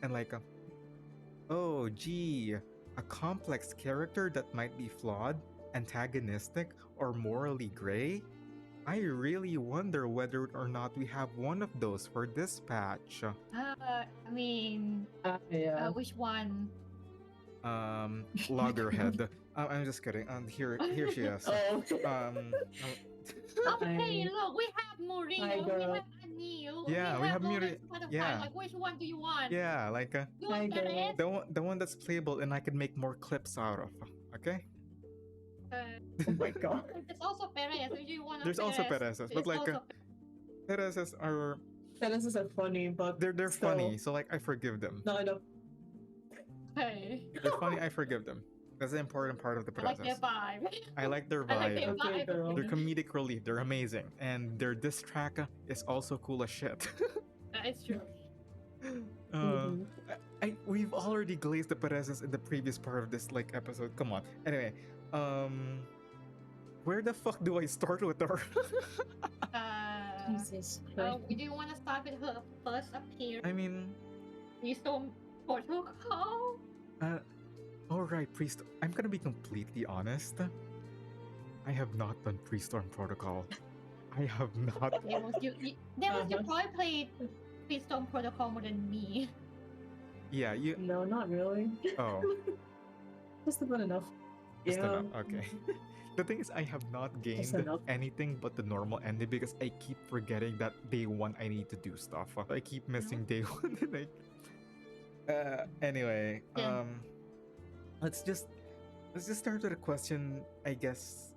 And like, oh gee, a complex character that might be flawed, antagonistic, or morally gray? I really wonder whether or not we have one of those for this patch. I mean, Yeah. which one? Loggerhead. I'm just kidding. Here she is. Oh. Okay, look, we have Mourinho, Hi, we girl. have Anil, Yeah, we have Lawrence Muri- Butterfly. yeah. Like, which one do you want? Yeah, like You want Hi, girl. Perez? the one that's playable and I can make more clips out of. Okay. Oh my God. There's also Perez. Do you want There's also Perezes, but like Perezes are Perezes are funny, but they're still, funny, so like I forgive them. No, I know. Hey, They're funny, I forgive them. That's the important part of the I like their process. vibe. I like their I like their vibe. Okay, vibe. girl. Their comedic relief, they're amazing. And their diss track is also cool as shit. That is true. Mhm. We've already glazed the Perezes in the previous part of this like episode. Come on. Anyway, where the fuck do I start with her? Jesus Christ. Do you want to start with her first appearance? I mean, Keystone Protocol? alright, Priest. I'm gonna be completely honest. I have not done Prieststorm Protocol. I have not. Deimos, you probably played Keystone Protocol more than me. Yeah, you. No, not really. Oh, Just about enough. just Yeah. enough. Okay. The thing is, I have not gained enough. anything but the normal ending because I keep forgetting that day one I need to do stuff. I keep missing day one. Like, anyway, Yeah. let's just start with a question, I guess,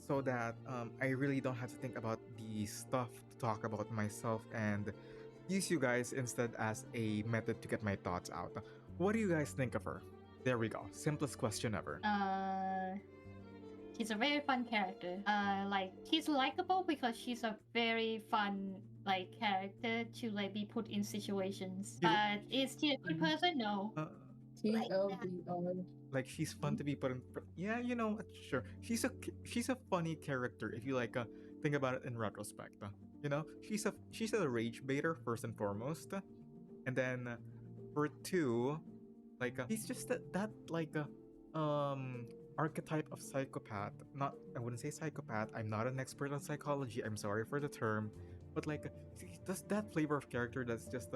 so that I really don't have to think about the stuff to talk about myself and use you guys instead as a method to get my thoughts out. What do you guys think of her? There we go. Simplest question ever. She's a very fun character. Like she's likable because she's a very fun like character to like be put in situations. You- But is she a good person? No. TLDR. Like she's fun to be put in. Yeah, you know what? Sure, she's a funny character if you like think about it in retrospect. You know, she's a rage baiter first and foremost, and then for two, like he's just that like archetype of psychopath. Not, I wouldn't say psychopath. I'm not an expert on psychology. I'm sorry for the term, but like just that flavor of character that's just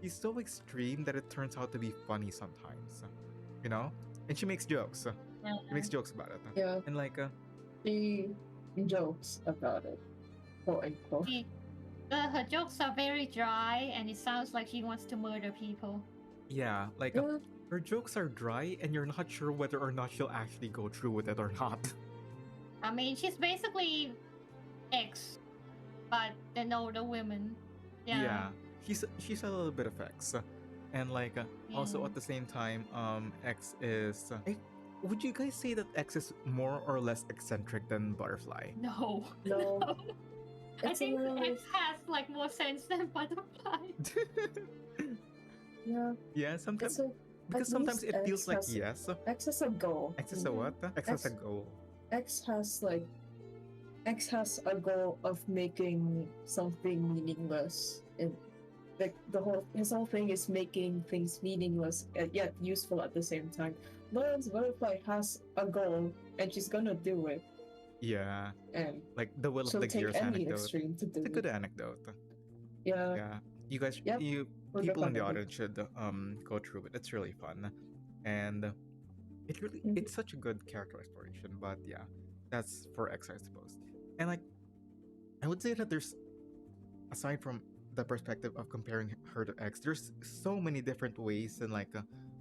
he's so extreme that it turns out to be funny sometimes. You know, and she makes jokes. She makes jokes about it. Yeah. And like She jokes about it, quote unquote. Her jokes are very dry, and it sounds like she wants to murder people. yeah, like Yeah. her jokes are dry, and you're not sure whether or not she'll actually go through with it or not. I mean, she's basically X, but an older woman. Yeah. She's a little bit of X, and like also Yeah. at the same time, X is. Would you guys say that X is more or less eccentric than Butterfly? No. No. I It's think a little- X has like more sense than Butterfly. Yeah. Yeah, sometimes It's a, because at sometimes least it feels X like has- yes. X is a goal. X is a what? X has a X- goal. X has a goal of making something meaningless. And like his whole thing is making things meaningless yet useful at the same time. Whereas Butterfly has a goal and she's gonna do it, Yeah, and like the Will of she'll the take Gears any anecdote. extreme to do It's a good it. anecdote. Yeah. Yeah, you guys, Yep, you we're people in the definitely- audience should go through it. It's really fun, and it really Mhm. it's such a good character exploration. But yeah, that's for X, I suppose. And like, I would say that there's, aside from the perspective of comparing her to X, there's so many different ways and like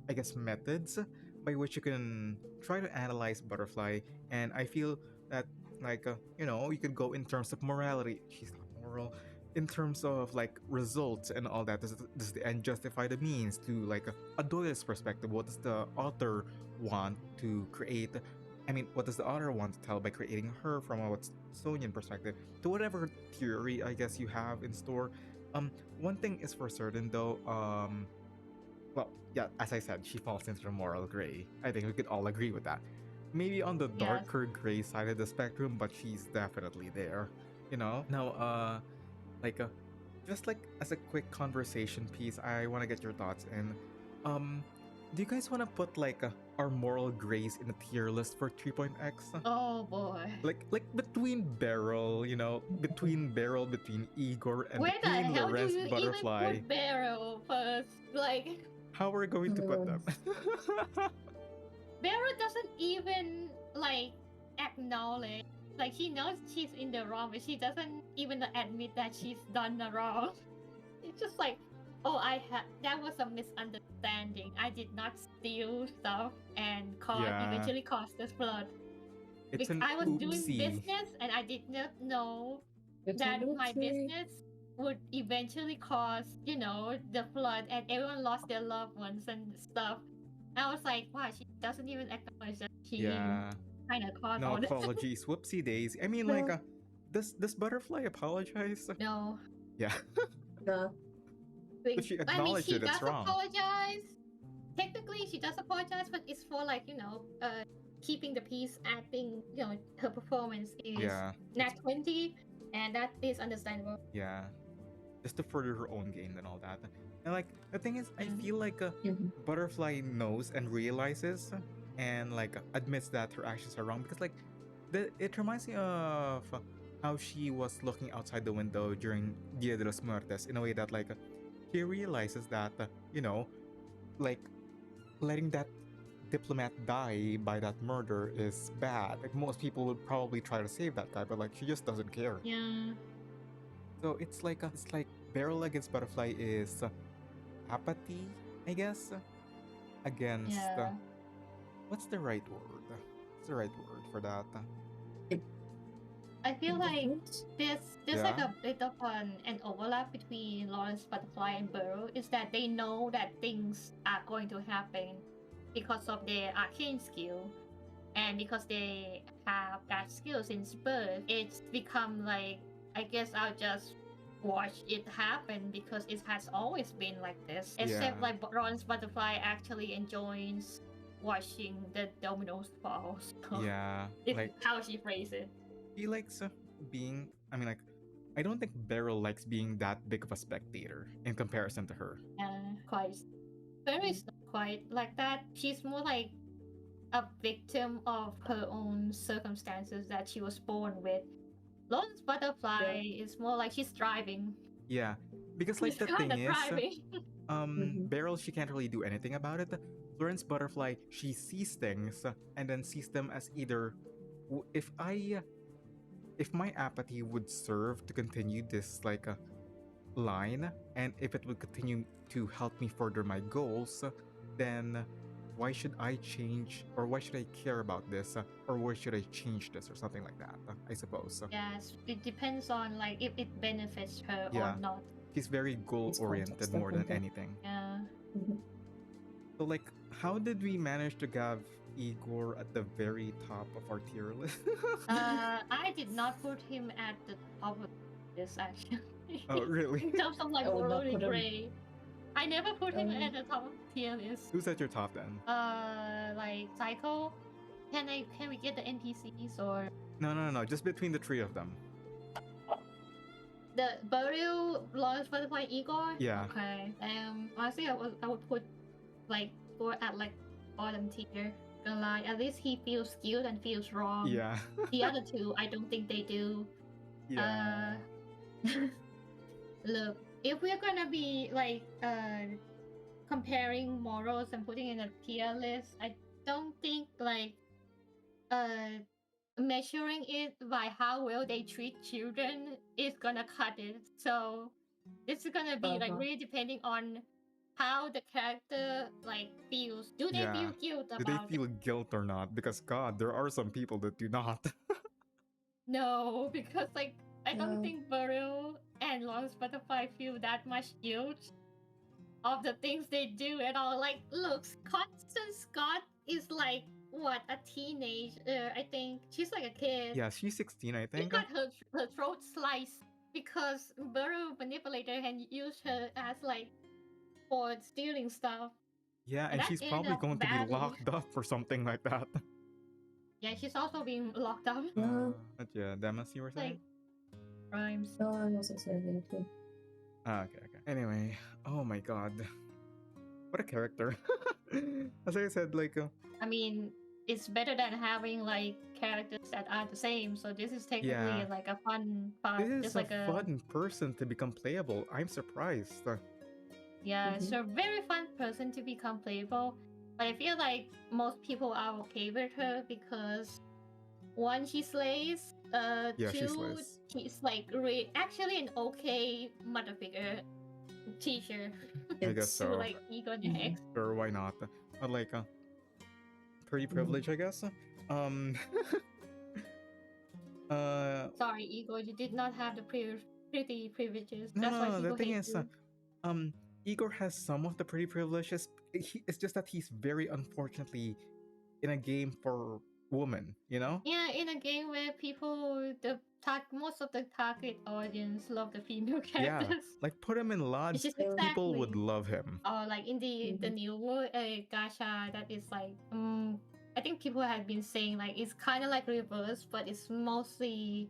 I guess methods by which you can try to analyze Butterfly. And I feel that like you know, you could go in terms of morality. She's not moral. In terms of like results and all that, does the end justify the means? To like a Doyle's perspective, what does the author want to create? I mean, what does the author want to tell by creating her from a Watsonian perspective? To whatever theory I guess you have in store. One thing is for certain though. Well, yeah, as I said, she falls into the moral gray. I think we could all agree with that. Maybe on the Yes. darker gray side of the spectrum, but she's definitely there. You know. Now, like just like as a quick conversation piece, I want to get your thoughts in. Do you guys want to put like our moral grays in a tier list for 3.x? Oh boy. Like between Beryl, you know, between Igor, and Where the between hell do Lorenz you Butterfly. even put Barrow first? Like, How are we going to put them? Barrow doesn't even like acknowledge. Like, she knows she's in the wrong, but she doesn't even admit that she's done the wrong. It's just like, oh, that was a misunderstanding. I did not steal stuff and Yeah. eventually caused the flood. It's an I was doing oopsie. business and I did not know It's that an my oopsie. business would eventually cause, you know, the flood and everyone lost their loved ones and stuff. I was like, wow, she doesn't even acknowledge that she Yeah. kind of caused No all this. apologies. Whoopsie daisy. I mean, No. like, does Butterfly apologize? No. Yeah. Nah. Like, But she I mean, acknowledged she it, it's does wrong. apologize. Technically, she does apologize, but it's for like, you know, keeping the peace, acting, you know, her performance is Yeah. not 20, and that is understandable. Yeah. Just to further her own gain and all that. And like the thing is, I Mhm. feel like Mhm. Butterfly knows and realizes and like admits that her actions are wrong because like it reminds me of how she was looking outside the window during Dia de los Muertos in a way that like she realizes that you know, like letting that diplomat die by that murder is bad. Like most people would probably try to save that guy, but like she just doesn't care. Yeah. So it's like Barrel against Butterfly is apathy, I guess, against Yeah. what's the right word? What's the right word for that? I feel like there's like Yeah. a bit of an overlap between Lawrence Butterfly and Burrow is that they know that things are going to happen because of their arcane skill, and because they have that skill since birth. It's become like, I guess I'll just watch it happen because it has always been like this. Except Yeah. like Lawrence Butterfly actually enjoys watching the dominoes fall. So Yeah, it's like how she phrased it. he likes being. I mean, like I don't think Beryl likes being that big of a spectator in comparison to her. Quite. Barry is not quite like that. She's more like a victim of her own circumstances that she was born with. Lawrence Butterfly is more like she's thriving. Yeah, because like She's the kind thing of is, thriving. Beryl, she can't really do anything about it. Florence Butterfly, she sees things and then sees them as either if my apathy would serve to continue this like a line, and if it would continue to help me further my goals, then why should I change, or why should I care about this, or why should I change this or something like that, I suppose. Yes, it depends on like if it benefits her Yeah. or not. She's very goal oriented more than anything. Yeah. So like, how did we manage to have Igor at the very top of our tier list? I did not put him at the top of this actually. Oh, really? In terms of like I would not morally put him- gray. I never put him at the top of the tier list. Who's at your top then? Like Psycho. Can we get the NPCs or No. Just between the three of them. the Burial, Lawrence Butterfly, Igor? Yeah. Okay. Honestly, I would put like Igor at like bottom tier. Gonna lie, at least he feels skilled and feels wrong. Yeah. The other two, I don't think they do. Yeah. Look, if we're gonna be like comparing morals and putting in a tier list, I don't think like measuring it by how well they treat children is gonna cut it. So this is gonna be like really depending on how the character like feels. Do they feel guilt Do about they feel guilt or not? Because God, there are some people that do not. No, because like I don't think Burrow and Lawrence Butterfly feel that much guilt of the things they do at all. Like, look, Constance Scott is like what, a teenager? I think she's like a kid. Yeah, she's 16, I She think. got her throat sliced because Burrow manipulated her and used her as like for stealing stuff. Yeah, and that she's ended probably up going to be badly. locked up for something like that. Yeah, she's also being locked up. But yeah, Deimos, you were saying? Like rhymes. No, I wasn't saying anything. Okay. Anyway, oh my God, what a character! As I said, like, I mean, it's better than having like characters that are the same. So this is technically like a fun part. this is Just a like fun person to become playable. I'm surprised. Yeah, it's a very fun person to become playable. But I feel like most people are okay with her because one, she slays. Yeah, she Two, slays. she's like actually an okay mother figure teacher. I guess so. To like Egon X. Sure, why not? But like, pretty privilege, I guess. Sorry, Igor, you did not have the pretty privileges. No, That's why no, people the thing hate is, you. Igor has some of the pretty privileges. It's just that he's very unfortunately in a game for women, you know? Yeah, in a game where most of the target audience love the female Yeah, characters. like put him in Lodge, Which is people would exactly- love him. Or like in the new gacha that is like I think people have been saying like it's kind of like reverse, but it's mostly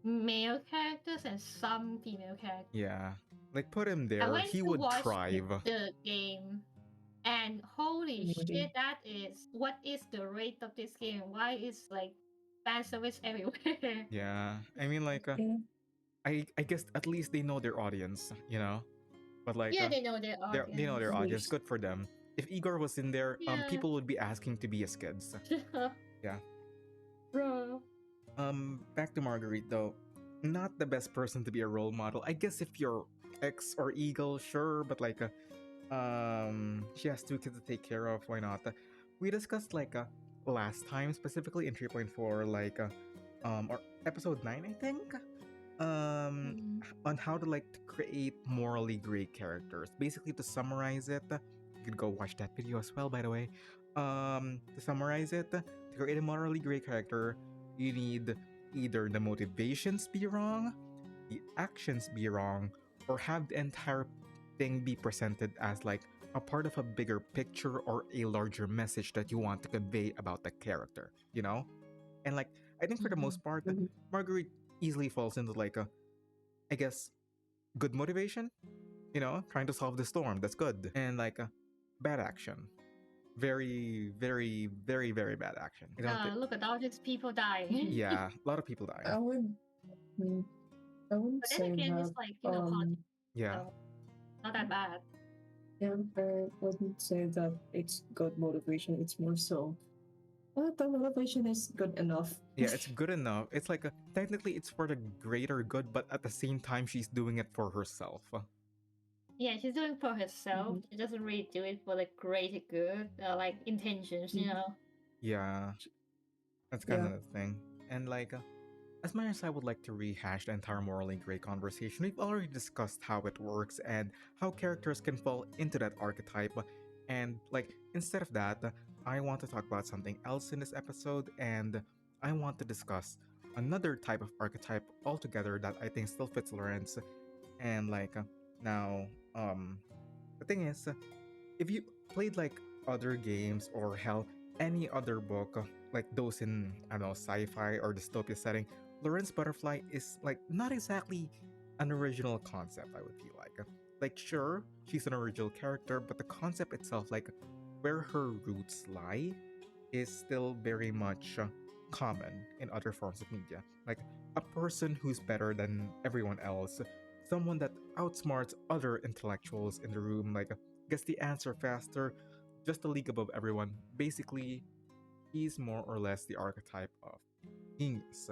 male characters and some female characters. Yeah, like put him I there, went he to would watch thrive. the game, and holy Maybe. shit, what is the rate of this game? Why is like fan service everywhere? Yeah, I mean, like, I guess at least they know their audience, you know. But like, Yeah, they know their audience. they know their audience. Yes. Good for them. if Igor was in there, Yeah. people would be asking to be his kids. Yeah. Bro. Back to Marguerite though. Not the best person to be a role model. I guess if you're X or Eagle, sure, but like she has two kids to take care of, why not? We discussed like last time specifically in 3.4, like or episode 9, I think. On how to like to create morally great characters. Basically, to summarize it, you could go watch that video as well, by the way. To summarize it, to create a morally great character, you need either the motivations be wrong, the actions be wrong, or have the entire thing be presented as like a part of a bigger picture or a larger message that you want to convey about the character, you know? And like, I think for the most part, Mhm. Marguerite easily falls into like a, I guess, good motivation, you know, trying to solve the storm. That's good. And like a bad action. Very, very, very, very bad action. I don't think. Look at all these people dying. Yeah, a lot of people die. I would. I wouldn't But then say again, that. it's like, you know, hot, Yeah. so not that bad. Yeah, I wouldn't say that it's good motivation. It's more so. Well, the motivation is good enough. Yeah, it's good enough. It's like technically it's for the greater good, but at the same time she's doing it for herself. Yeah, she's doing it for herself. Mhm. She doesn't really do it for the greater good, like intentions, you Mhm. know. Yeah, that's kind Yeah. of the thing. And like, as much as I would like to rehash the entire morally great conversation, we've already discussed how it works and how characters can fall into that archetype. And like, instead of that, I want to talk about something else in this episode, and I want to discuss another type of archetype altogether that I think still fits Lawrence. And like, now, the thing is, if you played like other games or hell, any other book, like those in, I don't know, sci-fi or dystopia setting, Lawrence Butterfly is like not exactly an original concept, I would feel like. Like, sure, she's an original character, but the concept itself, like where her roots lie, is still very much common in other forms of media. Like a person who's better than everyone else, someone that outsmarts other intellectuals in the room, like gets the answer faster, just a league above everyone. Basically, he's more or less the archetype of genius.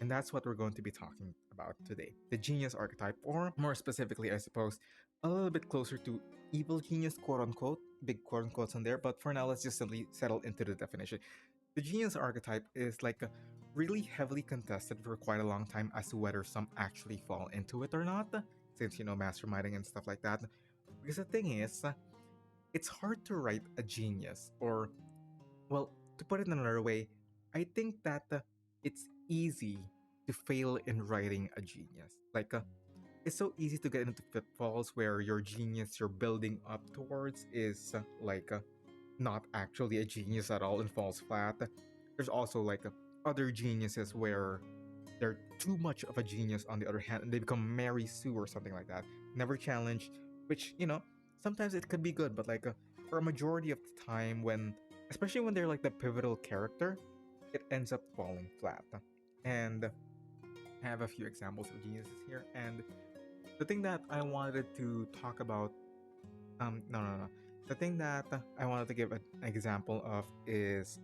And that's what we're going to be talking about today. The genius archetype, or more specifically, I suppose, a little bit closer to evil genius, quote unquote, big quote unquotes on there, but for now, let's just simply settle into the definition. The genius archetype is like really heavily contested for quite a long time as to whether some actually fall into it or not, since, you know, masterminding and stuff like that. Because the thing is, it's hard to write a genius, or, well, to put it another way, I think that it's easy to fail in writing a genius. Like, it's so easy to get into pitfalls where your genius you're building up towards is not actually a genius at all and falls flat. There's also like other geniuses where they're too much of a genius on the other hand and they become Mary Sue or something like that. Never challenged, which, you know, sometimes it could be good, but like for a majority of the time when, especially when they're like the pivotal character, it ends up falling flat. And I have a few examples of geniuses here. And the thing that I wanted to talk about, no. The thing that I wanted to give an example of is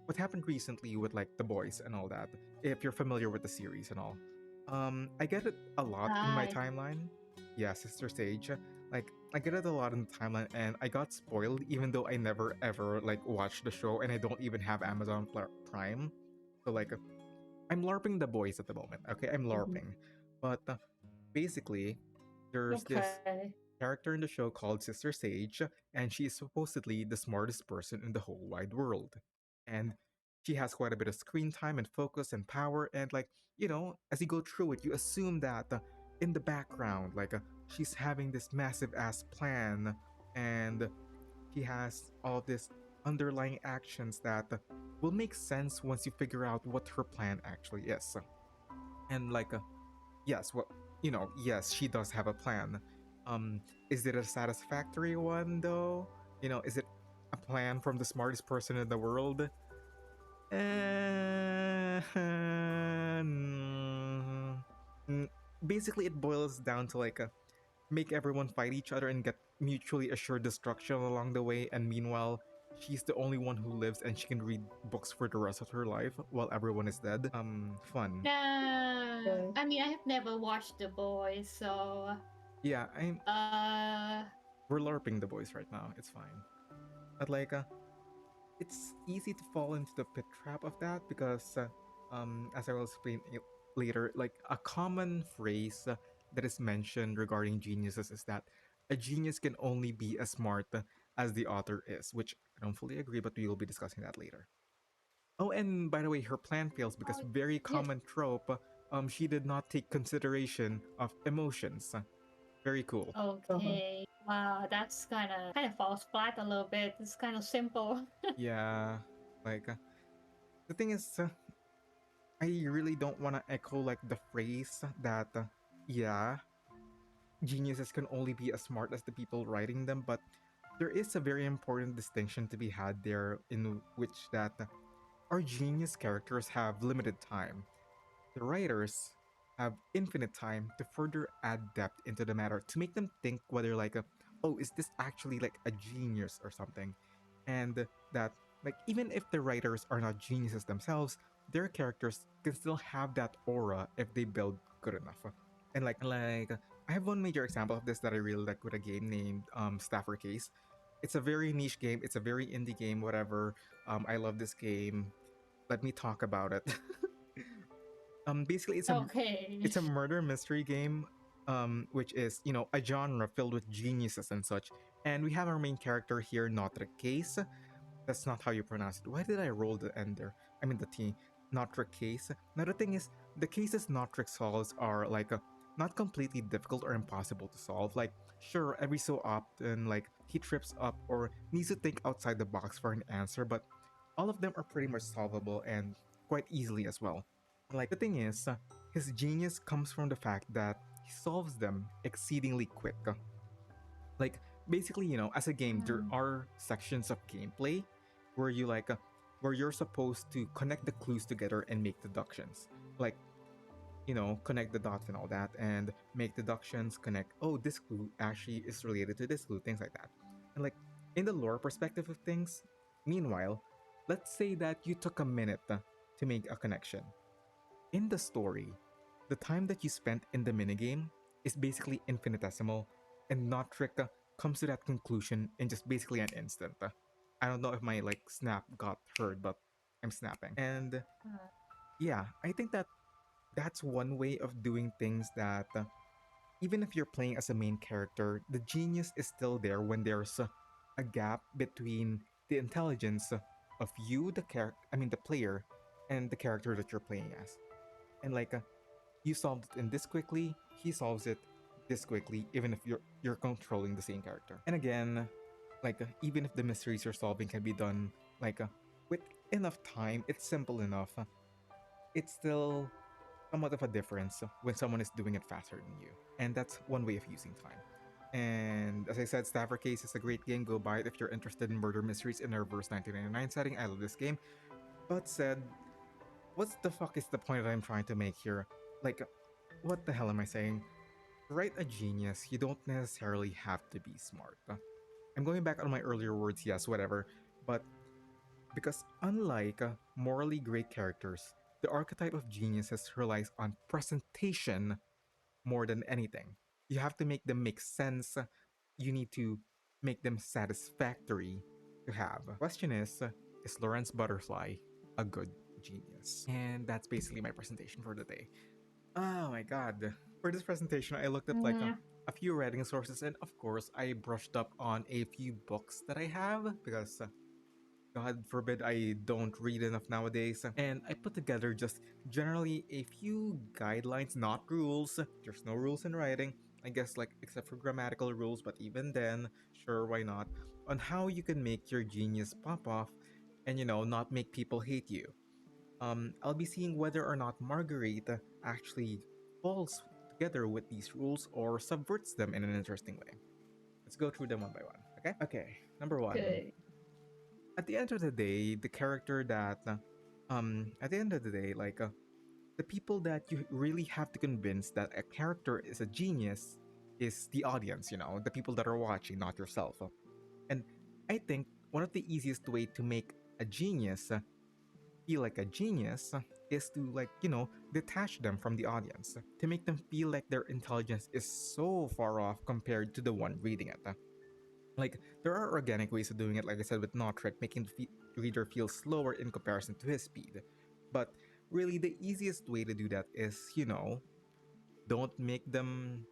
what happened recently with like The Boys and all that. If you're familiar with the series and all, I get it a lot in my Right. timeline. Yeah, Sister Sage. Like I get it a lot in the timeline, and I got spoiled even though I never ever like watched the show, and I don't even have Amazon Prime. So like, I'm larping The Boys at the moment. Okay, I'm larping, but basically, there's this Okay. character in the show called Sister Sage, and she is supposedly the smartest person in the whole wide world. And she has quite a bit of screen time and focus and power, and like, you know, as you go through it, you assume that in the background, like, she's having this massive ass plan, and she has all this underlying actions that will make sense once you figure out what her plan actually is. And like, yes, well, you know, yes, she does have a plan. Is it a satisfactory one though? You know, is it a plan from the smartest person in the world? Mm, Basically, it boils down to like make everyone fight each other and get mutually assured destruction along the way, and meanwhile, she's the only one who lives and she can read books for the rest of her life while everyone is dead. Fun. Nah, I mean, I have never watched The Boys, so Yeah, I'm uh, we're LARPing the boys right now. It's fine. But like, it's easy to fall into the pit trap of that because, as I will explain later, like a common phrase that is mentioned regarding geniuses is that a genius can only be as smart as the author is, which I don't fully agree, but we will be discussing that later. Oh, and by the way, her plan fails because oh, very yes. common trope. She did not take consideration of emotions. Very cool. Okay. Wow, that's kind of falls flat a little bit. It's kind of simple. Yeah, like the thing is, I really don't want to echo like the phrase that, yeah, geniuses can only be as smart as the people writing them, but there is a very important distinction to be had there in which that our genius characters have limited time. The writers have infinite time to further add depth into the matter to make them think whether like oh, is this actually like a genius or something? And that like even if the writers are not geniuses themselves, their characters can still have that aura if they build good enough. And like I have one major example of this that I really like with a game named Stafford Case. It's a very niche game, it's a very indie game, whatever. I love this game. Let me talk about it. Basically Okay. it's a murder mystery game, which is, you know, a genre filled with geniuses and such. And we have our main character here, Notre Case. That's not how you pronounce it. Why did I roll the N there? I mean the T. Notre Case. Now the thing is, the cases Notre solves are like not completely difficult or impossible to solve. Like, sure, every so often, like he trips up or needs to think outside the box for an answer, but all of them are pretty much solvable and quite easily as well. Like the thing is, his genius comes from the fact that he solves them exceedingly quick. Like basically, you know, as a game, there Mm. are sections of gameplay where you like where you're supposed to connect the clues together and make deductions. Like, you know, connect the dots and all that and make deductions, connect, oh, this clue actually is related to this clue, things like that. And like in the lore perspective of things, meanwhile, let's say that you took a minute to make a connection. In the story, the time that you spent in the minigame is basically infinitesimal, and Notric comes to that conclusion in just basically an instant. I don't know if my like snap got heard, but I'm snapping. And Mm. yeah, I think that that's one way of doing things that even if you're playing as a main character, the genius is still there when there's a gap between the intelligence of you, the player, and the character that you're playing as. And like you solved it in this quickly, he solves it this quickly, even if you're controlling the same character. And again, like even if the mysteries you're solving can be done like with enough time, it's simple enough. It's still somewhat of a difference when someone is doing it faster than you, and that's one way of using time. And as I said, Stafford Case is a great game. Go buy it if you're interested in murder mysteries in a reverse 1999 setting. I love this game. But said, what's the fuck is the point that I'm trying to make here? Like, what the hell am I saying? To write a genius, you don't necessarily have to be smart. I'm going back on my earlier words, yes, whatever. But because unlike morally great characters, the archetype of geniuses relies on presentation more than anything. You have to make them make sense. You need to make them satisfactory to have. Question is Lawrence Butterfly a good genius? And that's basically my presentation for the day. Oh my god. For this presentation, I looked up like Yeah. a few writing sources, and of course, I brushed up on a few books that I have because God forbid I don't read enough nowadays. And I put together just generally a few guidelines, not rules. There's no rules in writing, I guess, like except for grammatical rules, but even then, sure, why not? On how you can make your genius pop off and, you know, not make people hate you. I'll be seeing whether or not Marguerite actually falls together with these rules or subverts them in an interesting way. Let's go through them one by one, okay? Okay, number one. Good. At the end of the day, the character that, at the end of the day, the people that you really have to convince that a character is a genius is the audience, the people that are watching, not yourself. And I think one of the easiest way to make a genius feel like a genius is to, like, detach them from the audience, to make them feel like their intelligence is so far off compared to the one reading it. Like, there are organic ways of doing it, like I said, with Notrick, making the reader feel slower in comparison to his speed. But really, the easiest way to do that is, don't make them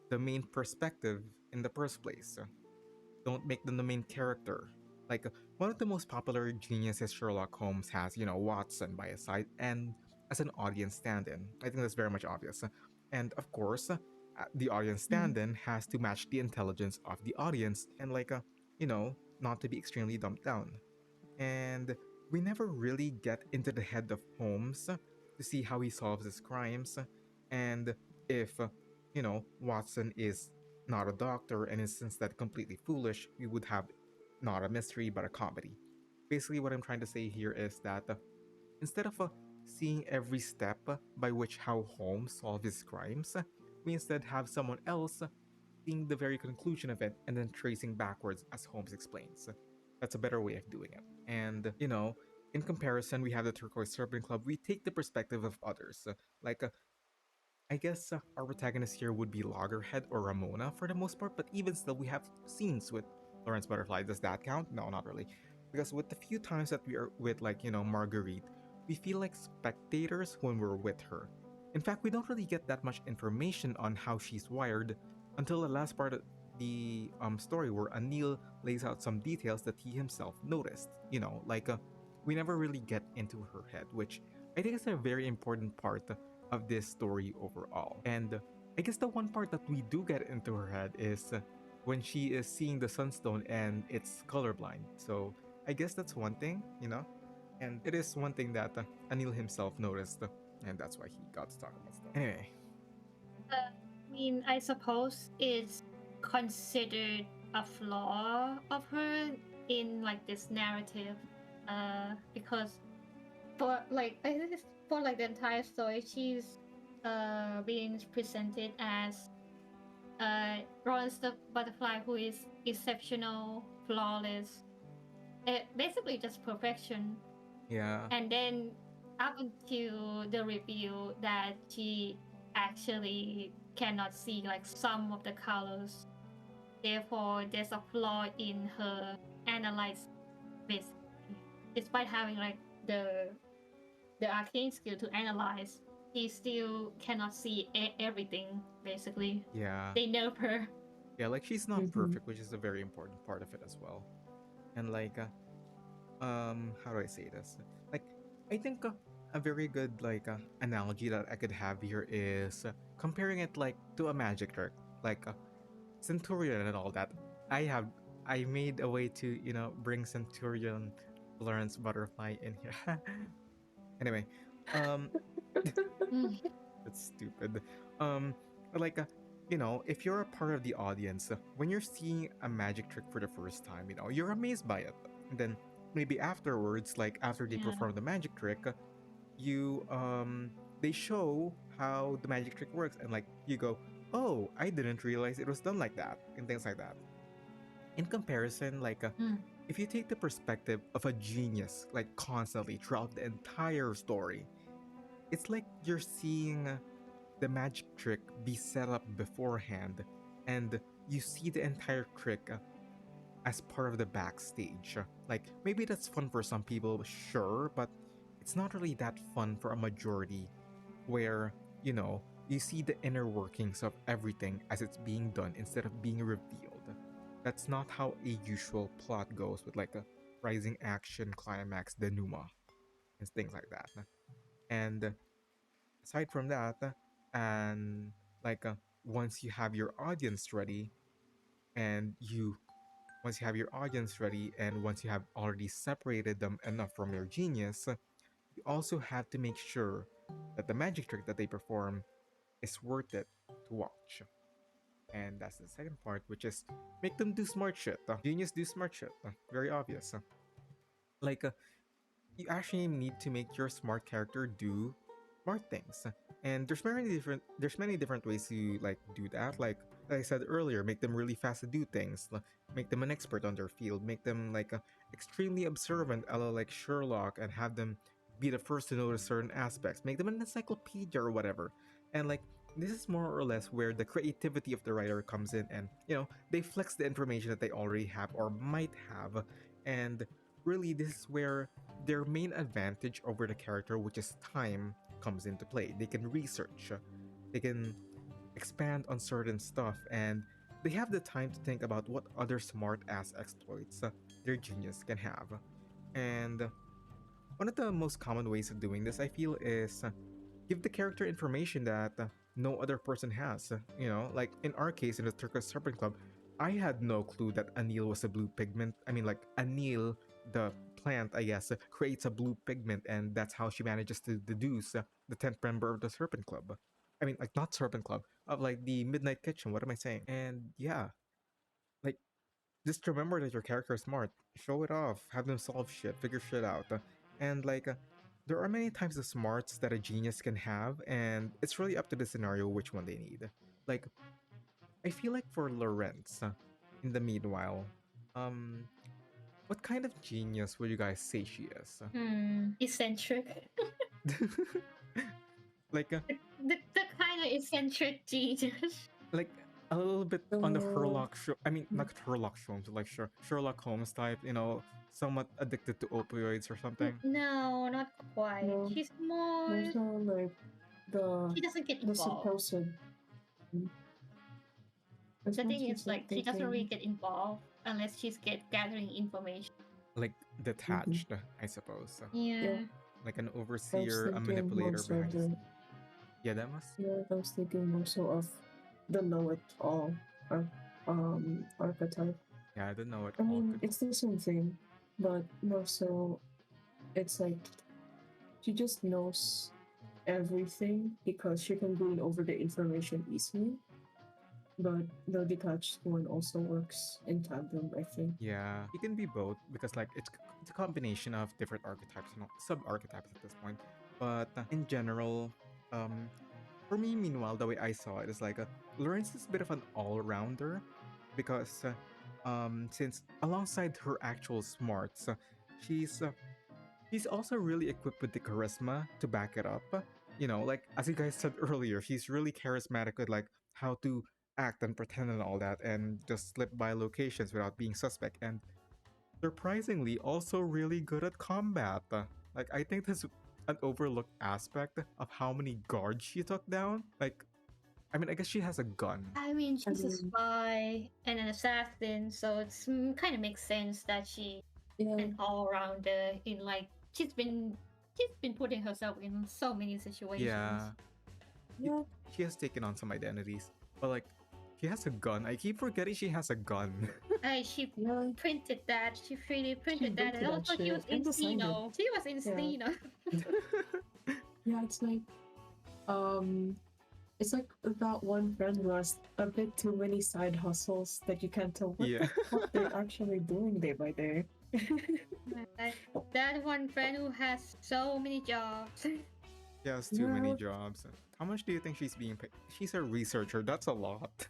the main perspective in the first place. Don't make them the main character. Like, one of the most popular geniuses Sherlock Holmes has, Watson by his side, and as an audience stand in. I think that's very much obvious. And of course, the audience stand in has to match the intelligence of the audience and, like, not to be extremely dumbed down. And we never really get into the head of Holmes to see how he solves his crimes. And if, Watson is not a doctor and is instead completely foolish, we would have not a mystery but a comedy. Basically, what I'm trying to say here is that instead of seeing every step by which how Holmes solves his crimes, we instead have someone else seeing the very conclusion of it and then tracing backwards as Holmes explains. That's a better way of doing it. And, in comparison, we have the Turquoise Serpent Club. We take the perspective of others. Like, I guess our protagonist here would be Loggerhead or Ramona for the most part, but even still, we have scenes with Lawrence Butterfly. Does that count? No, not really. Because with the few times that we are with, like, Marguerite, we feel like spectators when we're with her. In fact, we don't really get that much information on how she's wired until the last part of the story where Anil lays out some details that he himself noticed. We never really get into her head, which I think is a very important part of this story overall. And I guess the one part that we do get into her head is when she is seeing the sunstone and it's colorblind. So I guess that's one thing, and it is one thing that Anil himself noticed, and that's why he got to talk about stuff. Anyway, I mean, I suppose it's considered a flaw of her in like this narrative, because for like I think it's for like the entire story, she's being presented as Lawrence the Butterfly, who is exceptional, flawless, basically just perfection. yeah, And then up until the reveal that she actually cannot see like some of the colors, therefore there's a flaw in her analyze, basically. Despite having like the arcane skill to analyze, she still cannot see everything, basically. yeah, They nerf her. yeah. Like, she's not perfect, which is a very important part of it as well. And like, how do I say this? Like, I think a very good, like, analogy that I could have here is comparing it like to a magic trick, like Centurion and all that. I made a way to bring Centurion Lawrence Butterfly in here. Anyway, um, Mm. that's stupid. But like, if you're a part of the audience, when you're seeing a magic trick for the first time, you're amazed by it. And then maybe afterwards, like after they Yeah. perform the magic trick, you they show how the magic trick works, and like you go, oh, I didn't realize it was done like that, and things like that. In comparison, like, Mm. if you take the perspective of a genius, like constantly throughout the entire story, it's like you're seeing the magic trick be set up beforehand, and you see the entire trick as part of the backstage. Like, maybe that's fun for some people, sure, but it's not really that fun for a majority, where, you see the inner workings of everything as it's being done instead of being revealed. That's not how a usual plot goes with, like, a rising action climax denouement and things like that. And aside from that, and like, once you have your audience ready, and you once you have your audience ready, and once you have already separated them enough from your genius, you also have to make sure that the magic trick that they perform is worth it to watch. And that's the second part, which is make them do smart shit. Genius do smart shit. Very obvious. Like, you actually need to make your smart character do smart things. And there's many different ways to like do that. Like I said earlier, make them really fast to do things, make them an expert on their field, make them like extremely observant, a la like Sherlock, and have them be the first to notice certain aspects, make them an encyclopedia or whatever. And like this is more or less where the creativity of the writer comes in, and they flex the information that they already have or might have. And really this is where their main advantage over the character, which is time, comes into play. They can research, they can expand on certain stuff, and they have the time to think about what other smart ass exploits their genius can have. And one of the most common ways of doing this, I feel, is give the character information that no other person has. Like in our case, in the Turquoise Serpent Club, I had no clue that anil was a blue pigment. I mean, like anil, the plant, I guess, creates a blue pigment, and that's how she manages to deduce the 10th member of the Serpent Club. I mean, like not Serpent Club, of like the Midnight Kitchen. What am I saying? And yeah, like just remember that your character is smart. Show it off. Have them solve shit. Figure shit out. And like, there are many types of smarts that a genius can have, and it's really up to the scenario which one they need. Like, I feel like for Lorenz, in the meanwhile, what kind of genius would you guys say she is? Eccentric. Like, The kind of eccentric genius. like a little bit on the Sherlock show. I mean, not Sherlock Holmes, like Sherlock Holmes type. Somewhat addicted to opioids or something. No, not quite. No. She's more. There's no like She doesn't get the involved. supposed. The thing is, like, she doesn't really get involved unless she's gathering information. Like detached, I suppose. Yeah. Like an overseer, a manipulator behind the scenes. Yeah, that must. Yeah, I was thinking more so of the know-it-all archetype. Yeah, I don't know what. I mean, it's the same thing, but more so, it's like she just knows everything because she can glean over the information easily. But the detached one also works in tandem, I think. Yeah, it can be both because like it's a combination of different archetypes and sub archetypes at this point. But in general, for me, meanwhile, the way I saw it is like Lawrence is a bit of an all-rounder because since alongside her actual smarts, she's also really equipped with the charisma to back it up. Like as you guys said earlier, she's really charismatic with like how to act and pretend and all that, and just slip by locations without being suspect, and surprisingly also really good at combat. Like I think that's an overlooked aspect of how many guards she took down. Like, I mean, I guess she has a gun. I mean, she's a spy and an assassin, so it's kind of makes sense that she an all-rounder in like she's been putting herself in so many situations. Yeah. She has taken on some identities, but like she has a gun. I keep forgetting she has a gun. She printed that. She 3D printed that, and also she was in designed Steno. She was in Steno. Yeah, it's like that one friend who has a bit too many side hustles that you can't tell what they're actually doing day by day. That one friend who has so many jobs. She has too many jobs. How much do you think she's being paid? She's a researcher. That's a lot.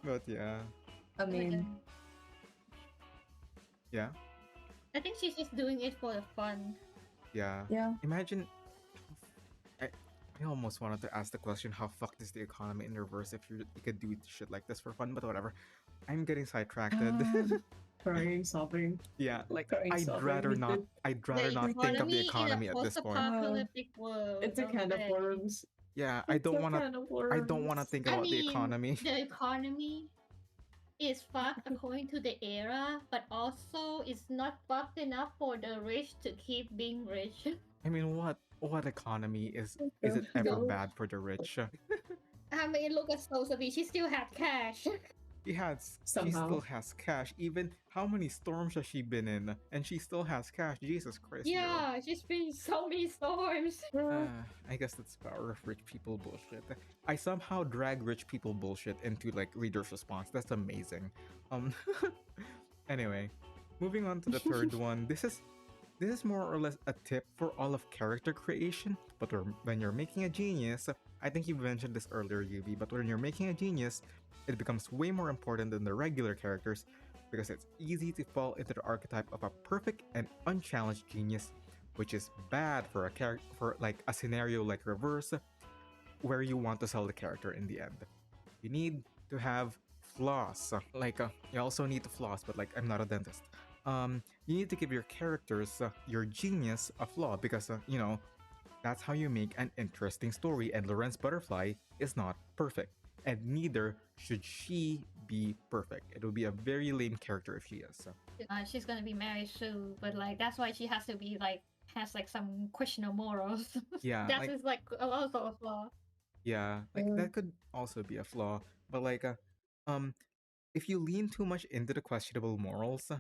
But yeah. I mean, yeah. I think she's just doing it for the fun. Yeah. Yeah. Imagine. I almost wanted to ask the question, how fucked is the economy in reverse if you could do shit like this for fun, but whatever. I'm getting sidetracked. Crying, sobbing. Yeah, like I'd rather not think of the economy at this point. World, it's a can of worms. Yeah, I don't want to think about the economy. The economy is fucked according to the era, but also it's not fucked enough for the rich to keep being rich. I mean, what economy is it ever bad for the rich? I mean, look at Sosabi. She still had cash. She still has cash. Even how many storms has she been in, and she still has cash. Jesus Christ. Yeah, she's been in so many storms. I guess that's power of rich people bullshit. I somehow drag rich people bullshit into like reader's response. That's amazing. Anyway, moving on to the third one. This This is more or less a tip for all of character creation, but when you're making a genius, I think you mentioned this earlier, Yubi, but when you're making a genius, it becomes way more important than the regular characters because it's easy to fall into the archetype of a perfect and unchallenged genius, which is bad for a character for like a scenario like Reverse, where you want to sell the character in the end. You need to have flaws. You also need to floss, but like I'm not a dentist. You need to give your characters, your genius, a flaw because that's how you make an interesting story. And Lorenz Butterfly is not perfect, and neither should she be perfect. It would be a very lame character if she is. So. She's gonna be married soon, but like that's why she has to be like has like some questionable morals. Yeah, that is like also a flaw. Yeah, like that could also be a flaw, but if you lean too much into the questionable morals,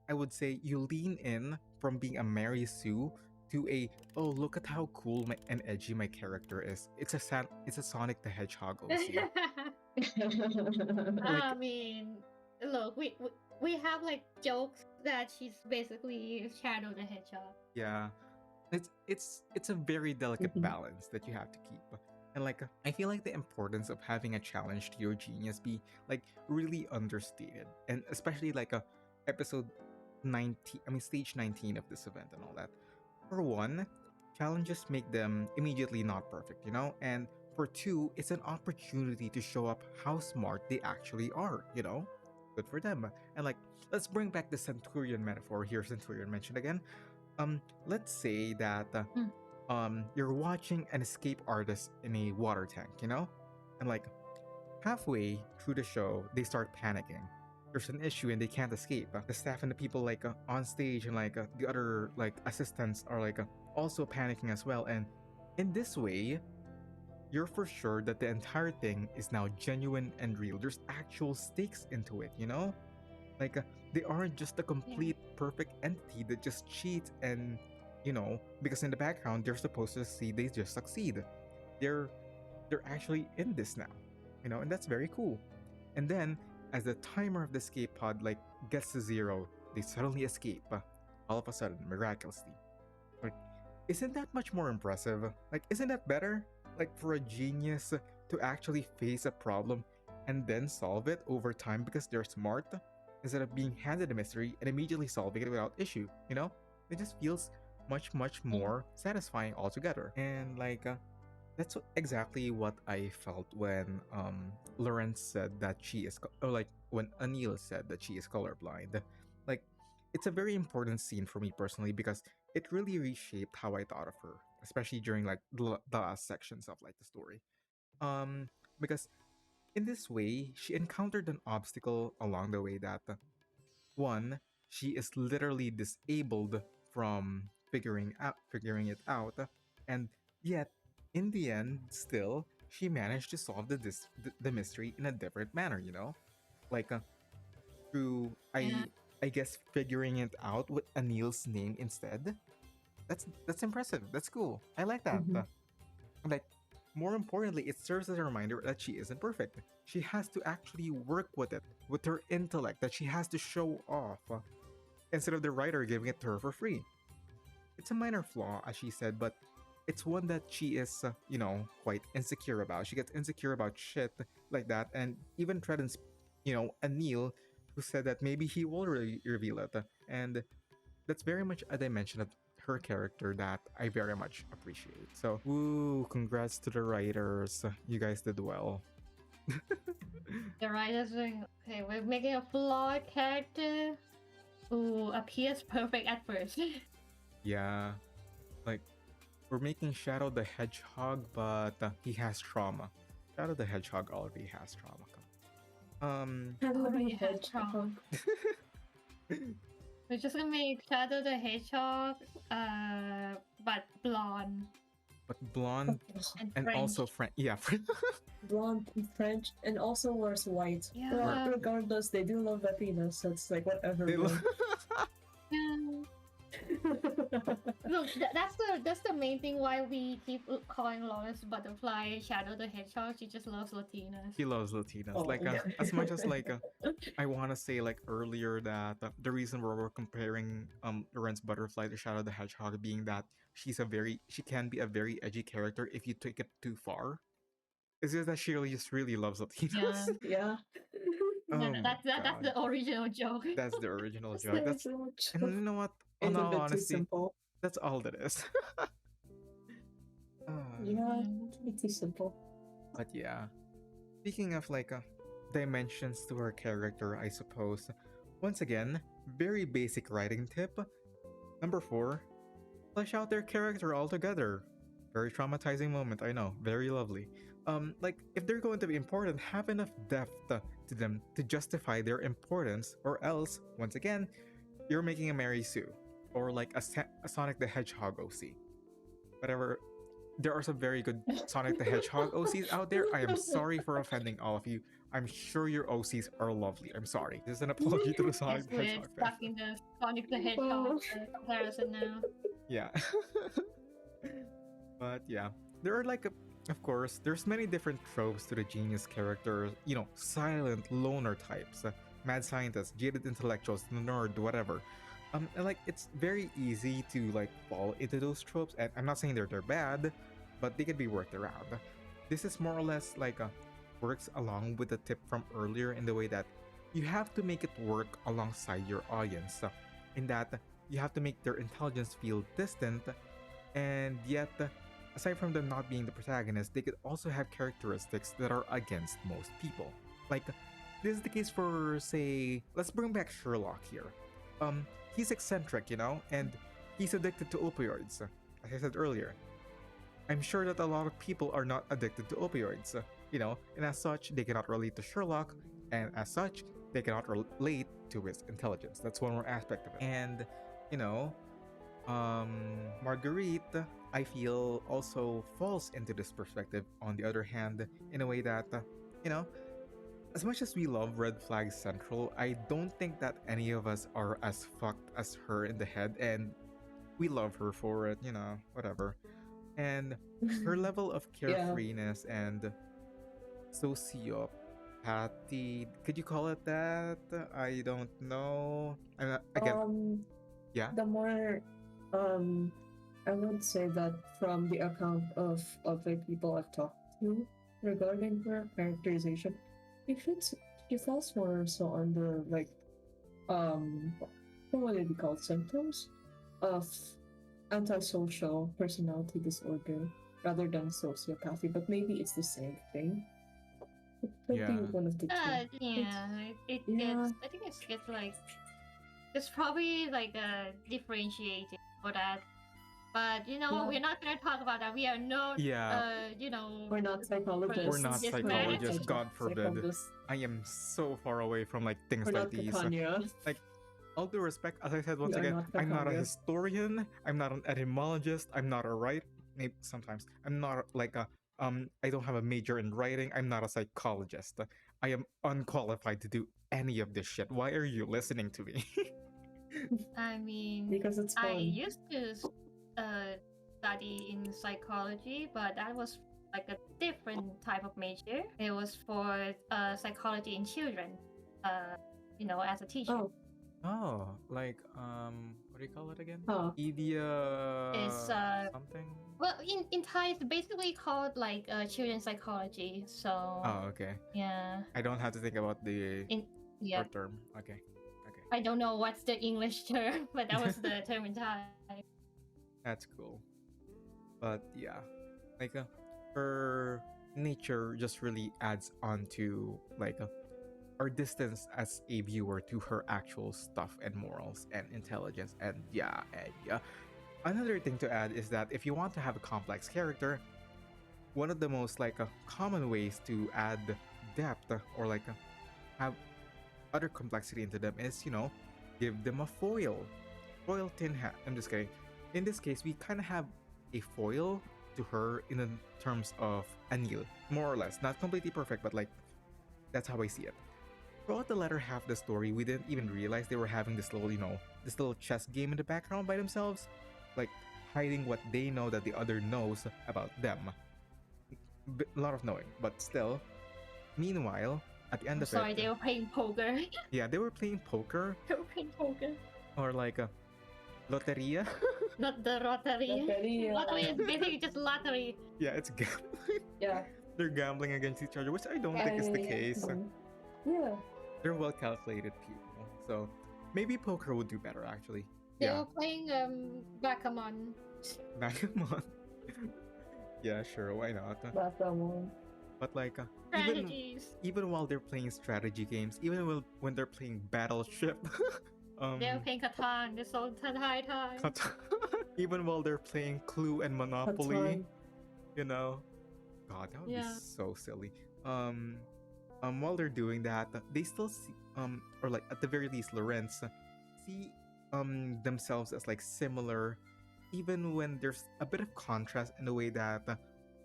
I would say you lean in from being a Mary Sue to a look at how cool and edgy my character is. It's a Sonic the Hedgehog OC. I mean, look, we have like jokes that she's basically Shadow the Hedgehog. Yeah, it's a very delicate balance that you have to keep. And I feel like the importance of having a challenge to your genius be like really understated, and especially episode 19, I mean stage 19 of this event and all that. For one, challenges make them immediately not perfect, and for two, it's an opportunity to show up how smart they actually are, Good for them. And let's bring back the Centurion metaphor here, Centurion mentioned again. Let's say that you're watching an escape artist in a water tank, and halfway through the show they start panicking. There's an issue and they can't escape. The staff and the people on stage and the other assistants are also panicking as well. And in this way, you're for sure that the entire thing is now genuine and real. There's actual stakes into it, they aren't just a complete perfect entity that just cheats and because in the background they're supposed to see they just succeed. They're actually in this now, and that's very cool. And then as the timer of the escape pod gets to 0, they suddenly escape, all of a sudden, miraculously. Isn't that much more impressive? Isn't that better? For a genius to actually face a problem and then solve it over time because they're smart, instead of being handed a mystery and immediately solving it without issue, It just feels much more satisfying altogether. And that's exactly what I felt when Lorenz said that she is when Anil said that she is colorblind. It's a very important scene for me personally because it really reshaped how I thought of her, especially during the last sections of the story. Because in this way, she encountered an obstacle along the way that one, she is literally disabled from figuring it out, and yet in the end, still she managed to solve the mystery in a different manner. Through I guess figuring it out with Anil's name instead. That's impressive. That's cool. I like that. More importantly, it serves as a reminder that she isn't perfect. She has to actually work with it, with her intellect that she has to show off, instead of the writer giving it to her for free. It's a minor flaw, as she said, but it's one that she is, quite insecure about. She gets insecure about shit like that, and even threatens, Anil, who said that maybe he will reveal it. And that's very much a dimension of her character that I very much appreciate. So, woo, congrats to the writers. You guys did well. The writers doing okay, we're making a flawed character who appears perfect at first. Yeah. We're making Shadow the Hedgehog, but he has trauma. Shadow the Hedgehog already has trauma. Already has trauma. We're just gonna make Shadow the Hedgehog, but blonde. But blonde and also French. Yeah, Blonde and French, and also wears white. Yeah. But regardless, they do love Latinos, so it's whatever. They Yeah. Look, that's the main thing why we keep calling Lawrence Butterfly Shadow the Hedgehog. She just loves Latinas. He loves Latinas. Oh, like yeah. as much as like I want to say like earlier that the reason we're comparing Lorenz Butterfly to Shadow the Hedgehog being that she can be a very edgy character if you take it too far. It's just that she just really loves Latinas. Yeah. Oh No, my that's god. the original joke. That's the original That's joke. the That's original and joke. you know what? It's On a all bit too honesty, simple. that's all that is. Yeah, it's a bit too simple. But yeah, speaking of like dimensions to her character, I suppose. Once again, very basic writing tip. Number 4, flesh out their character altogether. Very traumatizing moment, I know. Very lovely. Like if they're going to be important, have enough depth to them to justify their importance, or else, once again, you're making a Mary Sue or like a Sonic the Hedgehog OC. Whatever. There are some very good Sonic the Hedgehog OCs out there. I am sorry for offending all of you. I'm sure your OCs are lovely. I'm sorry. This is an apology to the Sonic Yes, the we're Hedgehog stuck fans. in the Sonic the Hedgehog comparison now. Yeah. But yeah, there are like of course, there's many different tropes to the genius characters. You know, silent loner types, mad scientists, jaded intellectuals, nerd, whatever. And like it's very easy to like fall into those tropes. And I'm not saying they're bad, but they can be worked around. This is more or less like a works along with the tip from earlier in the way that you have to make it work alongside your audience. In that you have to make their intelligence feel distant, and yet aside from them not being the protagonist, they could also have characteristics that are against most people. Like this is the case for, say, let's bring back Sherlock here. He's eccentric, you know, and he's addicted to opioids. As I said earlier, I'm sure that a lot of people are not addicted to opioids, you know, and as such, they cannot relate to Sherlock, and as such, they cannot relate to his intelligence. That's one more aspect of it. And, you know, Marguerite, I feel, also falls into this perspective on the other hand, in a way that, you know, as much as we love Red Flag Central, I don't think that any of us are as fucked as her in the head, and we love her for it, you know, whatever. And her level of carefreeness and sociopathy, could you call it that? I don't know. Again, yeah. The more, I would say that from the account of other people I've talked to regarding her characterization, she falls more so on the like, what would it be called? Symptoms of antisocial personality disorder rather than sociopathy, but maybe it's the same thing. It could be one of the two. Yeah, it gets. I think it gets like. It's probably like differentiated for that. But you know, we're not gonna talk about that. We are not. You know, we're not psychologists. We're not psychologists. God forbid. Psychologists. I am so far away from like things We're like not these. Catania. Like, all due respect, as I said once We are again, not I'm not a Catania. historian. I'm not an etymologist. I'm not a maybe sometimes I'm not like a I don't have a major in writing. I'm not a psychologist. I am unqualified to do any of this shit. Why are you listening to me? I mean, Because it's fun. I used to study in psychology, but that was like a different type of major. It was for psychology in children. You know, as a teacher. Oh, like what do you call it again? Media Is something. Well, in Thai, it's basically called like children's psychology. So. Oh, okay. Yeah. I don't have to think about the short term. Okay. I don't know what's the English term, but that was the term in Thai. That's cool. But yeah, like her nature just really adds on to like our distance as a viewer to her actual stuff and morals and intelligence. And yeah. Another thing to add is that if you want to have a complex character, one of the most like common ways to add depth or like have other complexity into them is, you know, give them a foil tin hat. I'm just kidding. In this case, we kind of have a foil to her in the terms of Anil, more or less. Not completely perfect, but like that's how I see it. Throughout the latter half of the story, we didn't even realize they were having this little, you know, this little chess game in the background by themselves. Like hiding what they know that the other knows about them. A lot of knowing, but still. Meanwhile, at the end of Sorry, it, they were playing poker. yeah, they were playing poker They were playing poker. or like a loteria. Not the lottery. Lottery, Lottery is basically just lottery. Yeah, it's gambling. Yeah. They're gambling against each other, which I don't think is the case. Yeah. They're well calculated people, so maybe poker would do better actually. They Yeah, were playing backgammon. Backgammon. Yeah, sure, why not? Backgammon. But like, Strategies. even while they're playing strategy games, even when they're playing Battleship, They were playing Catan this whole entire time. even while they're playing Clue and Monopoly, Catan. you know, God, that would Yeah. be so silly. While they're doing that, they still see, or like at the very least, Lorenz see themselves as like similar, even when there's a bit of contrast in the way that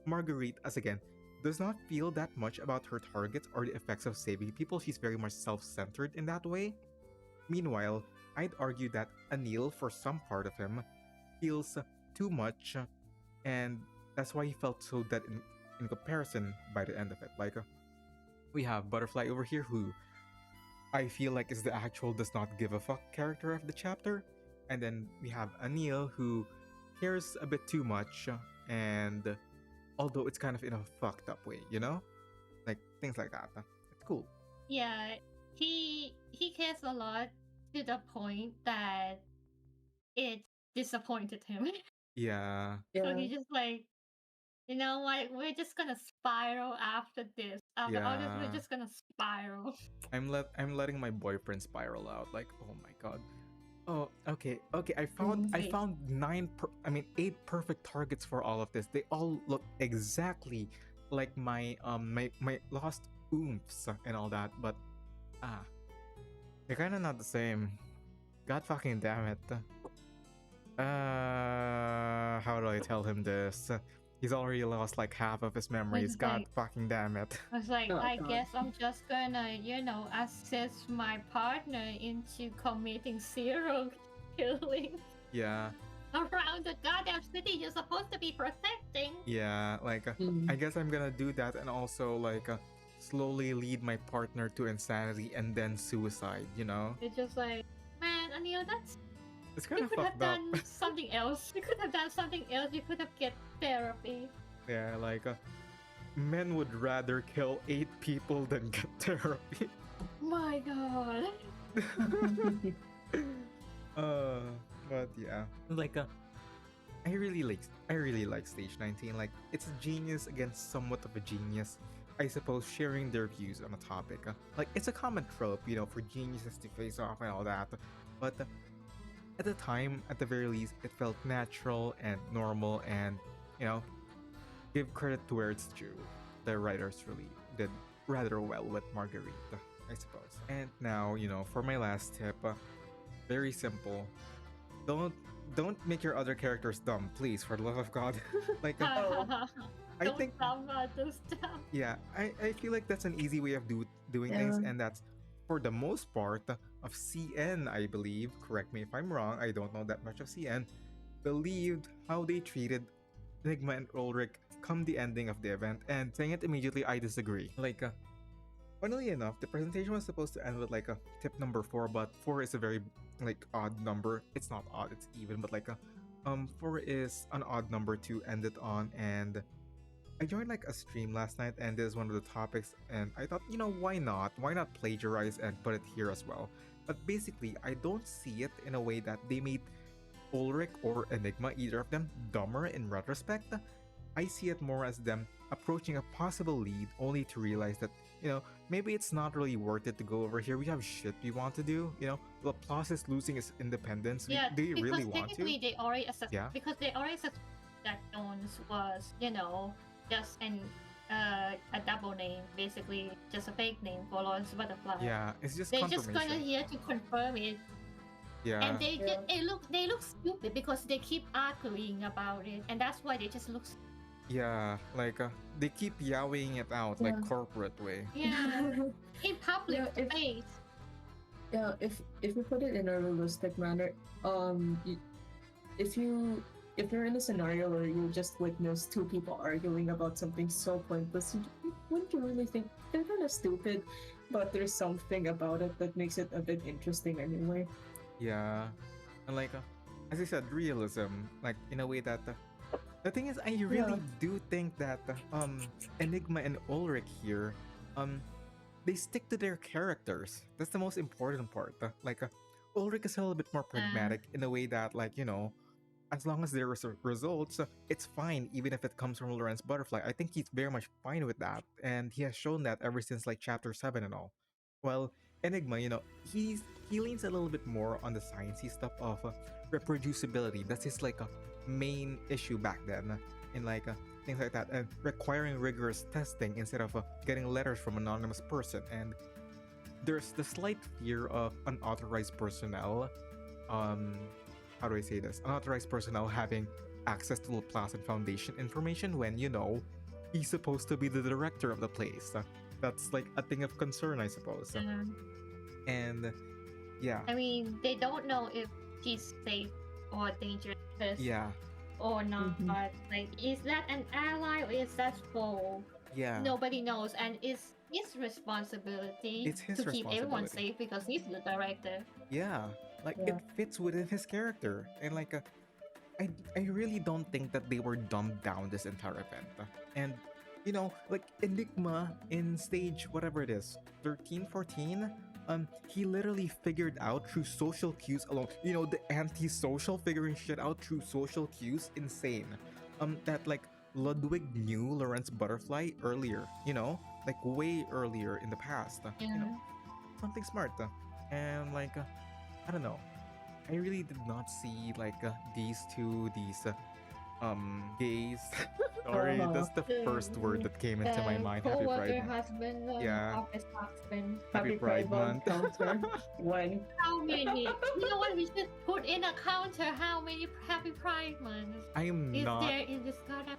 Marguerite, as again, does not feel that much about her targets or the effects of saving people. She's very much self-centered in that way. Meanwhile, I'd argue that Anil, for some part of him, feels too much, and that's why he felt so dead in comparison by the end of it. Like, we have Butterfly over here, who I feel like is the actual does not give a fuck character of the chapter, and then we have Anil, who cares a bit too much, and although it's kind of in a fucked up way, you know, like things like that. It's cool. Yeah, he cares a lot to the point that it disappointed him. Yeah, So Yeah. he just like, you know what? We're just gonna spiral after this. After all this, Yeah. we're just gonna spiral. I'm letting my boyfriend spiral out. Like, oh my god. Oh, okay. I Wait. found 8 perfect targets for all of this. They all look exactly like my my lost oomphs and all that, but they're kind of not the same. God fucking damn it. How do I tell him this? He's already lost like half of his memories. God like- fucking damn it. I was like, Oh, I God. guess I'm just gonna, assist my partner into committing serial killing Yeah, around the goddamn city you're supposed to be protecting. yeah. Like, Mm. I guess I'm gonna do that and also like slowly lead my partner to insanity and then suicide. You know, It's just like, man, Anil, that's it's kind you of could have fucked up. done something else. You could have done something else. You could have get therapy. Yeah, like men would rather kill 8 people than get therapy. My God. But yeah, like I really like Stage 19. Like, it's a genius against somewhat of a genius, I suppose, sharing their views on a topic. Like, it's a common trope, you know, for geniuses to face off and all that. But at the time, at the very least, it felt natural and normal, and you know, give credit to where it's due. The writers really did rather well with Marguerite, I suppose. And now, you know, for my last tip, very simple. Don't make your other characters dumb, please, for the love of God. Like, I Don't think, dumb other stuff. yeah, I feel like that's an easy way of doing things, Yeah. and that's for the most part of CN, I believe. Correct me if I'm wrong. I don't know that much of CN. Believed how they treated Enigma and Ulrich come the ending of the event, and saying it immediately, I disagree. Like, funnily enough, the presentation was supposed to end with like a tip number 4, but 4 is a very like odd number. It's not odd, it's even, but like 4 is an odd number to end it on. And I joined like a stream last night, and this is one of the topics, and I thought, you know, why not plagiarize and put it here as well. But basically, I don't see it in a way that they made Ulrich or Enigma, either of them, dumber in retrospect. I see it more as them approaching a possible lead only to realize that, you know, maybe it's not really worth it to go over here. We have shit we want to do. You know, Laplace is losing its independence. Yeah, Do you because really want technically to? they already accept. Yeah. Because they already accept that Jones was, just a double name, basically just a fake name for Lawrence Butterfly. Yeah, it's just They're just confirmation. gonna here to confirm it, Yeah. and they Yeah. they look stupid because they keep arguing about it, and that's why they just look. Yeah, like they keep yowing it out like Yeah. corporate way. Yeah, in public Yeah, if- space. Yeah, if you put it in a realistic manner, if you if you're in a scenario where you just witness two people arguing about something so pointless, wouldn't you really think they're kind of stupid? But there's something about it that makes it a bit interesting anyway. Yeah, and like as I said, realism, like in a way that the thing is, I really do think that Enigma and Ulrich here, um, they stick to their characters. That's the most important part. Like Ulrich is a little bit more pragmatic in a way that, like, as long as there are results, it's fine, even if it comes from Lawrence Butterfly. I think he's very much fine with that, and he has shown that ever since like chapter 7 and all. Well, Enigma, he leans a little bit more on the sciencey stuff of reproducibility. That's his like a main issue back then, in like things like that, and requiring rigorous testing instead of getting letters from anonymous person. And there's the slight fear of unauthorized personnel, how do I say this? Unauthorized personnel having access to Laplace and Foundation information when, he's supposed to be the director of the place. That's like a thing of concern, I suppose. And yeah. I mean, they don't know if he's safe or dangerous. Yeah. Or not. Like, is that an ally or is that foe? Yeah. Nobody knows, and it's his responsibility to keep everyone safe because he's the director. Yeah. Like it fits within his character, and like I really don't think that they were dumbed down this entire event. And like Enigma in stage whatever it is, 13, 14, he literally figured out through social cues alone. The anti-social figuring shit out through social cues, insane. That like Ludwig knew Lawrence Butterfly earlier, like way earlier in the past. Something smart. And like I don't know. I really did not see like these gays. Sorry, that's the first word that came into my mind. Happy Pride Month. Husband, office husband. Happy Pride Month. When? How many? You know what? We should put in a counter. How many Happy Pride Months I'm is not. there in this counter?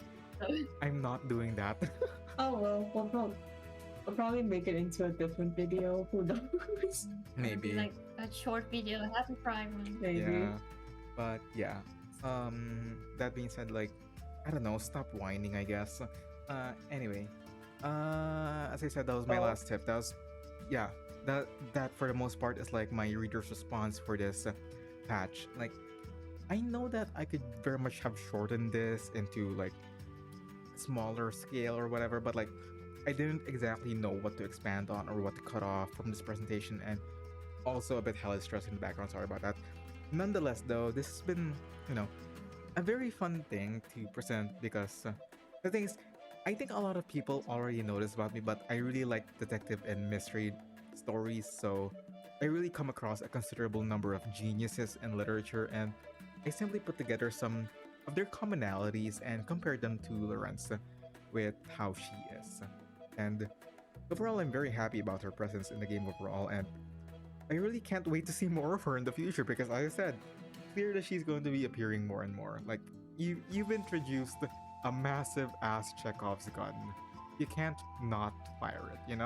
I'm not doing that. Oh well, we'll probably make it into a different video. Who knows? Maybe. Like a short video. Happy Pride Month. Maybe. Yeah. But yeah. That being said, like, I don't know, stop whining, I guess. Anyway. As I said, that was my last tip. That was, yeah, that for the most part is like my reader's response for this patch. Like, I know that I could very much have shortened this into like smaller scale or whatever, but like I didn't exactly know what to expand on or what to cut off from this presentation, and also a bit hella stress in the background. Sorry about that. Nonetheless, though, this has been, a very fun thing to present because the thing is, I think a lot of people already know this about me, but I really like detective and mystery stories, so I really come across a considerable number of geniuses in literature, and I simply put together some of their commonalities and compared them to Lorenz with how she is. And overall, I'm very happy about her presence in the game overall, and I really can't wait to see more of her in the future because, as I said, clear that she's going to be appearing more and more. Like, you've introduced a massive ass Chekhov's gun. You can't not fire it,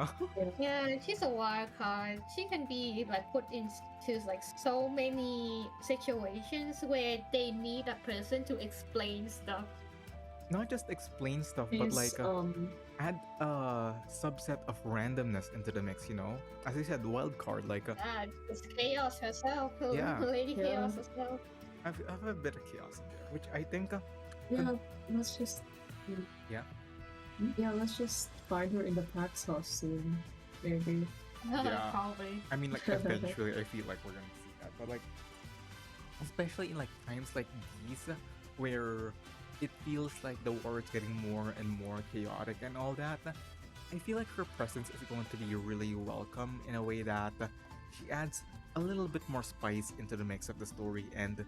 Yeah, she's a wild card. She can be like put into like so many situations where they need a person to explain stuff. Not just explain stuff, but like add a subset of randomness into the mix, As I said, wild card, like it's Chaos herself. Yeah. Lady Chaos herself. I have a bit of chaos in there, which I think let's just yeah. Yeah, let's just find her in the Pax house soon, maybe. Yeah. Probably. I mean, like, eventually I feel like we're gonna see that, but like, especially in like times like these where it feels like the war is getting more and more chaotic and all that, I feel like her presence is going to be really welcome in a way that she adds a little bit more spice into the mix of the story and,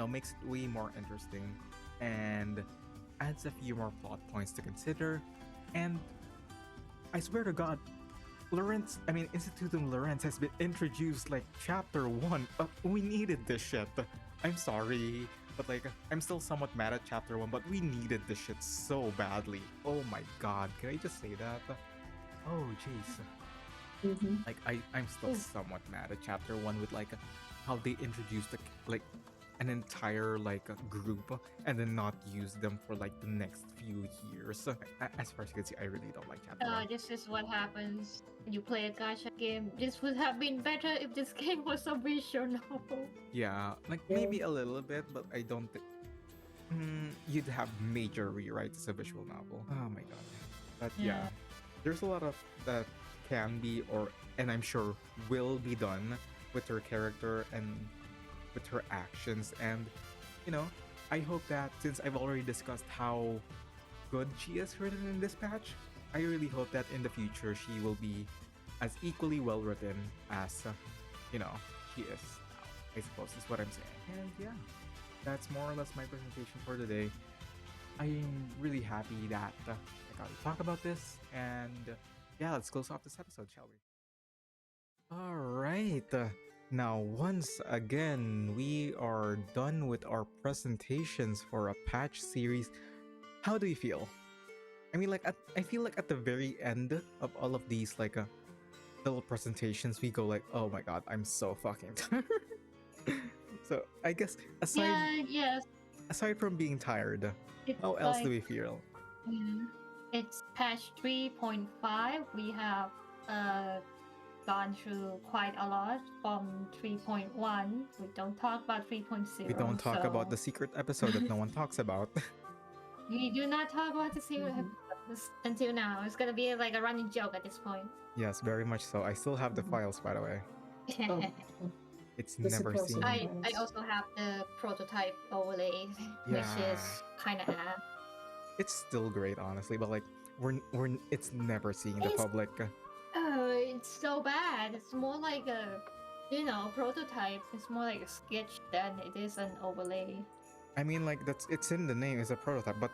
makes it way more interesting and adds a few more plot points to consider. And I swear to God, Institutum Lorenz has been introduced like chapter 1. We needed this shit. I'm sorry, but like, I'm still somewhat mad at chapter 1, but we needed this shit so badly. Oh my god, can I just say that? Oh jeez. Like, I'm still somewhat mad at chapter 1 with like how they introduced the, like, an entire like a group and then not use them for like the next few years. As far as you can see, I really don't like chapter one. This is what happens when you play a gacha game. This would have been better if this game was a visual novel. Yeah, like Yeah. maybe a little bit, but I don't think you'd have major rewrites as a visual novel. Oh my god. But yeah, Yeah. there's a lot of that can be and I'm sure will be done with her character and with her actions. And you know, I hope that since I've already discussed how good she is written in this patch, I really hope that in the future she will be as equally well written as you know, she is now, I suppose is what I'm saying. And yeah, that's more or less my presentation for today. I'm really happy that I got to talk about this. And yeah, let's close off this episode, shall we? All right. Now, once again, we are done with our presentations for a patch series. How do you feel? I mean, like, I feel like at the very end of all of these, like, little presentations, we go like, oh my god, I'm so fucking tired. So, I guess, Yes. aside from being tired, It's how else do like, we feel? It's patch 3.5. We have gone through quite a lot from 3.1. We don't talk about 3.0. We don't talk about the secret episode that no one talks about. We do not talk about the secret episodes until now. It's gonna be like a running joke at this point. Yes, very much so. I still have the files, by the way. Oh, It's The never supposed seen. I also have the prototype overlay, which is kind of ass. It's still great, honestly, but like it's never seeing the It's- public. Oh, it's so bad. It's more like a, prototype. It's more like a sketch than it is an overlay. I mean, like it's in the name, it's a prototype, but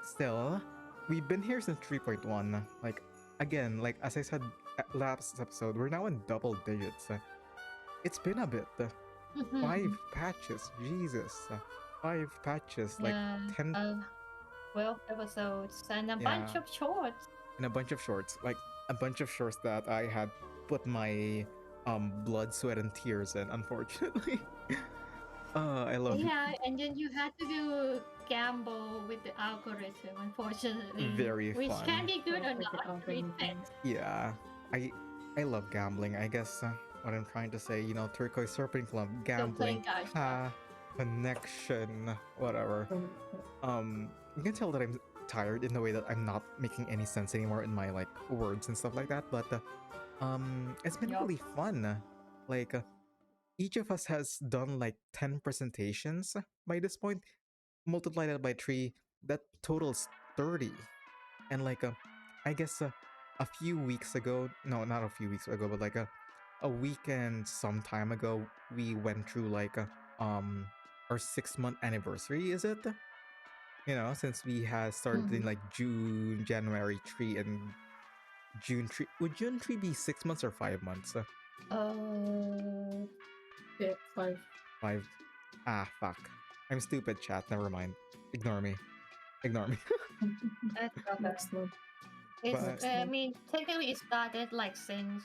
still, we've been here since 3.1. Like again, like as I said last episode, we're now in double digits. It's been a bit. 5 patches, Jesus. 5 patches, like Yeah, 10 12 episodes and a bunch Yeah. of shorts. and a bunch of shorts, like a bunch of shorts that I had put my blood, sweat, and tears in. Unfortunately, I love Yeah, and then you had to do gamble with the algorithm, unfortunately. Very Which fun. can be good or Sounds like the not. algorithm. Depends. Yeah, I love gambling. I guess what I'm trying to say, Turquoise Serpent Club, gambling, playing gacha. connection, whatever. You can tell that I'm tired in the way that I'm not making any sense anymore in my like words and stuff like that. But it's been Yup. really fun. Like each of us has done like 10 presentations by this point. Multiply that by 3, that totals 30. And like I guess a few weeks ago, no, not a few weeks ago, but like a weekend some time ago, we went through like our 6-month anniversary, is it? Since we had started in like June, January 3, and June 3. Would June 3 be 6 months or 5 months? Yeah, 5. 5. Ah, fuck. I'm stupid, chat. Never mind. Ignore me. Ignore me. That's okay. Next month. It's, But- I mean, technically it started like since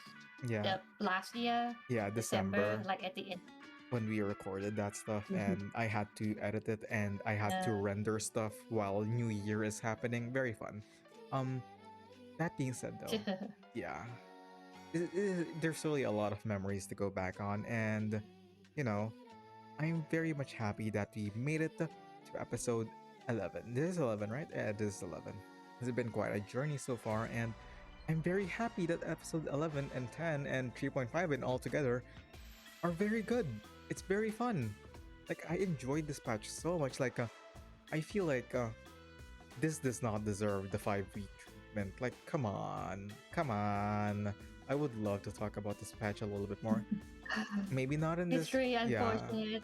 Yeah. the last year, Yeah, December. like at the end. When we recorded that stuff, Mhm. and I had to edit it, and I had to Yeah. render stuff while New Year is happening. Very fun. That being said, though, yeah, there's really a lot of memories to go back on, and I'm very much happy that we made it to episode 11. This is 11, right? Yeah, this is 11. It's been quite a journey so far, and I'm very happy that episode 11 and 10 and 3.5 and all together are very good. It's very fun. Like, I enjoyed this patch so much. Like, I feel like this does not deserve the 5-week treatment. Like, come on. I would love to talk about this patch a little bit more. Maybe not in It's this. really Yeah. unfortunate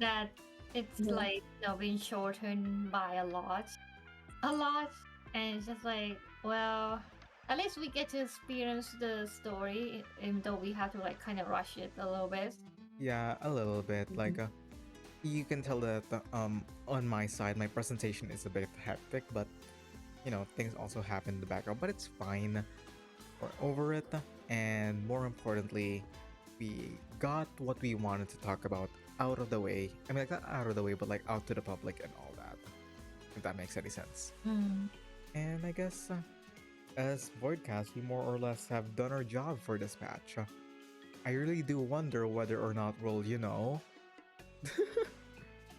that it's Yeah. like been shortened by a lot, and it's just like, well, at least we get to experience the story, even though we have to like kind of rush it a little bit. Yeah, a little bit. Like, you can tell that on my side, my presentation is a bit hectic, but things also happen in the background. But it's fine. We're over it, and more importantly, we got what we wanted to talk about out of the way. I mean, like not out of the way, but like out to the public and all that. If that makes any sense. Mm. And I guess as Voidcast, we more or less have done our job for this patch. I really do wonder whether or not we'll, you know,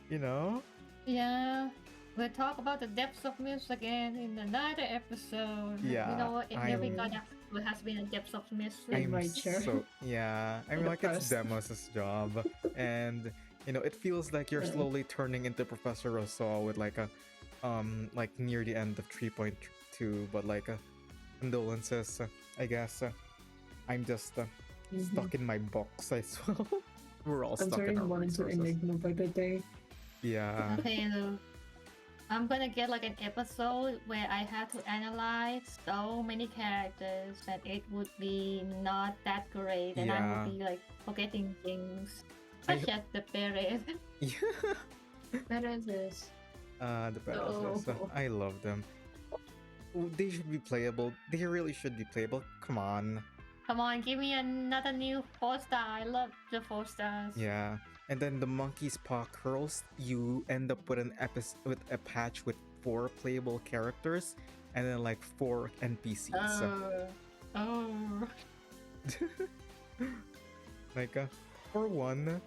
you know, Yeah. We'll talk about the depths of mist again in another episode. Yeah, You know what? In every I'm- god episode has been a depths of mist. I'm I'm right here. so yeah. I mean, like it's Depressed. Deimos' job, and you know, it feels like you're Yeah. slowly turning into Professor Rousseau with like a, like near the end of 3.2, but like condolences, I guess. I'm just stuck in my box as well. We're all I'm stuck in turning our one into resources. Enigma by the day. Yeah. Okay, look. I'm gonna get like an episode where I have to analyze so many characters and it would be not that great and I Yeah. would be like forgetting things. I- Such as the Perez. Yeah. Perezes. The Perezes. Oh. I love them. They should be playable. They really should be playable. Come on. Come on, give me another new 4-star. I love the 4 stars. Yeah. And then the monkey's paw curls. You end up with an episode with a patch with 4 playable characters, and then like 4 NPCs. Oh. Like for one,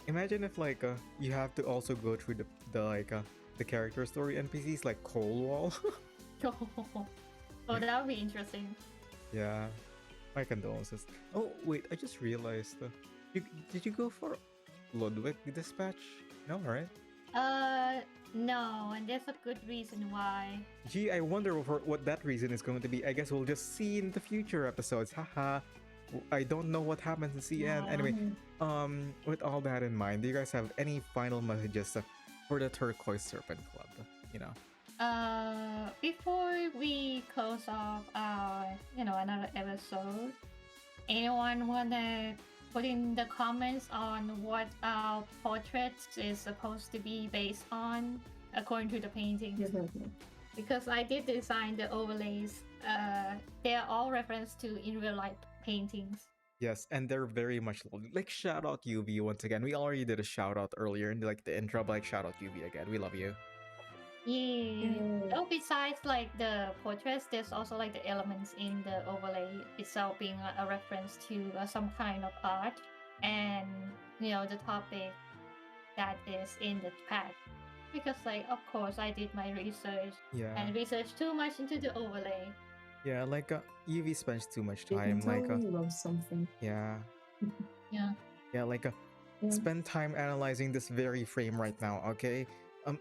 imagine if like you have to also go through the character story NPCs like Cold Wall. Oh, that would be interesting. Yeah, my condolences. Oh wait, I just realized. Did you go for Ludwig dispatch? No, right? No, and there's a good reason why. Gee, I wonder what that reason is going to be. I guess we'll just see in the future episodes. Haha. I don't know what happens in CN. Yeah. Anyway, with all that in mind, do you guys have any final messages for the Turquoise Serpent Club? You know. Before we close off our, another episode, anyone wanna put in the comments on what our portraits is supposed to be based on according to the painting? Because I did design the overlays. They're all reference to in real life paintings. Yes, and they're very much lovely. Like shout out UV once again. We already did a shout out earlier in like the intro, but like shout out UV again. We love you. Yeah. Yeah. Oh, besides like the portraits, there's also like the elements in the overlay itself being a reference to some kind of art, and the topic that is in the patch. Because like of course I did my research Yeah. and researched too much into the overlay. Yeah, like UV spends too much You time. can Like tell you love something. yeah. Yeah. Yeah, like Yeah. spend time analyzing this very frame right now, okay?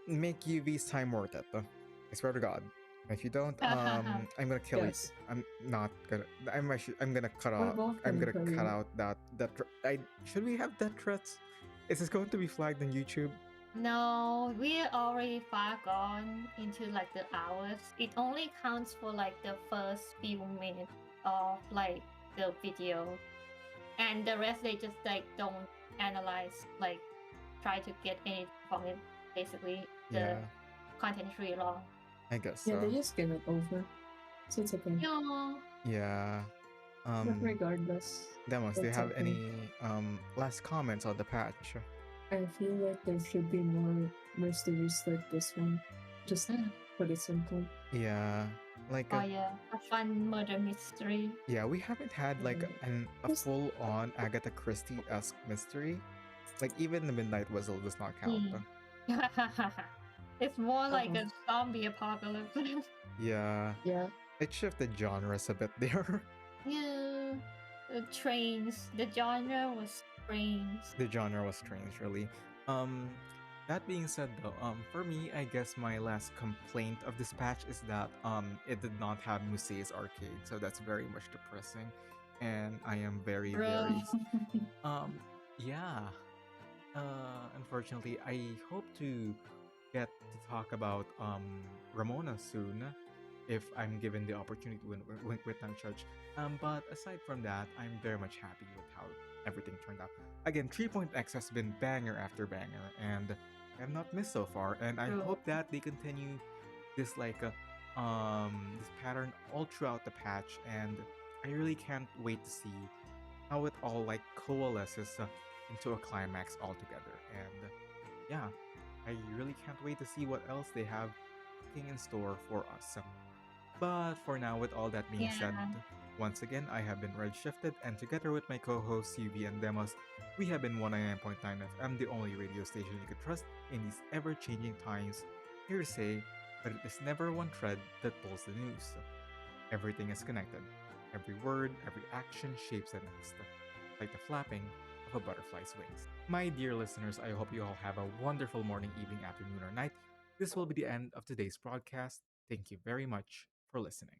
Make UV's time worth it. I swear to God. If you don't, I'm gonna kill Yes. you. I'm not gonna. I'm gonna cut We're out. both I'm gonna gonna kill cut you. out that. Should we have death threats? Is this going to be flagged on YouTube? No, we're already far gone into like the hours. It only counts for like the first few minutes of like the video, and the rest they just like don't analyze, like try to get anything from it. Basically, the Yeah, content is really long. I guess Yeah, they so. just skim it over. So it's okay. Yeah. Yeah. But regardless, Demos, do you it's have okay. any last comments on the patch? I feel like there should be more mysteries like this one. Just Mm. put it simple. Yeah, like Oh yeah, a fun murder mystery. yeah, we haven't had like a Just- full-on Agatha Christie-esque mystery. Like even the Midnight Whistle does not count. Mm. It's more like a zombie apocalypse. Yeah, Yeah. it shifted genres a bit there. Yeah, the trains. The genre was trains. The genre was strange, really. That being said, though, for me, I guess my last complaint of this patch is that it did not have Musae's arcade, so that's very much depressing, and I am very Bro. yeah. Unfortunately, I hope to get to talk about Ramona soon, if I'm given the opportunity with Church. But aside from that, I'm very much happy with how everything turned out. Again, 3.x has been banger after banger, and I have not missed so far. And I True. hope that they continue this this pattern all throughout the patch. And I really can't wait to see how it all like coalesces into a climax altogether. And yeah, I really can't wait to see what else they have cooking in store for us. But for now, with all that being said, Yeah. once again, I have been ReddShifted, and together with my co-hosts UV and Demos, we have been 199.9 FM, the only radio station you could trust in these ever-changing times. Here to say, but it is never one thread that pulls the news. Everything is connected. Every word, every action shapes the next, like the flapping of a butterfly's wings. My dear listeners, I hope you all have a wonderful morning, evening, afternoon, or night. This will be the end of today's broadcast. Thank you very much for listening.